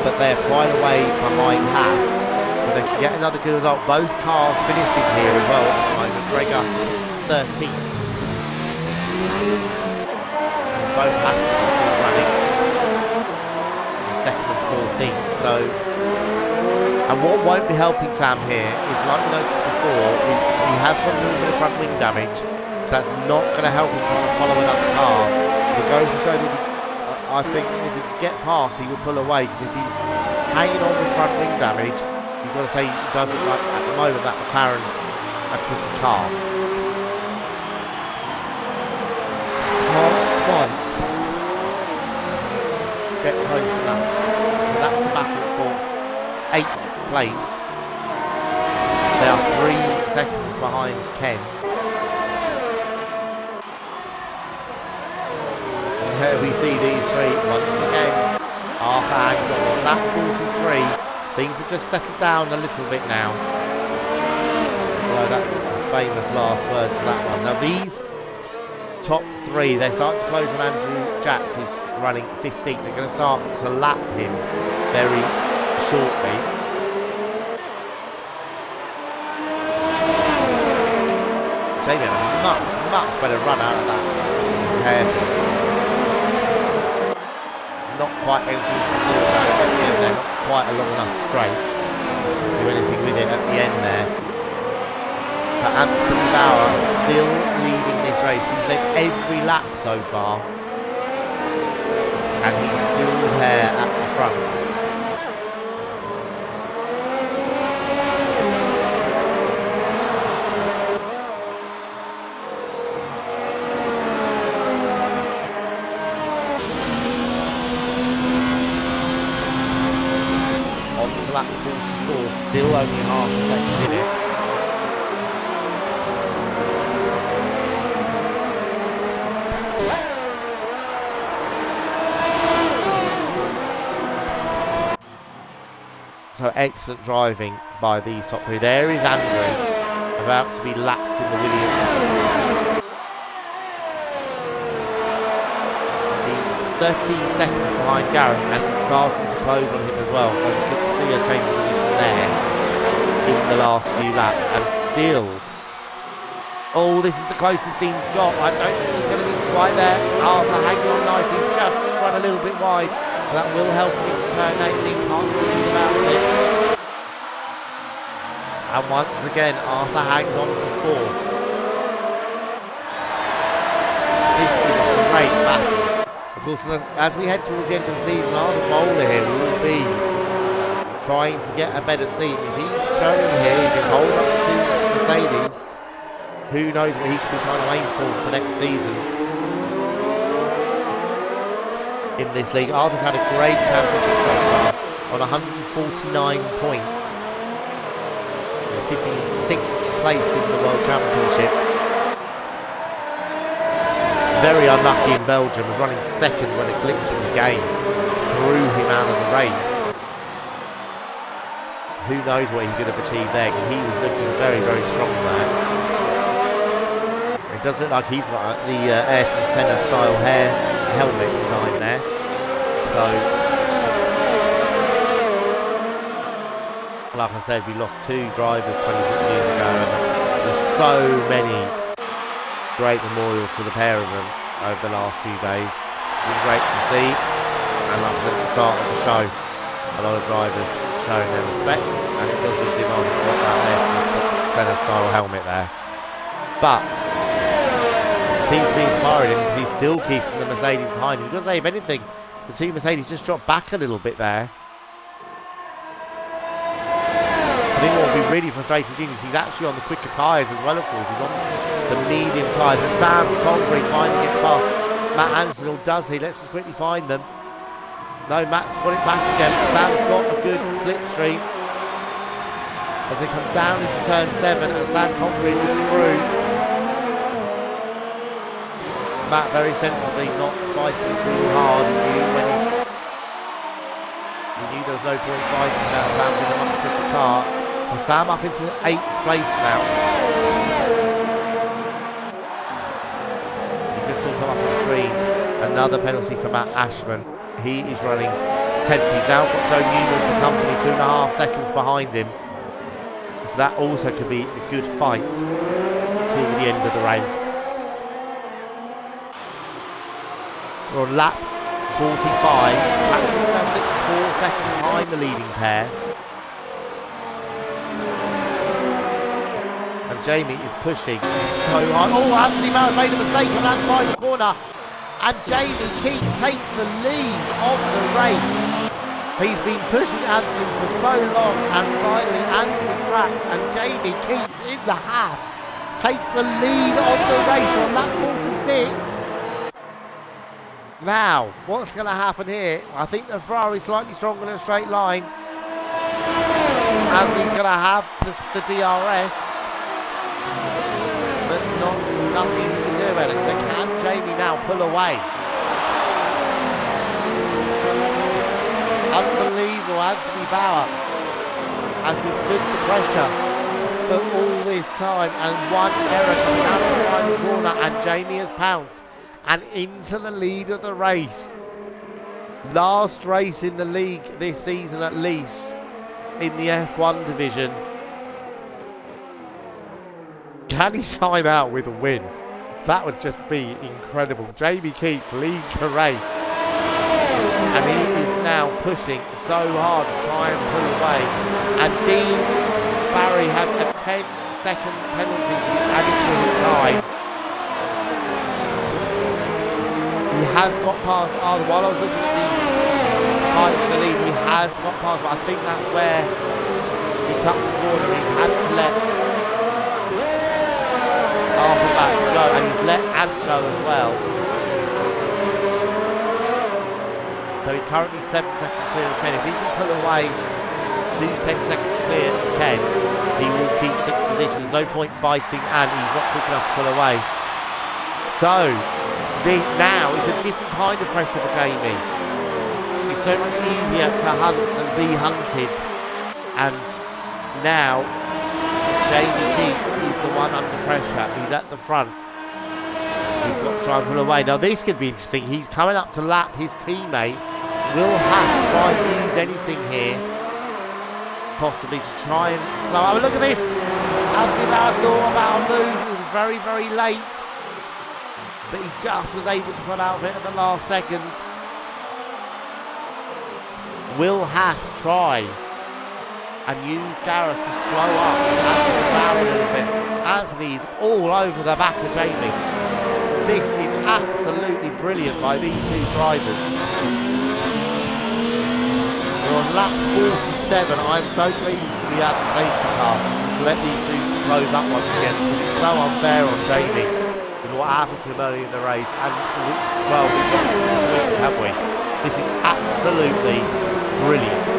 but they're quite a way behind Haas. But they can get another good result. Both cars finishing here as well at the moment. McGregor 13th. And both Haas are still running in 2nd and 14th. So, and what won't be helping Sam here is, like we noticed before, he has got a little bit of front wing damage. So that's not going to help him trying to follow another car. It goes to show that I think if he could get past, he would pull away, because if he's hanging on with front wing damage, you've got to say he does look like at the moment that McLaren's a quicker car. Can't quite get close enough. So that's the battle for 8th place. They are 3 seconds behind Ken. Here we see these three once again. Arthur Hancock on lap 43. Things have just settled down a little bit now. Well, that's famous last words for that one. Now these top 3, they're starting to close on Andrew Jacks, who's running 15th. They're going to start to lap him very shortly. Jamie had a much better run out of that hairpin. Not quite able to do that at the end there, not quite a long enough straight to do anything with it at the end there. But Anthony Bauer still leading this race. He's led every lap so far, and he's still there at the front. Lap 44, still only half a second in it. So excellent driving by these top 3. There is Andrew, about to be lapped in the Williams. He's 13 seconds behind Garrett, and starting to close on him as well, so we could see a change of position there in the last few laps. And still, oh, this is the closest Dean's got. I don't think he's going to be quite there. Arthur hanging on nice. He's just run a little bit wide. That will help him to turn 8. Dean can't do anything about it. And once again, Arthur hangs on for fourth. This is a great battle. Of course, as we head towards the end of the season, Arthur Bowler here will be trying to get a better seat. If he's showing here, he can hold up to Mercedes. Who knows what he could be trying to aim for next season in this league. Arthur's had a great championship so far on 149 points. He's sitting in 6th place in the World Championship. Very unlucky in Belgium, was running second when a glitch in the game threw him out of the race. Who knows what he could have achieved there, because he was looking very, very strong there. It does look like he's got the Ayrton Senna style helmet design there. So, like I said, we lost 2 drivers 26 years ago, and there's so many great memorials to the pair of them over the last few days. It's been great to see, and like I said at the start of the show, a lot of drivers showing their respects, and it does look as if Arthur's got that Ayrton Senna style helmet there. But it seems to be inspiring him, because he's still keeping the Mercedes behind him. Because if anything, the 2 Mercedes just dropped back a little bit there. I think what will be really frustrating is he's actually on the quicker tyres as well, of course. He's on the medium tyres. And Sam Conbury finally gets past Matt Anderson, or does he? Let's just quickly find them. No, Matt's got it back again. Sam's got a good slipstream as they come down into turn 7, and Sam Conbury is through. Matt very sensibly not fighting too hard. He knew there was no point fighting that. Sam's in a much quicker car. So Sam up into 8th place now. You just saw come up on the screen. Another penalty for Matt Ashman. He is running 10th. He's now got Joe Newman for company, 2.5 seconds behind him. So that also could be a good fight till the end of the race. We're on lap 45. Patrick's now 64 seconds behind the leading pair. And Jamie is pushing so hard. Oh, Anthony Barrett made a mistake on that final corner. And Jamie Keats takes the lead of the race. He's been pushing Anthony for so long, and finally Anthony cracks, and Jamie Keats in the Haas takes the lead of the race on lap 46. Now, what's going to happen here? I think the Ferrari's slightly stronger in a straight line. And he's going to have the DRS. But nothing you can do about it. So can Jamie now pull away? Unbelievable. Anthony Bauer has withstood the pressure for all this time. And one error coming out of the final corner, and Jamie has pounced and into the lead of the race. Last race in the league this season, at least in the F1 division. Can he sign out with a win? That would just be incredible. Jamie Keats leads the race, and he is now pushing so hard to try and pull away. And Dean Barry had a 10-second penalty to be added to his time. He has got past Arthur. While I was looking at the fight for the lead, he has got past, but I think that's where he cut the corner. He's had to let Arthur back go, and he's let Ant go as well. So he's currently 7 seconds clear of Ken. If he can pull away to 10 seconds clear of Ken, he will keep 6th position. There's no point fighting, and he's not quick enough to pull away. So now it's a different kind of pressure for Jamie. It's so much easier to hunt than be hunted. And now Jamie Keats is the one under pressure. He's at the front. He's got to try and pull away. Now this could be interesting. He's coming up to lap his teammate. Will have to try and use anything here, possibly to try and slow up. Look at this. Anthony Bauer thought about a move. It was very, very late, but he just was able to pull out of it at the last second. Will Haas try and use Gareth to slow up and Anthony Bauer a little bit. Anthony's all over the back of Jamie. This is absolutely brilliant by these two drivers. We're on lap 47. I'm so pleased to be at the safety car to let these two close up once again, because it's so unfair on Jamie with what happened to him early in the race. And, well, we've got disappointed, have we? This is absolutely brilliant.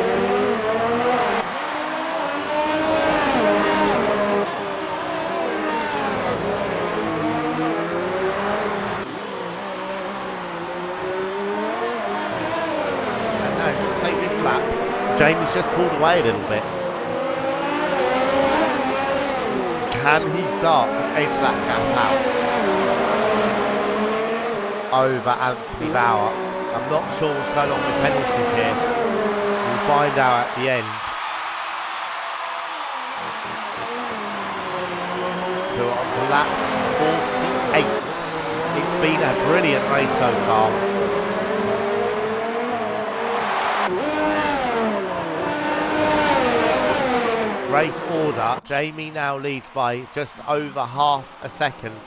Jamie's just pulled away a little bit. Can he start to edge that gap out over Anthony Bauer? I'm not sure what's going on with penalties here. We'll find out at the end. We're on to lap 48. It's been a brilliant race so far. Race order, Jamie now leads by just over half a second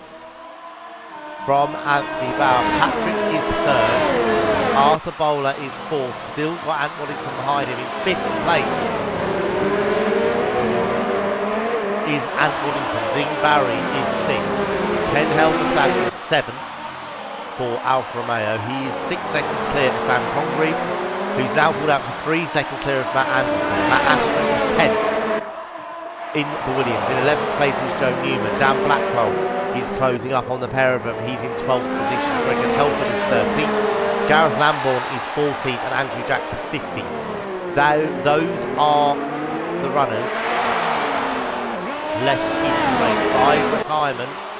from Anthony Bauer. Patrick is third, Arthur Bowler is fourth, still got Ant Waddington behind him in fifth place. Is Ant Waddington. Dean Barry is sixth, Ken Helmerstad is seventh for Alfa Romeo. He is 6 seconds clear of Sam Congreve, who's now pulled out to 3 seconds clear of Matt Anderson. Matt Ashton is 10th. In the Williams. In 11th place is Joe Newman. Dan Blackwell, he's closing up on the pair of them. He's in 12th position. Gregor Telford is 13th. Gareth Lambourne is 14th and Andrew Jackson 15th. Those are the runners left in the race. 5 retirements.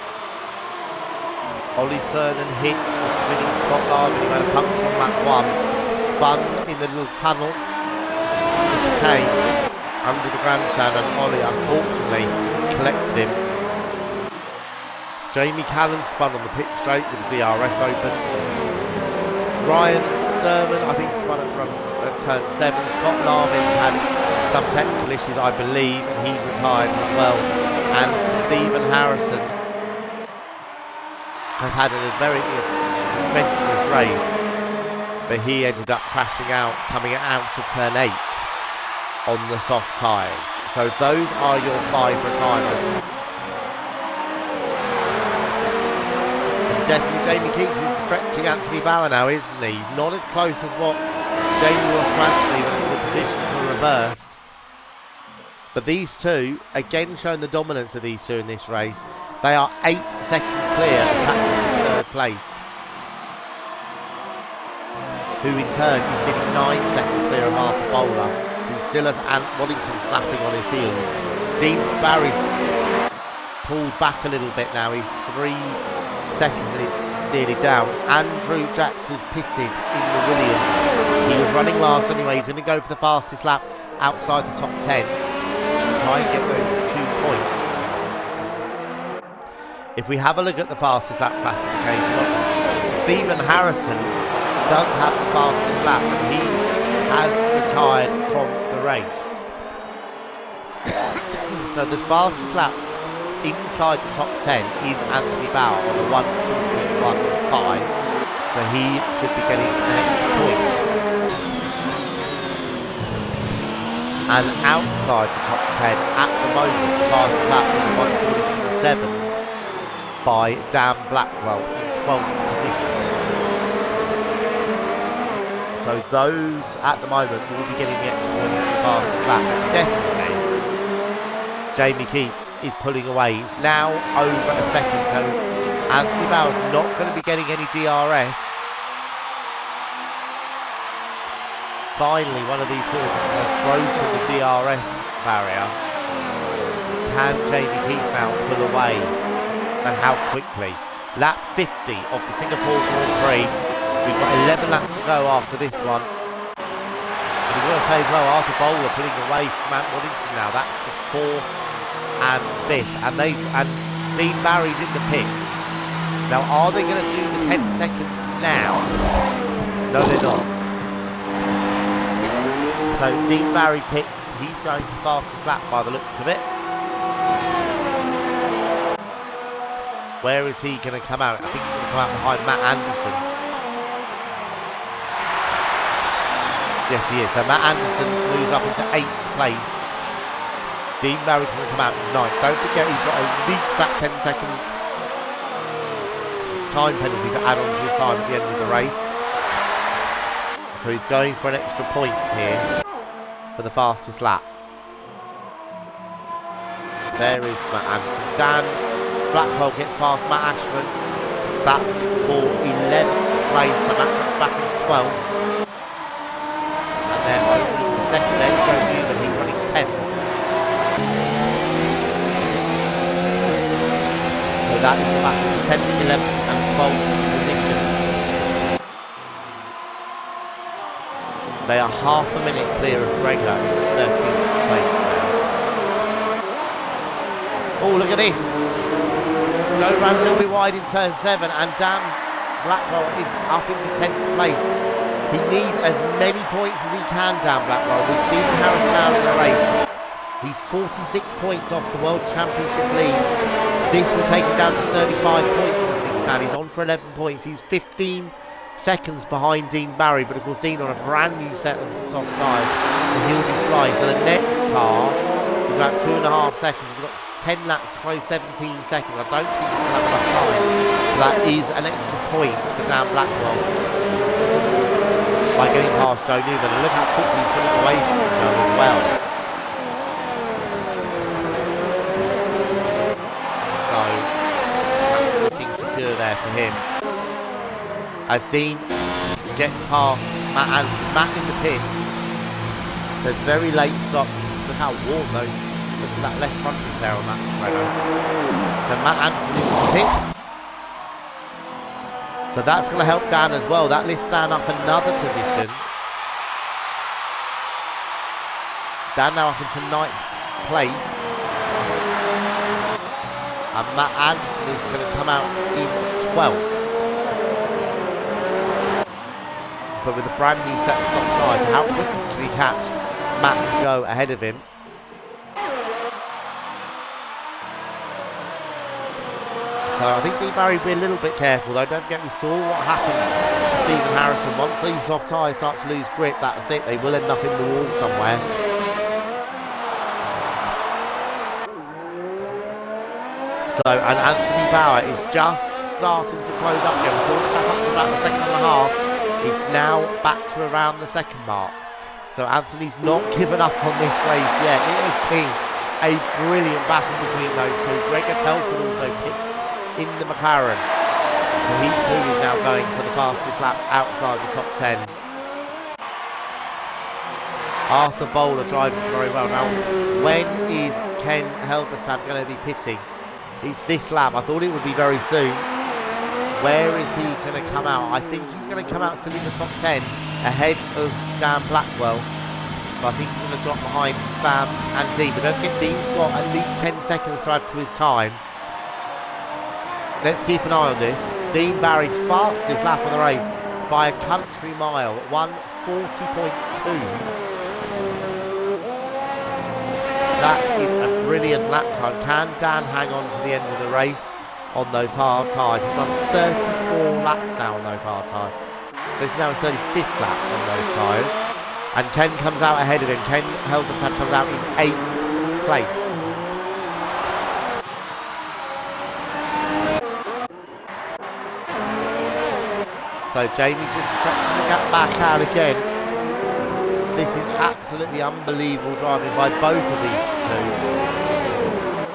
Ollie Cernan hits the spinning Scott Larkin, who had a puncture on lap 1. Spun in the little tunnel. The chicane under the grandstand, and Ollie unfortunately collected him. Jamie Callan spun on the pit straight with the DRS open. Ryan Sturman, I think, spun at turn 7. Scott Larvin's had some technical issues, I believe, and he's retired as well. And Stephen Harrison has had a very adventurous race, but he ended up crashing out, coming out of turn 8. On the soft tyres. So those are your 5 retirements. And definitely Jamie Keats is stretching Anthony Bauer now, isn't he? He's not as close as what Jamie was to Anthony when the positions were reversed. But these two, again showing the dominance of these two in this race, they are 8 seconds clear of Patrick in 3rd place, who in turn is bidding 9 seconds clear of Arthur Bowler, who still has Ant Waddington slapping on his heels. Dean Barry's pulled back a little bit now. He's 3 seconds and it's nearly down. Andrew Jackson's pitted in the Williams. He was running last anyway. He's going to go for the fastest lap outside the top 10. Try and get those 2 points. If we have a look at the fastest lap classification, Stephen Harrison does have the fastest lap, and he has retired from the race. So the fastest lap inside the top 10 is Anthony Bauer on a 1:41.5, so he should be getting an extra point. And outside the top 10 at the moment, the fastest lap is a 1:42.7 by Dan Blackwell in 12th position. So those at the moment will be getting the extra points in the fastest lap. Definitely Jamie Keats is pulling away. He's now over a second, so Anthony Bauer's not going to be getting any DRS. Finally, one of these two have broken the DRS barrier. Can Jamie Keats now pull away? And how quickly? Lap 50 of the Singapore Grand Prix. We've got 11 laps to go after this one. And we've got to say as well, Arthur Bowler pulling away from Ant Waddington now. That's the 4th and 5th. And Dean Barry's in the pits. Now, are they going to do the 10 seconds now? No, they're not. So Dean Barry pits. He's going for fastest lap by the looks of it. Where is he going to come out? I think he's going to come out behind Matt Anderson. Yes, he is. So Matt Anderson moves up into 8th place. Dean Barry's going to come out in 9th. Don't forget he's got at least that 10-second time penalty to add on to his time at the end of the race. So he's going for an extra point here for the fastest lap. There is Matt Anderson. Dan Blackwell gets past Matt Ashman. That's for 11th place. So Matt drops back into 12th. And then only the second there is Joe Newman. He's running 10th. So that is the battle for 10th, 11th and 12th position. They are half a minute clear of Gregor in 13th place now. Oh, look at this. Joe ran a little bit wide in turn 7 and Dan Blackwell is up into 10th place. He needs as many points as he can, Dan Blackwell, with Stephen Harris now in the race. He's 46 points off the World Championship lead. This will take him down to 35 points as things stand. He's on for 11 points. He's 15 seconds behind Dean Barry, but of course Dean on a brand new set of soft tyres, so he'll be flying. So the next car is about 2.5 seconds. He's got 10 laps to close 17 seconds. I don't think he's going to have enough time. That is an extra point for Dan Blackwell by getting past Joe Newman. And look how quickly he's putting away from Joe as well. So that's looking secure there for him. As Dean gets past Matt Anderson, Matt in the pits. So very late stop. Look how warm those. Listen to that left front is there on that Renault. So Matt Anderson into the pits. So that's going to help Dan as well. That lifts Dan up another position. Dan now up into 9th place. And Matt Anderson is going to come out in 12th. But with a brand new set of soft tyres, how quickly can he catch Matt and Joe ahead of him? So I think Dean Barry will be a little bit careful though. Don't forget we saw what happened to Stephen Harrison. Once these soft tyres start to lose grip, that's it. They will end up in the wall somewhere. So, and Anthony Bauer is just starting to close up again. We saw the gap up to about the 2.5. It's now back to around the 2nd mark. So Anthony's not given up on this race yet. It has been a brilliant battle between those two. Gregor Telford also pits in the McLaren. So he too is now going for the fastest lap outside the top 10. Arthur Bowler driving very well. Now, when is Ken Helberstad going to be pitting? It's this lap. I thought it would be very soon. Where is he going to come out? I think he's going to come out still in the top 10 ahead of Dan Blackwell. But I think he's going to drop behind Sam and Dean. But don't forget, Dean's got at least 10 seconds to add to his time. Let's keep an eye on this. Dean Barry, fastest lap of the race by a country mile, 1:40.2. That is a brilliant lap time. Can Dan hang on to the end of the race on those hard tyres? He's done 34 laps now on those hard tyres. This is now his 35th lap on those tyres. And Ken comes out ahead of him. Ken Helberstad comes out in 8th place. So Jamie just stretching the gap back out again. This is absolutely unbelievable driving by both of these two.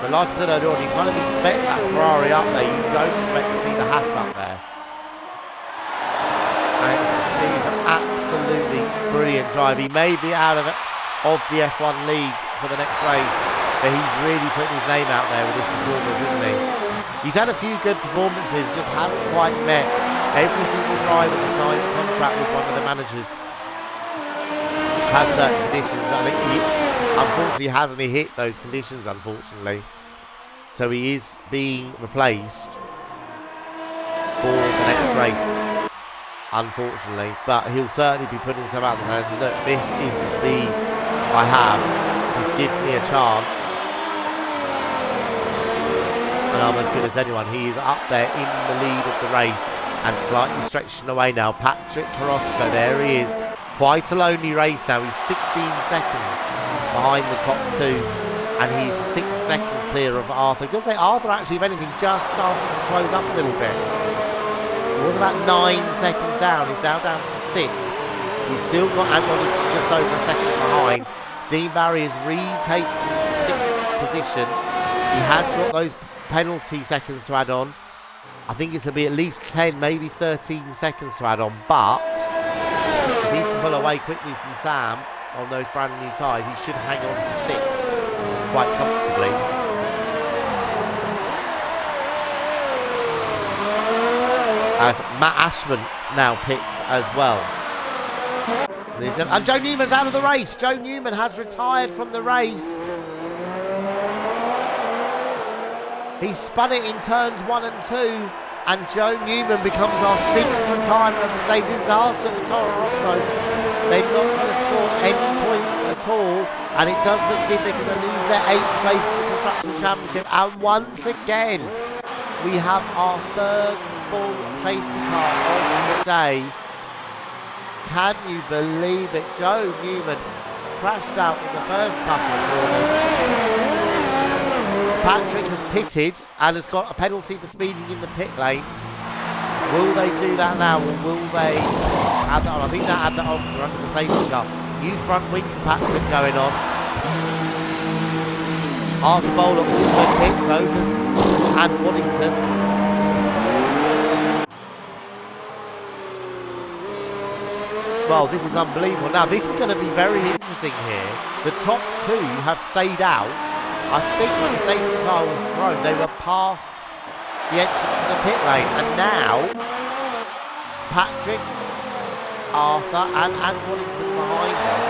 But like I said earlier on, you kind of expect that Ferrari up there. You don't expect to see the Haas up there. And it is an absolutely brilliant drive. He may be out of the F1 league for the next race, but he's really putting his name out there with this performance, isn't he? He's had a few good performances, just hasn't quite met every single driver that signs a contract with one of the managers. Has certain conditions. I think he unfortunately hasn't hit those conditions, unfortunately. So he is being replaced for the next race. unfortunately, but he'll certainly be putting himself out there saying, look, this is the speed I have, just give me a chance and I'm as good as anyone. He is up there in the lead of the race and slightly stretching away now. Patrick Carrasco, there he is, quite a lonely race now. He's 16 seconds behind the top two and he's 6 seconds clear of Arthur. I'm going to say Arthur actually, if anything, just starting to close up a little bit. It was about 9 seconds down. He's now down to 6. He's still got Anton is just over a second behind. Dean Barry is retaking 6th position. He has got those penalty seconds to add on. I think it's going to be at least 10, maybe 13 seconds to add on. But if he can pull away quickly from Sam on those brand new tyres, he should hang on to 6th quite comfortably. As Matt Ashman now pits as well. And Joe Newman's out of the race. Joe Newman has retired from the race. He spun it in turns 1 and 2, and Joe Newman becomes our 6th retirement of the day. Disaster for Toro Rosso. They're not going to score any points at all, and it does look as if they're going to lose their 8th place in the Constructors' Championship. And once again, we have our 3rd full safety car of the day. Can you believe it? Joe Newman crashed out in the first couple of corners. Patrick has pitted and has got a penalty for speeding in the pit lane. Will they do that now, or will they add that on? I think they add that on because they're under the safety car. New front wing for Patrick going on. Arthur Bowler also pits, so does and Waddington. Well, this is unbelievable. Now, this is going to be very interesting here. The top 2 have stayed out. I think when the safety car was thrown, they were past the entrance to the pit lane. And now, Patrick, Arthur and Waddington behind them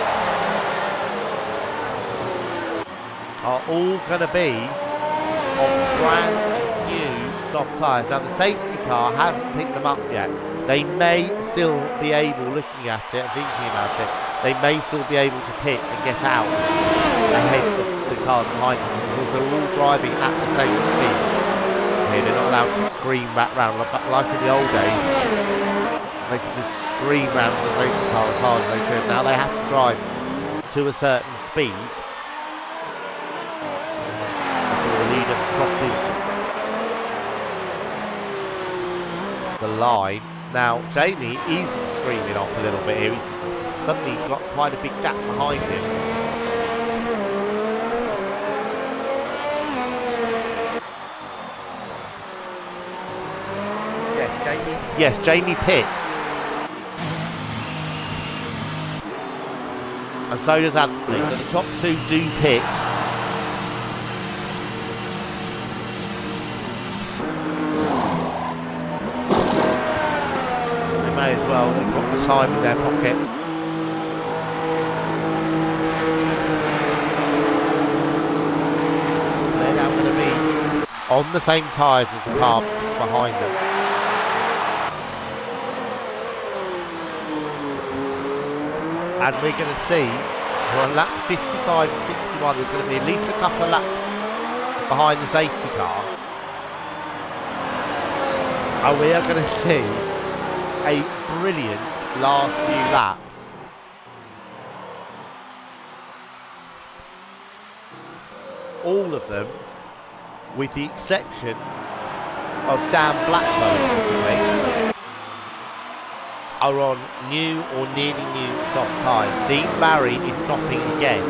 are all going to be on brand new soft tyres. Now, the safety car hasn't picked them up yet. They may still be able, looking at it and thinking about it, they may still be able to pit and get out ahead of the cars behind them because they're all driving at the same speed. Here, they're not allowed to scream back round like in the old days. They could just scream round to the safety car as hard as they could. Now they have to drive to a certain speed until the leader crosses the line. Now, Jamie is screaming off a little bit here. He's suddenly got quite a big gap behind him. Yes, Jamie pits. And so does Anthony. So the top 2 do pit. May as well, they've got the time in their pocket. So they're now going to be on the same tyres as the car behind them. And we're going to see, we're on lap 55 and 61, there's going to be at least a couple of laps behind the safety car. And we are going to see a brilliant last few laps. All of them, with the exception of Dan Blackburn, possibly, are on new or nearly new soft tyres. Dean Barry is stopping again.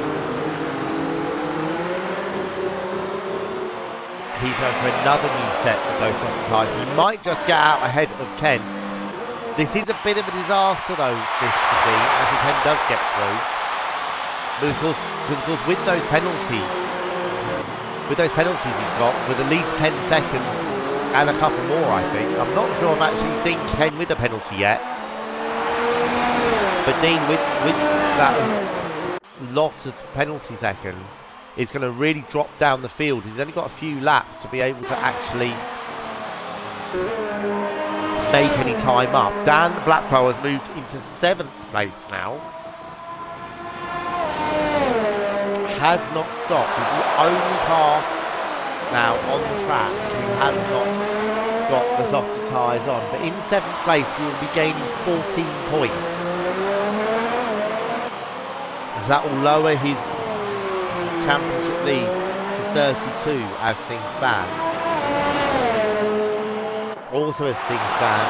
He's going for another new set of those soft tyres. He might just get out ahead of Ken. This is a bit of a disaster though, this for Dean, as Ken does get through. But of course, with those penalties he's got, with at least 10 seconds and a couple more, I think. I'm not sure I've actually seen Ken with a penalty yet. But Dean, with that lot of penalty seconds, is going to really drop down the field. He's only got a few laps to be able to actually make any time up. Dan Blackwell has moved into 7th place now. Has not stopped. He's the only car now on the track who has not got the softer tyres on. But in 7th place, he will be gaining 14 points. So that will lower his championship lead to 32 as things stand. Also as things stand,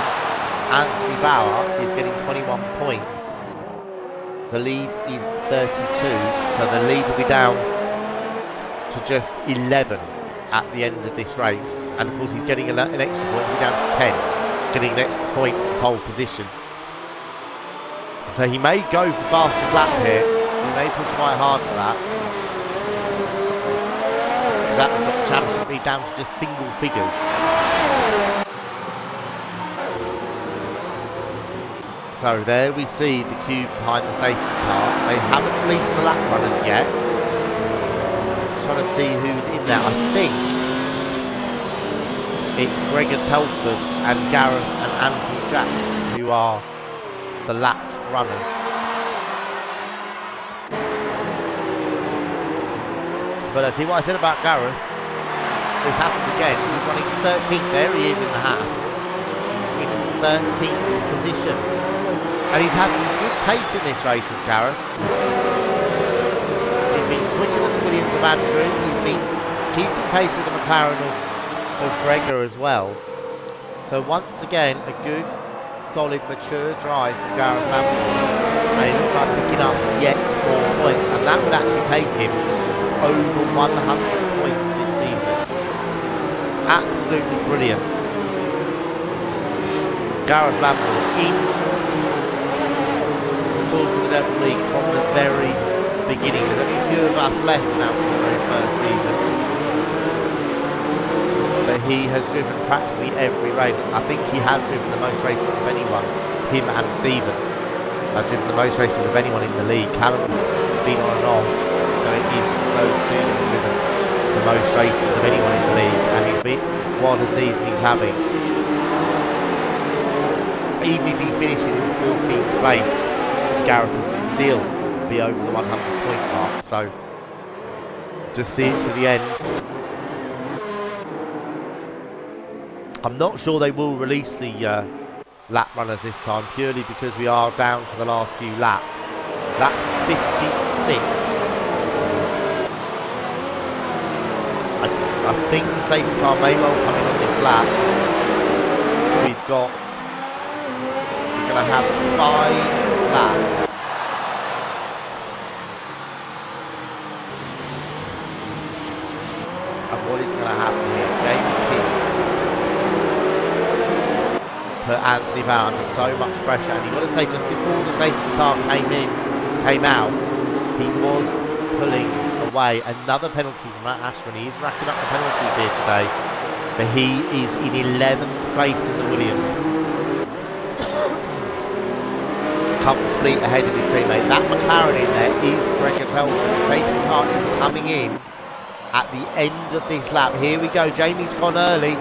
Anthony Bauer is getting 21 points. The lead is 32, so the lead will be down to just 11 at the end of this race. And of course he's getting an extra point, he'll be down to 10, getting an extra point for pole position. So he may go for fastest lap here. He may push quite hard for that. Because that will drop the championship lead down to just single figures. So there we see the cube behind the safety car. They haven't released the lap runners yet. Trying to see who's in there. I think it's Gregor Telford and Gareth and Anthony Jacks who are the lapped runners. But see what I said about Gareth? It's happened again. He's running 13th. There he is in the half. In 13th position. And he's had some good pace in this race, as Gareth. He's been quicker than the Williams of Andrew. He's been keeping pace with the McLaren of Gregor as well. So once again, a good, solid, mature drive from Gareth Lamborghini. And he looks like picking up yet more points. And that would actually take him to over 100 points this season. Absolutely brilliant. Gareth Lamborghini in of the Devil League from the very beginning. There's only a few of us left now from the very first season. But he has driven practically every race. I think he has driven the most races of anyone. Him and Stephen have driven the most races of anyone in the league. Callum's been on and off, so it is those two that have driven the most races of anyone in the league. And he's been, what a season he's having. Even if he finishes in 14th place, Gareth will still be over the 100 point mark, so just see it to the end. I'm not sure they will release the lap runners this time, purely because we are down to the last few laps. Lap 56. I think the safety car may well come in on this lap. We're going to have 5 laps. And what is going to happen here? Jamie Kings put Anthony Bauer under so much pressure, and you've got to say, just before the safety car came out, he was pulling away. Another penalty from Matt Ashman. He is racking up the penalties here today, but he is in 11th place in the Williams. Comfortably ahead of his teammate. That McLaren in there is Gregor Telford. The safety car is coming in at the end of this lap. Here we go. Jamie's gone early.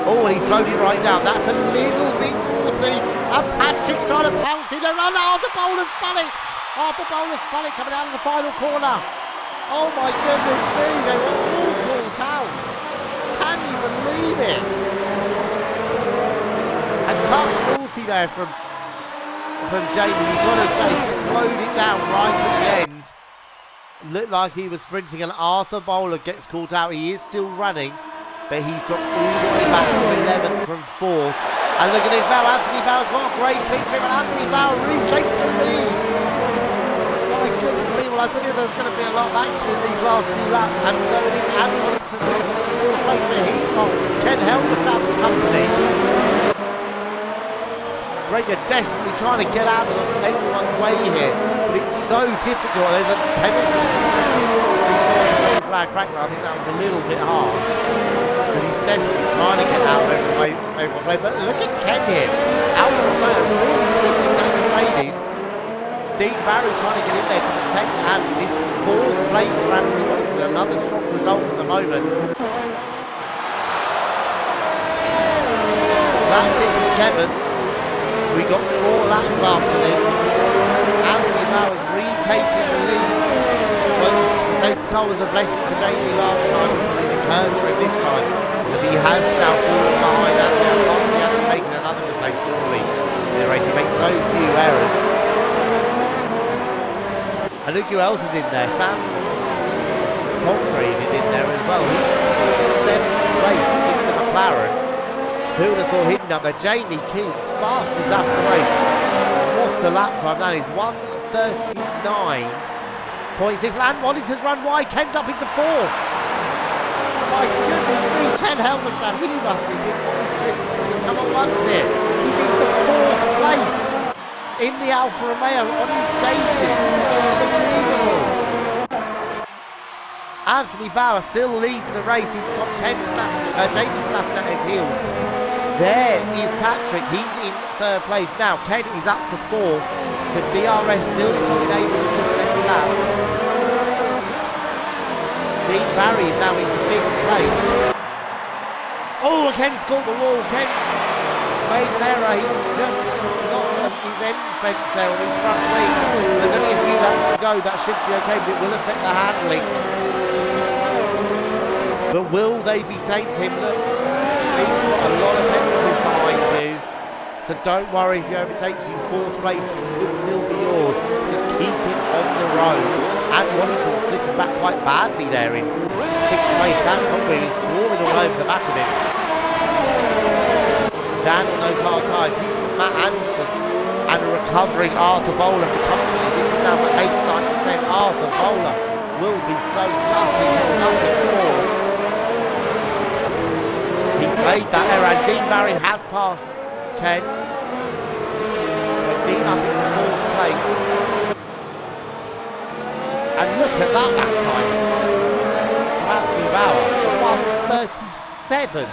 Oh, and he slowed it right down. That's a little bit naughty. And Patrick's trying to pounce in and run. Arthur Bowler's spun it. Arthur Bowler's spun it coming out of the final corner. Oh my goodness me. They were all caught out. Can you believe it? And such naughty there from Jamie. You've got to say, just slowed it down right at the end. Looked like he was sprinting, and Arthur Bowler gets caught out. He is still running, but he's dropped all the way back to 11th from 4th. And look at this now, Anthony Bauer's got a great thing to him, and Anthony Bauer retakes the lead. My goodness me, well I tell you there's going to be a lot of action in these last few laps, and so it is. Adam Robinson moves into 4th place, but he's got Ken Helmerstad and company. Gregor desperately trying to get out of everyone's way here, but it's so difficult. There's a penalty flag. Frankly, I think that was a little bit hard, because he's desperately trying to get out of everyone's way. But look at Ken here. Alfa Romeo really pushing that Mercedes. Dean Barry trying to get in there to protect, and this is 4th place for Anthony Robinson. Another strong result at the moment. That 56 37. We got 4 laps after this. Anthony Bauer's retaking the lead. Well, the safety car was a blessing for Jamie last time. It's been a curse for him this time, as he has now fallen behind Anthony. I can't see Anthony making another mistake, surely. In the race, he makes so few errors. And look who else is in there. Sam Congreve is in there as well. He's 7th place in the McLaren. Who would have thought he'd up there? Jamie Keats, fastest lap of the race. What's the lap time? That is 1:39.6. And Waddington's run wide. Ken's up into 4th. My goodness me, Ken Helmerstad, he must be thinking, what this Christmas has come at once here. He's into 4th place in the Alfa Romeo on his debut. This is unbelievable. Anthony Bauer still leads the race. He's got Jamie slapping at his heels. There is Patrick. He's in 3rd place. Now, Ken is up to 4th. The DRS still is not been able to the next lap. Dean Barry is now into 5th place. Oh, Ken's caught the wall. Ken's made an error. He's just lost his end fence there on his front wing. There's only a few laps to go. That should be okay, but it will affect the handling. But will they be saying to him, look, Dean's got a lot of penalties behind you, so don't worry if you overtakes you 4th place, it could still be yours. Just keep it on the road. And Waddington slipping back quite badly there in 6th place. Sam Congreve is swarming all over the back of him. Dan on those hard tyres. He's got Matt Anderson and a recovering Arthur Bowler for company. This is now for 8, 9, 10. Arthur Bowler will be so gutted. Number 4. He's made that error, and Dean Barry has passed Ken. So Dean up into 4th place. And look at that lap time. Anthony Bauer, 1:37.4.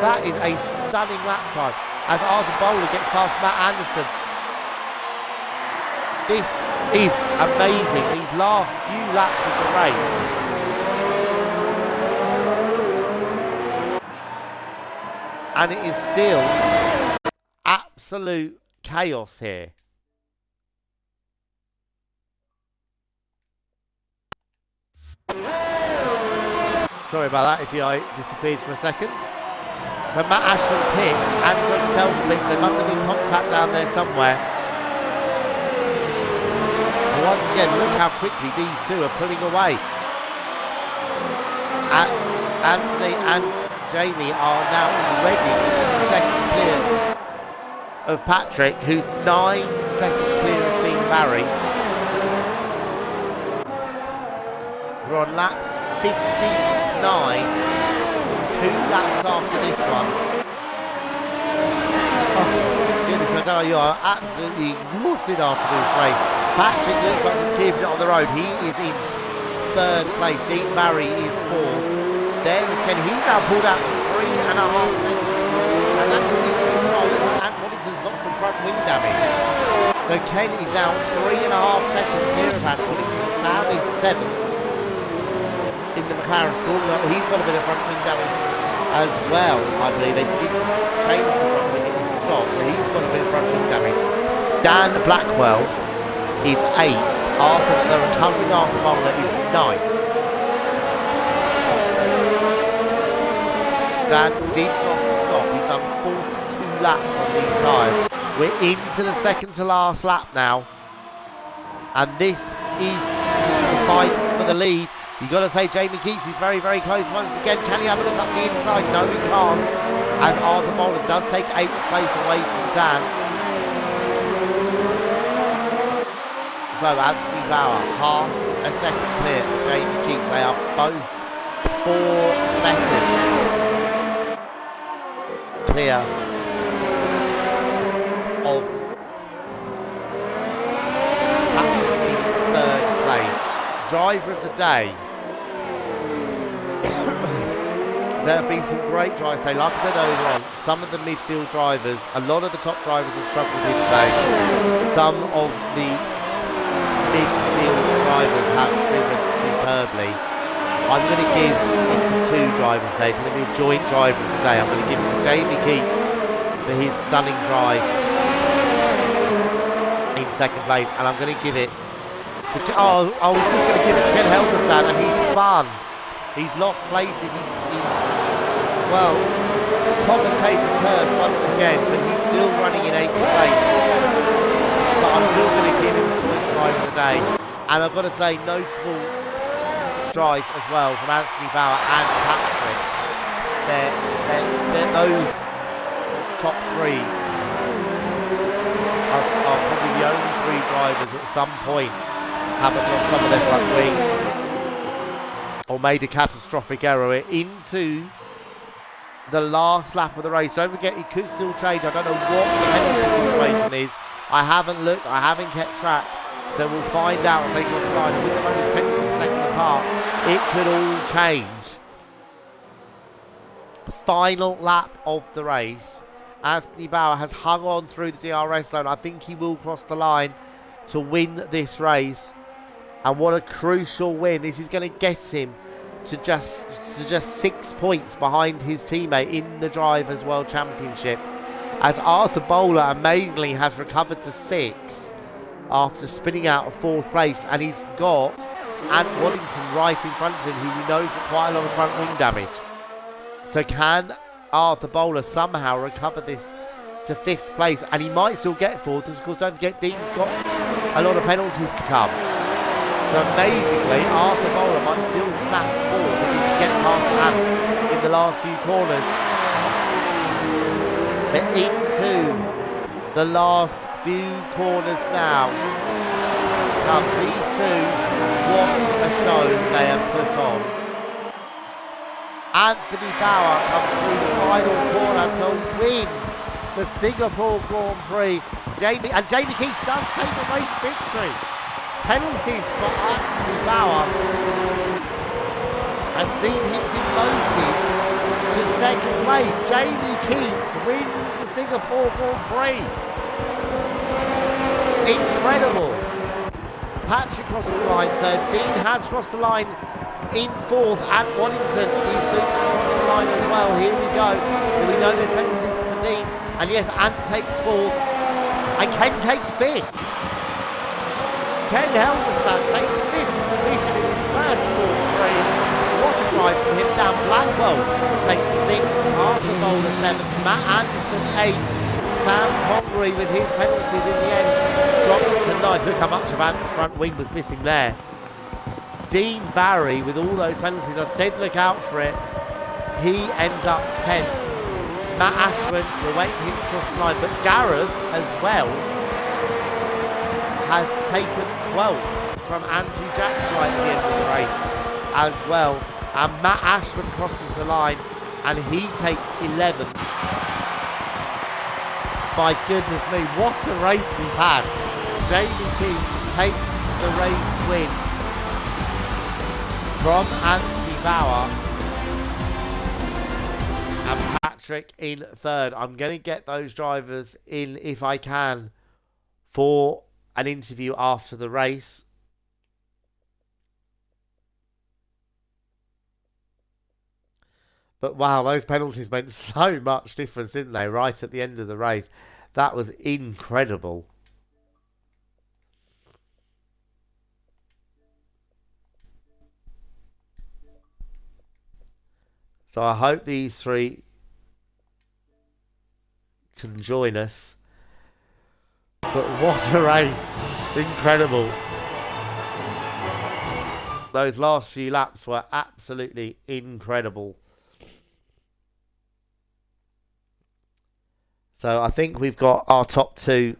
That is a stunning lap time. As Arthur Bowler gets past Matt Anderson. This is amazing. These last few laps of the race. And it is still absolute chaos here. Sorry about that if I disappeared for a second. But Matt Ashman pits and Greg Telford pits. There must have been contact down there somewhere. But once again, look how quickly these two are pulling away. Anthony and Jamie are now already 2 seconds clear of Patrick, who's 9 seconds clear of Dean Barry. We're on lap 59, 2 laps after this one. Oh goodness, I tell you, you are absolutely exhausted after this race. Patrick looks like he's keeping it on the road. He is in 3rd place. Dean Barry is 4th. There is Ken. He's now pulled out to 3.5 seconds. And that could be really slow. And Waddington's got some front wing damage. So Ken is now 3.5 seconds clear of Ant Waddington. Sam is 7th in the McLaren stall. He's got a bit of front wing damage as well, I believe. They didn't change the front wing in his stop, so he's got a bit of front wing damage. Dan Blackwell is 8th. The recovering Arthur Bowler is 9th. Dan did not stop. He's done 42 laps on these tyres. We're into the second to last lap now. And this is the fight for the lead. You've got to say Jamie Keats is very, very close once again. Can he have a look up the inside? No, he can't. As Arthur Bowler does take 8th place away from Dan. So Anthony Bauer, half a second clear. Jamie Keats, they are both 4 seconds clear of Patrick in 3rd place. Driver of the day. There have been some great drives today. Like I said earlier on, some of the midfield drivers, a lot of the top drivers have struggled here today. Some of the midfield drivers have driven superbly. I'm going to give it to 2 drivers. drivers today. It's going to be a joint driver of the day. I'm going to give it to Jamie Keats for his stunning drive in second place, and I'm going to give it to I was just going to give it to Ken Helmerstad, and he's spun. He's lost places. He's well, commentator curse once again, but he's still running in 8th place. But I'm still going to give him the joint drive of the day. And I've got to say, notable drives as well from Anthony Bauer and Patrick. They're those top three are probably the only three drivers who at some point haven't lost some of their front wing or made a catastrophic error into the last lap of the race. Don't forget, it could still change. I don't know what the penalty situation is. I haven't looked, I haven't kept track, so we'll find out as they cross the line. And with them only 10 seconds apart, it could all change. Final lap of the race. Anthony Bauer has hung on through the DRS zone. I think he will cross the line to win this race. And what a crucial win. This is going to get him to just 6 points behind his teammate in the Drivers' World Championship, as Arthur Bowler amazingly has recovered to 6th after spinning out of 4th place, and he's got Ant Waddington right in front of him, who we know has got quite a lot of front wing damage. So can Arthur Bowler somehow recover this to 5th place? And he might still get 4th, because of course don't forget Dean's got a lot of penalties to come. So amazingly, Arthur Bowler might still snap 4th if he can get past Ant in the last few corners. But into the last few corners now come these two. What a show they have put on. Anthony Bauer comes through the final corner to win the Singapore Grand Prix. Jamie Keats does take the race victory. Penalties for Anthony Bauer has seen him demoted to 2nd place. Jamie Keats wins the Singapore Grand Prix. Incredible. Patrick crosses the line 3rd. Dean has crossed the line in 4th. And Waddington is soon across the line as well. Here we go. We know there's penalties for Dean. And yes, Ant takes 4th. And Ken takes 5th. Ken Helmerstad takes 5th position in his first Grand Prix. What a drive from him down. Blackwell takes 6th, Arthur Bowler 7th, Matt Anderson 8th, Sam Congery with his penalties in the end drops to 9th. Look how much of Ant's front wing was missing there. Dean Barry with all those penalties. I said look out for it. He ends up 10th. Matt Ashman, we're waiting for him to cross the line, but Gareth as well has taken 12th from Andrew Jackson at the end of the race as well. And Matt Ashman crosses the line and he takes 11th. My goodness me, what a race we've had. Jamie Keats takes the race win from Anthony Bauer. And Patrick in 3rd. I'm going to get those drivers in, if I can, for an interview after the race. But wow, those penalties meant so much difference, didn't they, right at the end of the race? That was incredible. So I hope these three can join us. But what a race. Incredible. Those last few laps were absolutely incredible. So I think we've got our top 2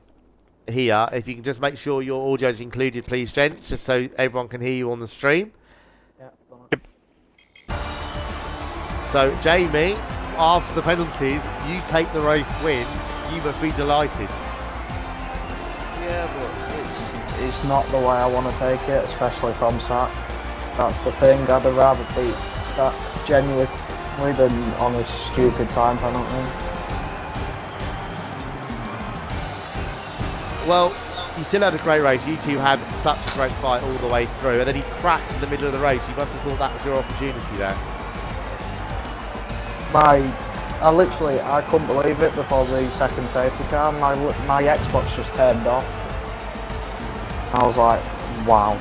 here. If you can just make sure your audio is included, please, gents, just so everyone can hear you on the stream. Yep. So, Jamie, after the penalties, you take the race win. You must be delighted. Yeah, but it's not the way I want to take it, especially from Sack. That's the thing. I'd rather beat Sack genuinely than on a stupid time penalty. Well, you still had a great race. You two had such a great fight all the way through, and then he cracked in the middle of the race. You must have thought that was your opportunity there. I couldn't believe it before the second safety car. My Xbox just turned off. I was like, wow.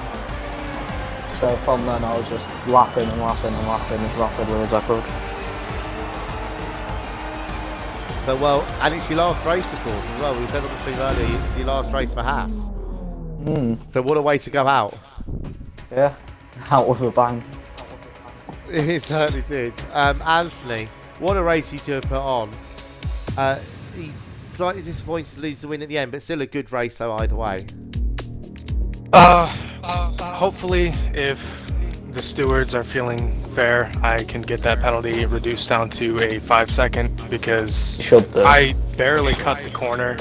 So from then I was just lapping and lapping and lapping as rapidly as I could. So, well, and it's your last race, of course, as well. We said on the stream earlier, it's your last race for Haas. So what a way to go out. Yeah, out with a bang. It certainly did. Anthony, what a race you two have put on. He slightly disappointed to lose the win at the end, but still a good race, though, either way. Hopefully, if the stewards are feeling fair, I can get that penalty reduced down to a 5-second, because I barely cut the corner.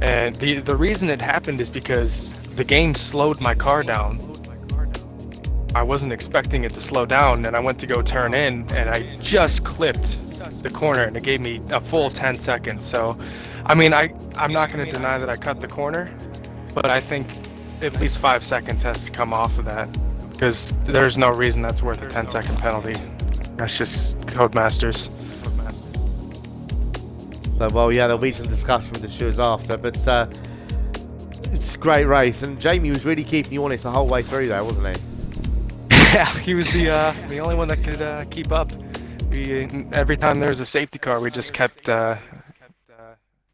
And the reason it happened is because the game slowed my car down. I wasn't expecting it to slow down, and I went to go turn in, and I just clipped the corner, and it gave me a full 10 seconds. So, I mean, I'm not going to deny that I cut the corner, but I think at least 5 seconds has to come off of that, because there's no reason that's worth a 10-second penalty. That's just Codemasters. So, well, yeah, there'll be some discussion with the stewards after, but it's a great race, and Jamie was really keeping you honest the whole way through there, wasn't he? Yeah, he was the only one that could keep up. Every time there was a safety car, we just kept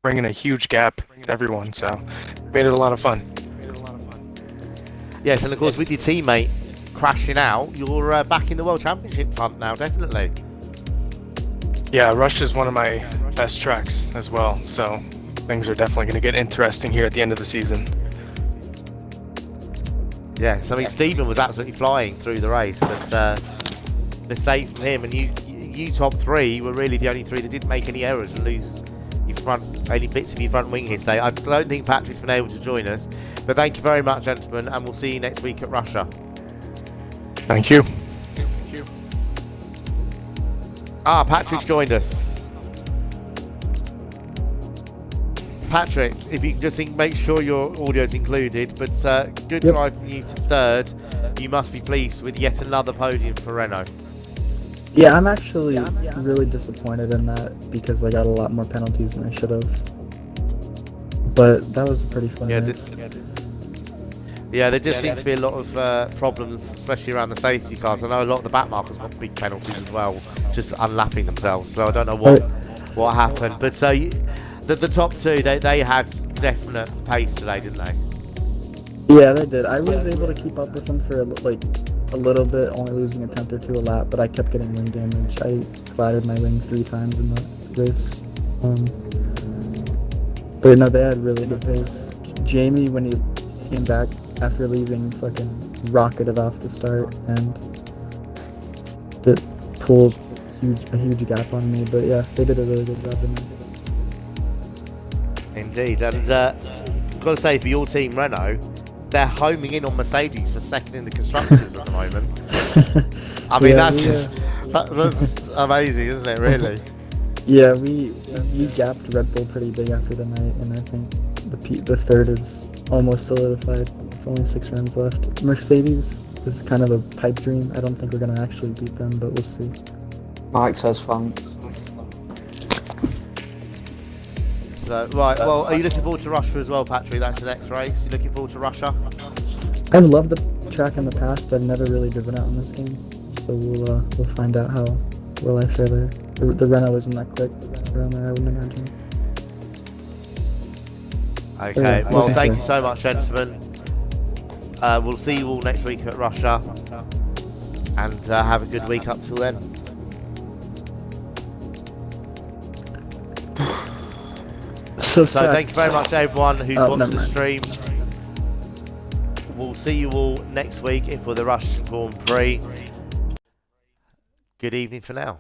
bringing a huge gap to everyone, so made it a lot of fun. Yes, and of course with your teammate crashing out, you're back in the World Championship hunt now, definitely. Yeah, Rush is one of my best tracks as well, so things are definitely going to get interesting here at the end of the season. Yes, I mean, Stephen was absolutely flying through the race, but mistake from him, and you top three were really the only three that didn't make any errors and lose any bits of your front wing here today. I don't think Patrick's been able to join us, but thank you very much, gentlemen, and we'll see you next week at Russia. Thank you. Patrick's joined us. Patrick, if you can just make sure your audio's included, but good drive from you to third. You must be pleased with yet another podium for Renault. Yeah, I'm actually really disappointed in that, because I got a lot more penalties than I should have. But that was a pretty fun race. There just seems to be a lot of problems, especially around the safety cars. I know a lot of the back markers got big penalties as well, just unlapping themselves. So I don't know what happened. But so the top two, they had definite pace today, didn't they? Yeah, they did. I was able to keep up with them for a little bit, only losing a tenth or two a lap, but I kept getting wing damage. I clattered my wing 3 times in the race. But no, they had really good pace. Jamie, when he came back after leaving, fucking rocketed off the start and pulled a huge gap on me. But yeah, they did a really good job tonight. Indeed, and I've got to say, for your team, Renault, they're homing in on Mercedes for second in the constructors at the moment. I mean, that's just amazing, isn't it, really? Yeah, we gapped Red Bull pretty big after the night, and I think the third is almost solidified. It's only 6 runs left. Mercedes is kind of a pipe dream. I don't think we're going to actually beat them, but we'll see. Mike says thanks. So, right, well, are you looking forward to Russia as well, Patrick? That's the next race. You looking forward to Russia? I've loved the track in the past. I've never really driven out in this game, so we'll find out how well I fare there. The Renault isn't that quick around there, I wouldn't imagine. Okay, well, thank you so much, gentlemen. We'll see you all next week at Russia, and have a good week up till then. So thank you very much to everyone who's watched the stream. We'll see you all next week for the Russian Grand Prix. Good evening for now.